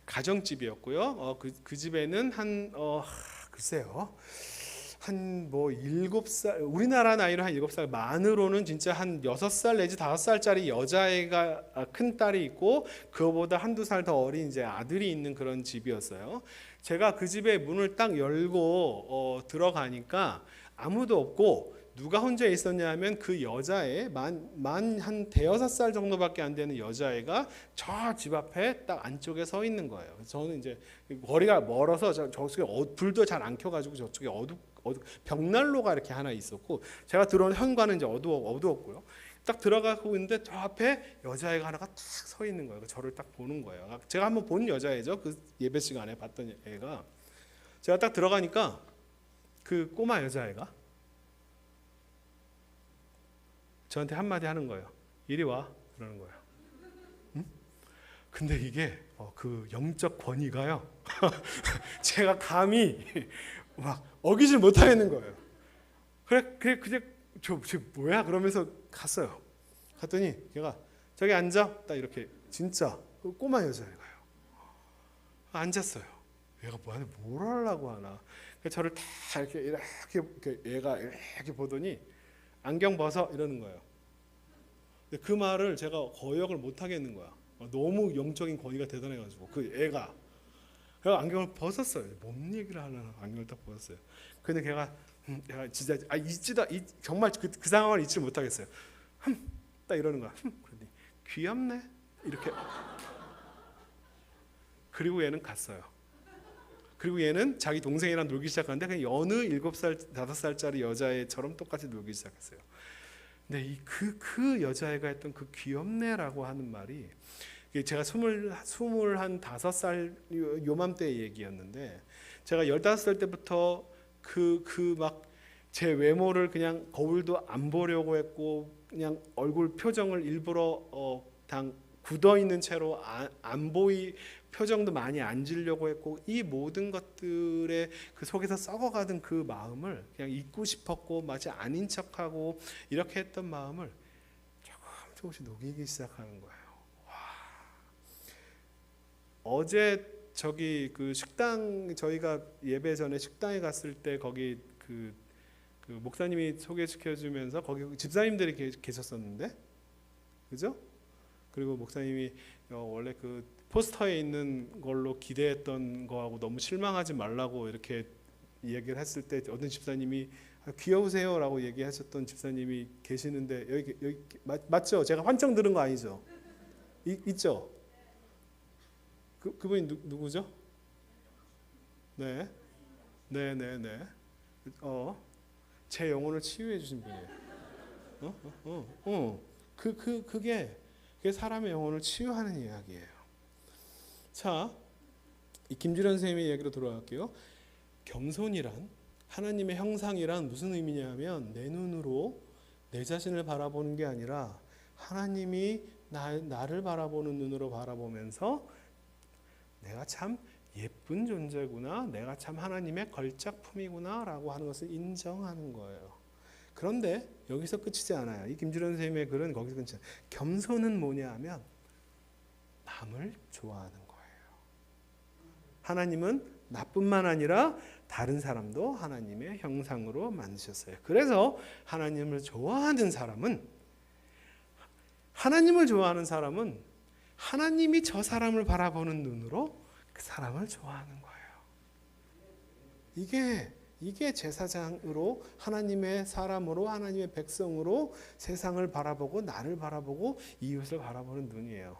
가정집이었고요. 그 집에는 글쎄요. 한 7살, 우리나라 나이로 한 7살, 만으로는 진짜 한 6살 내지 5살짜리 여자애가 큰 딸이 있고 그거보다 한두 살 더 어린 이제 아들이 있는 그런 집이었어요. 제가 그 집에 문을 딱 열고 들어가니까 아무도 없고 누가 혼자 있었냐 하면 그 여자애 만 한 대여섯 살 정도밖에 안 되는 여자애가 저 집 앞에 딱 안쪽에 서 있는 거예요. 저는 이제 거리가 멀어서 저쪽에 불도 잘 안 켜가지고 저쪽에 벽난로가 이렇게 하나 있었고 제가 들어온 현관은 이제 어두웠고요. 딱 들어가고 있는데 저 앞에 여자애가 하나가 딱 서 있는 거예요. 저를 딱 보는 거예요. 제가 한번 본 여자애죠. 그 예배 시간에 봤던 애가 제가 딱 들어가니까 그 꼬마 여자애가 저한테 한마디 하는 거예요. 이리 와 그러는 거예요. 응? 근데 이게 그 영적 권위가요. 제가 감히 막 어기질 못하겠는 거예요. 그래 저 뭐야 그러면서 갔어요. 갔더니 걔가 저기 앉아 딱 이렇게 진짜 그 꼬마 여자애가요. 앉았어요. 얘가 뭘 하려고 하나. 저를 다 이렇게 얘가 이렇게 보더니 안경 벗어 이러는 거예요. 근데 그 말을 제가 거역을 못 하겠는 거야. 너무 영적인 권위가 대단해가지고 그 애가. 그래서 안경을 벗었어요. 뭔 얘기를 하려나 안경을 딱 벗었어요. 근데 걔가 진짜 정말 그 상황을 잊지 못하겠어요. 딱 이러는 거야. 그러더니 귀엽네 이렇게. 그리고 얘는 갔어요. 그리고 얘는 자기 동생이랑 놀기 시작하는데 그냥 어느 7살, 5살짜리 여자애처럼 똑같이 놀기 시작했어요. 근데 그 여자애가 했던 그 귀엽네라고 하는 말이 제가 25살 요맘때 얘기였는데 제가 15살 때부터 막 제 외모를 그냥 거울도 안 보려고 했고 그냥 얼굴 표정을 일부러 굳어 있는 채로 안 보이 표정도 많이 안 지려고 했고 이 모든 것들의 그 속에서 썩어가던 그 마음을 그냥 잊고 싶었고 마치 아닌 척하고 이렇게 했던 마음을 조금씩 녹이기 시작하는 거예요. 와. 어제 저기 그 식당 저희가 예배 전에 식당에 갔을 때 거기 그 목사님이 소개시켜 주면서 거기 집사님들이 계셨었는데 그죠? 그리고 목사님이 원래 그 포스터에 있는 걸로 기대했던 거하고 너무 실망하지 말라고 이렇게 얘기를 했을 때 어떤 집사님이 귀여우세요라고 얘기하셨던 집사님이 계시는데 여기 맞죠? 제가 환청 들은 거 아니죠? 있죠? 그분이 누구죠? 네. 제 영혼을 치유해 주신 분이에요. 그게 사람의 영혼을 치유하는 이야기예요. 자, 이 김주련 선생님의 이야기로 돌아갈게요. 겸손이란 하나님의 형상이란 무슨 의미냐면 내 눈으로 내 자신을 바라보는 게 아니라 하나님이 나를 바라보는 눈으로 바라보면서 내가 참 예쁜 존재구나, 내가 참 하나님의 걸작품이구나 라고 하는 것을 인정하는 거예요. 그런데 여기서 끝이지 않아요. 이 김주련 선생님의 글은 거기서 끝이 않아요. 겸손은 뭐냐 하면 남을 좋아하는 거예요. 하나님은 나뿐만 아니라 다른 사람도 하나님의 형상으로 만드셨어요. 그래서 하나님을 좋아하는 사람은 하나님이 저 사람을 바라보는 눈으로 그 사람을 좋아하는 거예요. 이게 제사장으로 하나님의 사람으로 하나님의 백성으로 세상을 바라보고 나를 바라보고 이웃을 바라보는 눈이에요.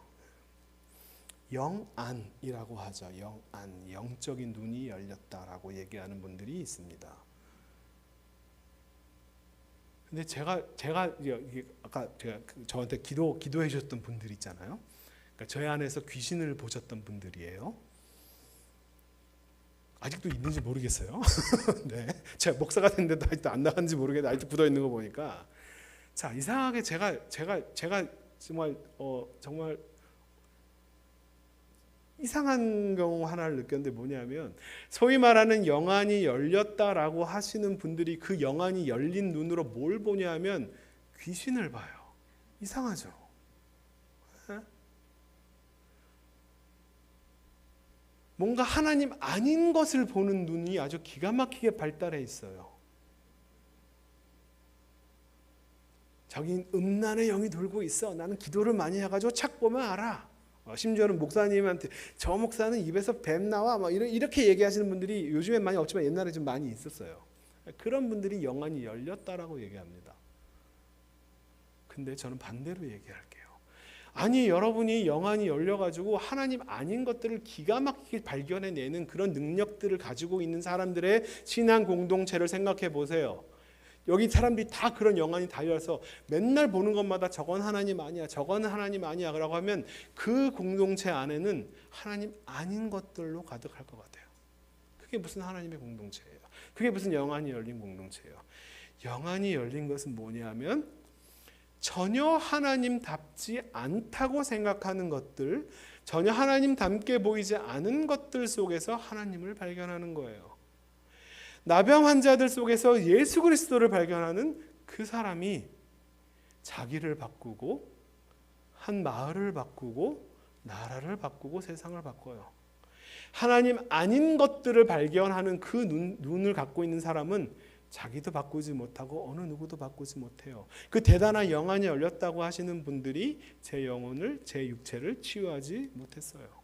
영안이라고 하죠. 영안, 영적인 눈이 열렸다라고 얘기하는 분들이 있습니다. 근데 제가 아까 저한테 기도해 주셨던 분들 있잖아요. 그러니까 저희 안에서 귀신을 보셨던 분들이에요. 아직도 있는지 모르겠어요. 네, 제가 목사가 됐는데도 아직도 안 나갔는지 모르겠는데 아직도 굳어 있는 거 보니까 자 이상하게 제가 정말 이상한 경우 하나를 느꼈는데 뭐냐면 소위 말하는 영안이 열렸다라고 하시는 분들이 그 영안이 열린 눈으로 뭘 보냐면 귀신을 봐요. 이상하죠? 네? 뭔가 하나님 아닌 것을 보는 눈이 아주 기가 막히게 발달해 있어요. 저기 음란의 영이 돌고 있어. 나는 기도를 많이 해가지고 착 보면 알아. 심지어는 목사님한테 저 목사는 입에서 뱀 나와 막 이렇게 얘기하시는 분들이 요즘엔 많이 없지만 옛날에 좀 많이 있었어요. 그런 분들이 영안이 열렸다라고 얘기합니다. 근데 저는 반대로 얘기할게요. 아니 여러분이 영안이 열려가지고 하나님 아닌 것들을 기가 막히게 발견해내는 그런 능력들을 가지고 있는 사람들의 신앙 공동체를 생각해 보세요. 여기 사람들이 다 그런 영안이 다 열려서 맨날 보는 것마다 저건 하나님 아니야, 저건 하나님 아니야 라고 하면 그 공동체 안에는 하나님 아닌 것들로 가득할 것 같아요. 그게 무슨 하나님의 공동체예요? 그게 무슨 영안이 열린 공동체예요? 영안이 열린 것은 뭐냐면 전혀 하나님답지 않다고 생각하는 것들, 전혀 하나님답게 보이지 않은 것들 속에서 하나님을 발견하는 거예요. 나병 환자들 속에서 예수 그리스도를 발견하는 그 사람이 자기를 바꾸고 한 마을을 바꾸고 나라를 바꾸고 세상을 바꿔요. 하나님 아닌 것들을 발견하는 그 눈을 갖고 있는 사람은 자기도 바꾸지 못하고 어느 누구도 바꾸지 못해요. 그 대단한 영안이 열렸다고 하시는 분들이 제 영혼을, 제 육체를 치유하지 못했어요.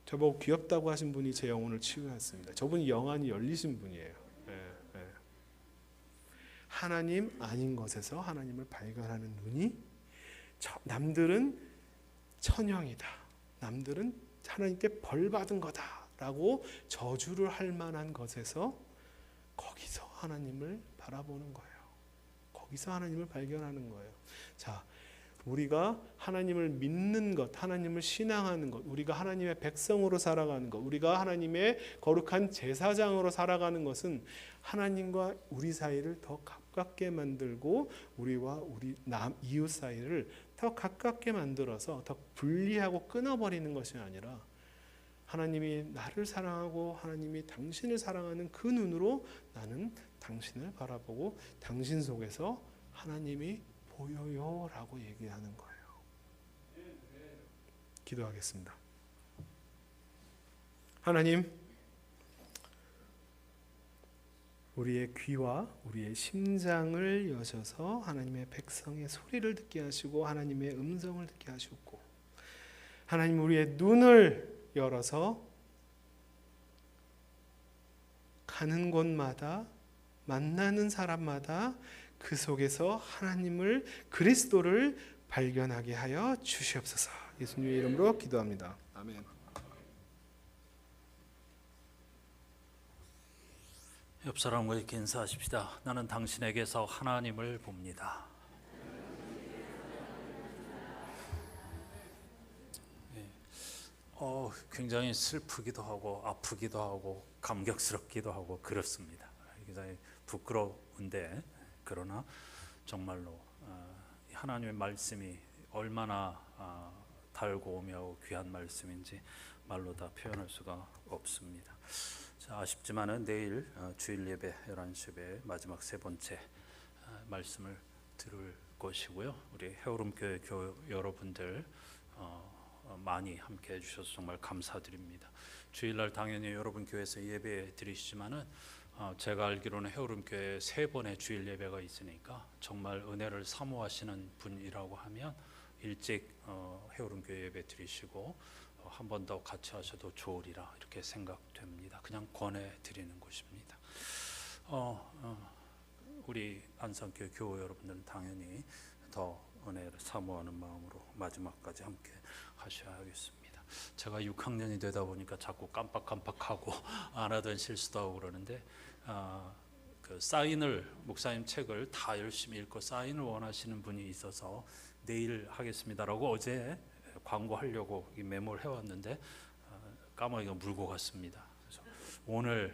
저보고 귀엽다고 하신 분이 제 영혼을 치유했습니다. 저분이 영안이 열리신 분이에요. 하나님 아닌 것에서 하나님을 발견하는 눈이, 남들은 천형이다, 남들은 하나님께 벌받은 거다라고 저주를 할 만한 것에서 거기서 하나님을 바라보는 거예요. 거기서 하나님을 발견하는 거예요. 자, 우리가 하나님을 믿는 것, 하나님을 신앙하는 것, 우리가 하나님의 백성으로 살아가는 것, 우리가 하나님의 거룩한 제사장으로 살아가는 것은 하나님과 우리 사이를 더 가깝게 만들고 우리와 우리 이웃 사이를 더 가깝게 만들어서 더 분리하고 끊어버리는 것이 아니라 하나님이 나를 사랑하고 하나님이 당신을 사랑하는 그 눈으로 나는 당신을 바라보고 당신 속에서 하나님이 보여요 라고 얘기하는 거예요. 기도하겠습니다. 하나님, 우리의 귀와 우리의 심장을 여셔서 하나님의 백성의 소리를 듣게 하시고 하나님의 음성을 듣게 하시고, 하나님 우리의 눈을 열어서 가는 곳마다 만나는 사람마다 그 속에서 하나님을, 그리스도를 발견하게 하여 주시옵소서. 예수님의 이름으로 기도합니다. 아멘. 옆 사람과 이렇게 인사하십시다. 나는 당신에게서 하나님을 봅니다. 굉장히 슬프기도 하고 아프기도 하고 감격스럽기도 하고 그렇습니다. 굉장히 부끄러운데, 그러나 정말로 하나님의 말씀이 얼마나 달고 오며 귀한 말씀인지 말로 다 표현할 수가 없습니다. 자, 아쉽지만은 내일 주일 예배 11시 마지막 세 번째 말씀을 들을 것이고요. 우리 해오름교회 여러분들 많이 함께 해주셔서 정말 감사드립니다. 주일날 당연히 여러분 교회에서 예배 드리시지만은 제가 알기로는 해오름교회 3번의 주일 예배가 있으니까 정말 은혜를 사모하시는 분이라고 하면 일찍 해오름교회 예배 드리시고 한 번 더 같이 하셔도 좋으리라 이렇게 생각됩니다. 그냥 권해드리는 것입니다. 우리 안산교회 교우 여러분들은 당연히 더 은혜를 사모하는 마음으로 마지막까지 함께 하셔야 하겠습니다. 제가 6학년이 되다 보니까 자꾸 깜빡깜빡하고 안 하던 실수도 하고 그러는데, 그 사인을, 목사님 책을 다 열심히 읽고 사인을 원하시는 분이 있어서 내일 하겠습니다라고 어제 광고하려고 이 메모를 해왔는데 까마귀가 물고 갔습니다. 그래서 오늘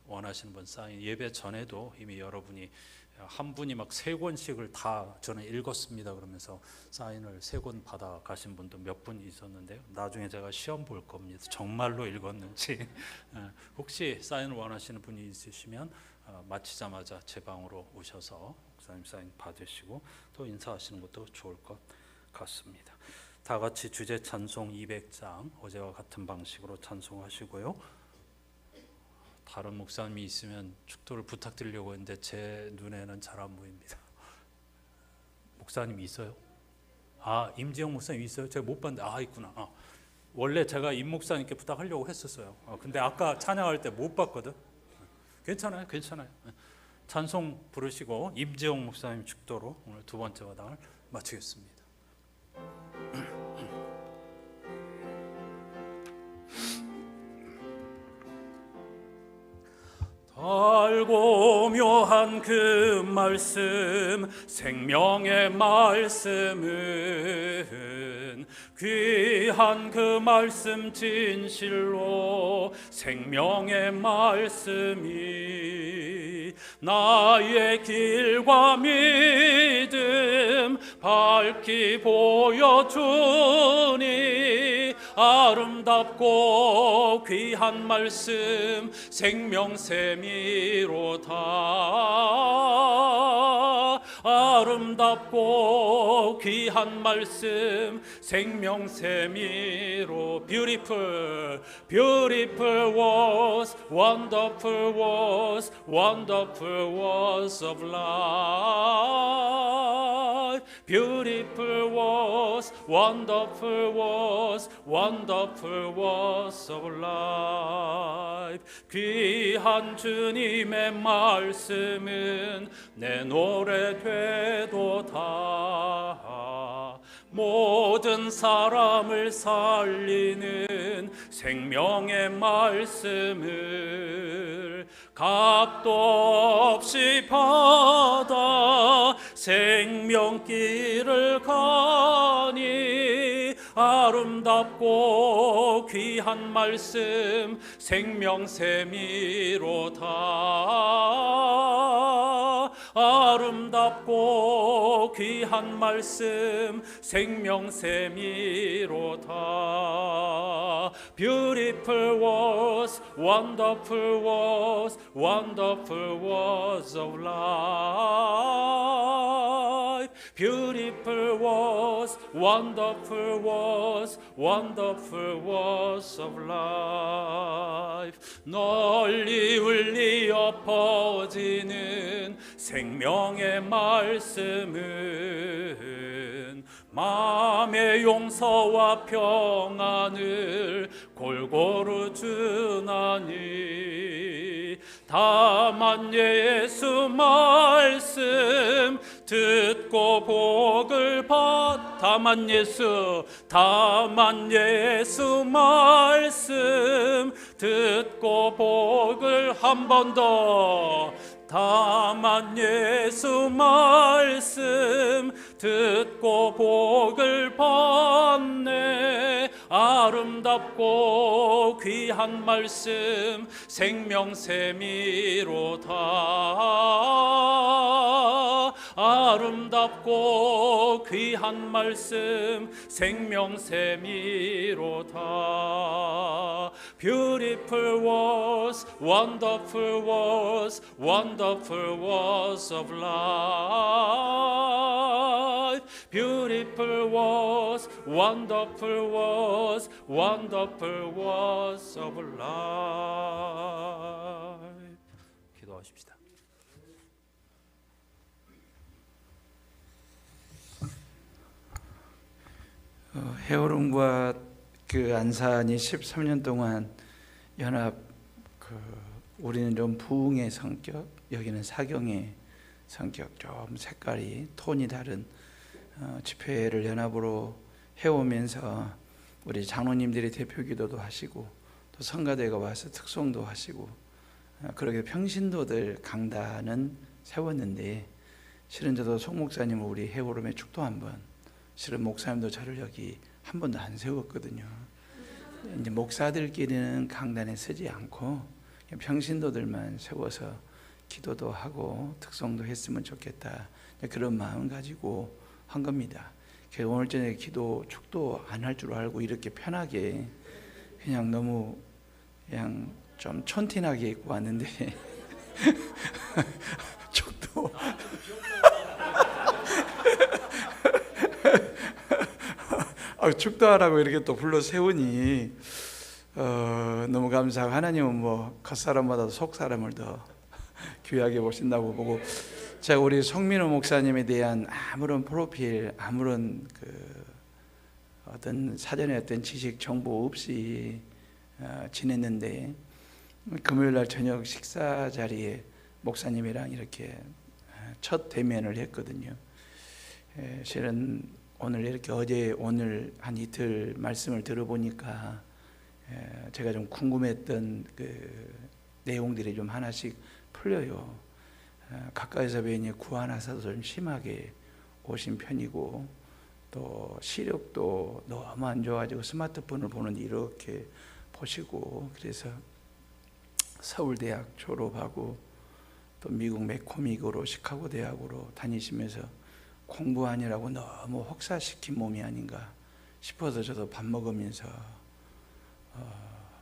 원하시는 분 사인, 예배 전에도 이미 여러분이 한 분이 막 3권씩을 다 저는 읽었습니다 그러면서 사인을 3권 받아 가신 분도 몇 분 있었는데요. 나중에 제가 시험 볼 겁니다. 정말로 읽었는지. 혹시 사인을 원하시는 분이 있으시면 마치자마자 제 방으로 오셔서 목사님 사인 받으시고 또 인사하시는 것도 좋을 것 같습니다. 다 같이 주제 찬송 200장 어제와 같은 방식으로 찬송하시고요. 다른 목사님이 있으면 축도를 부탁드리려고 했는데 제 눈에는 잘 안 보입니다. 목사님이 있어요? 임지영 목사님 있어요? 제가 못 봤는데 있구나. 원래 제가 임 목사님께 부탁하려고 했었어요. 근데 아까 찬양할 때 못 봤거든. 괜찮아요. 찬송 부르시고 임지영 목사님 축도로 오늘 두 번째 마당을 마치겠습니다. 달고 묘한 그 말씀, 생명의 말씀은 귀한 그 말씀 진실로 생명의 말씀이 나의 길과 믿음 밝히 보여주니 아름답고 귀한 말씀 생명샘이로다. 아름답고 귀한 말씀 생명샘이로 beautiful beautiful words wonderful words wonderful words of life beautiful words wonderful words wonderful words of life 귀한 주님의 말씀은 내 노래 되도다 모든 사람을 살리는 생명의 말씀을 값도 없이 받아 생명길을 가니 아름답고 귀한 말씀 생명샘이로다 아름답고 귀한 말씀 생명샘이로다 Beautiful words, wonderful words, wonderful words of life Beautiful words, wonderful words, wonderful words of life 널리 울리어 퍼지는 생명의 말씀은 마음의 용서와 평안을 골고루 주나니 다만 예수 말씀 듣고 복을 다만 예수 말씀 듣고 복을 한 번 더 다만 예수 말씀 듣고 복을 받네 아름답고 귀한 말씀 생명샘이로다 아름답고 귀한 말씀 생명샘이로다 Beautiful words, wonderful words, wonderful words of life Beautiful words, wonderful words, wonderful words of life 기도하십시다. 해오름과 그 안산이 13년 동안 연합 우리는 좀 부흥의 성격, 여기는 사경의 성격, 좀 색깔이 톤이 다른 집회를 연합으로 해오면서 우리 장로님들이 대표기도도 하시고 또 성가대가 와서 특송도 하시고 그렇게 평신도들 강단은 세웠는데 실은 저도 송 목사님을 우리 해오름에 축도 한번 실은 목사님도 저를 여기 한 번도 안 세웠거든요. 이제 목사들끼리는 강단에 서지 않고 평신도들만 세워서 기도도 하고 특송도 했으면 좋겠다 그런 마음 가지고 한 겁니다. 그래서 오늘 저녁에 기도 축도 안 할 줄 알고 이렇게 편하게 그냥 너무 그냥 좀 촌티나게 입고 왔는데 축도 축도하라고 이렇게 또 불러 세우니 너무 감사하고 하나님은 뭐 겉사람보다도 속사람을 더 귀하게 보신다고 보고 제가 우리 송민호 목사님에 대한 아무런 프로필 아무런 어떤 사전에 어떤 지식 정보 없이 지냈는데 금요일날 저녁 식사 자리에 목사님이랑 이렇게 첫 대면을 했거든요. 실은 오늘 이렇게 어제 오늘 한 이틀 말씀을 들어보니까 제가 좀 궁금했던 그 내용들이 좀 하나씩 풀려요. 가까이서 뵈니 구안하사도 좀 심하게 오신 편이고 또 시력도 너무 안 좋아지고 스마트폰을 보는데 이렇게 보시고 그래서 서울대학 졸업하고 또 미국 맥코믹으로 시카고 대학으로 다니시면서 공부하느라고 너무 혹사시킨 몸이 아닌가 싶어서 저도 밥 먹으면서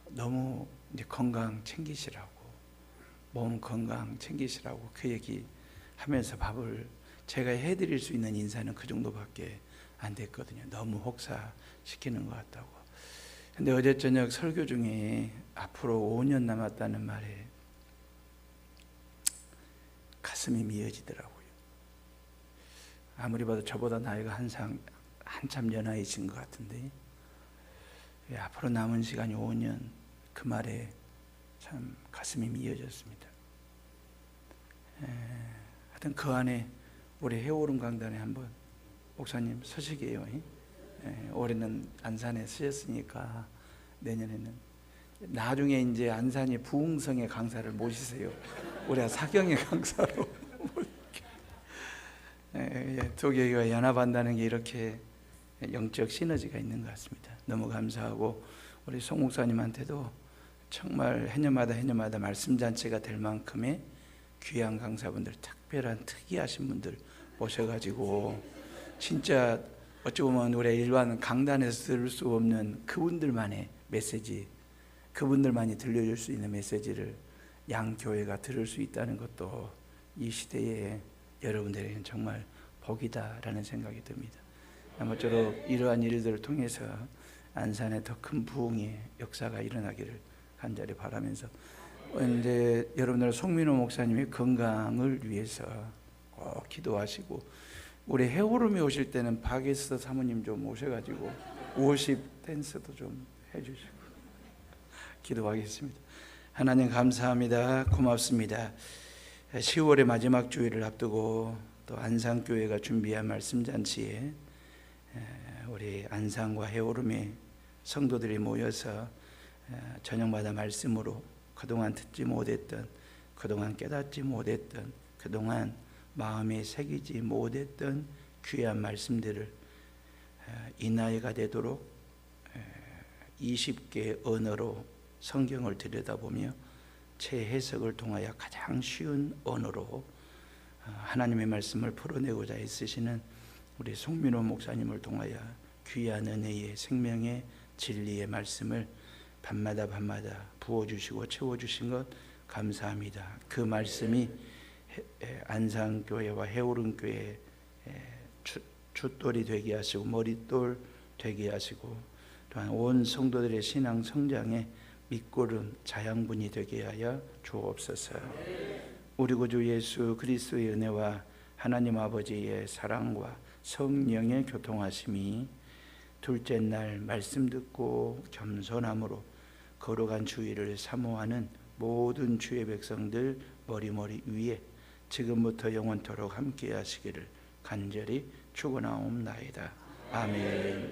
너무 이제 건강 챙기시라고 몸 건강 챙기시라고 그 얘기 하면서 밥을 제가 해드릴 수 있는 인사는 그 정도밖에 안 됐거든요. 너무 혹사시키는 것 같다고. 근데 어제 저녁 설교 중에 앞으로 5년 남았다는 말에 가슴이 미어지더라고요. 아무리 봐도 저보다 나이가 한참 연하이신 것 같은데 앞으로 남은 시간이 5년, 그 말에 참 가슴이 미어졌습니다. 하여튼 그 안에 우리 해오름 강단에 한번 목사님 서식이에요. 올해는 안산에 쓰셨으니까 내년에는 나중에 이제 안산이 부흥성의 강사를 모시세요. 우리가 사경의 강사로 두 교회가 연합한다는 게 이렇게 영적 시너지가 있는 것 같습니다. 너무 감사하고 우리 송 목사님한테도 정말 해년마다 말씀잔치가 될 만큼의 귀한 강사분들, 특별한 특이하신 분들 모셔가지고 진짜 어찌 보면 우리 일반 강단에서 들을 수 없는 그분들만의 메시지, 그분들만이 들려줄 수 있는 메시지를 양 교회가 들을 수 있다는 것도 이 시대에 여러분들에게는 정말 복이다라는 생각이 듭니다. 아무쪼록 이러한 일들을 통해서 안산에 더 큰 부흥의 역사가 일어나기를 간절히 바라면서 이제 여러분들 송민호 목사님의 건강을 위해서 꼭 기도하시고 우리 해오름에 오실 때는 박에서 사모님 좀 오셔가지고 워십 댄스도 좀 해주시고 기도하겠습니다. 하나님 감사합니다. 고맙습니다. 10월의 마지막 주일을 앞두고 또 안산교회가 준비한 말씀잔치에 우리 안산과 해오름의 성도들이 모여서 저녁마다 말씀으로 그동안 듣지 못했던, 그동안 깨닫지 못했던, 그동안 마음에 새기지 못했던 귀한 말씀들을 이 나이가 되도록 20개의 언어로 성경을 들여다보며 제 해석을 통하여 가장 쉬운 언어로 하나님의 말씀을 풀어내고자 애쓰시는 우리 송민호 목사님을 통하여 귀한 은혜의 생명의 진리의 말씀을 밤마다 부어주시고 채워주신 것 감사합니다. 그 말씀이 안산교회와 해오름교회의 춧돌이 되게 하시고 머릿돌 되게 하시고 또한 온 성도들의 신앙 성장에 밑거름 자양분이 되게 하여 주옵소서. 우리 구주 예수 그리스도의 은혜와 하나님 아버지의 사랑과 성령의 교통하심이 둘째 날 말씀 듣고 겸손함으로 거룩한 주의를 사모하는 모든 주의 백성들 머리 위에 지금부터 영원토록 함께 하시기를 간절히 축원하옵나이다. 아멘.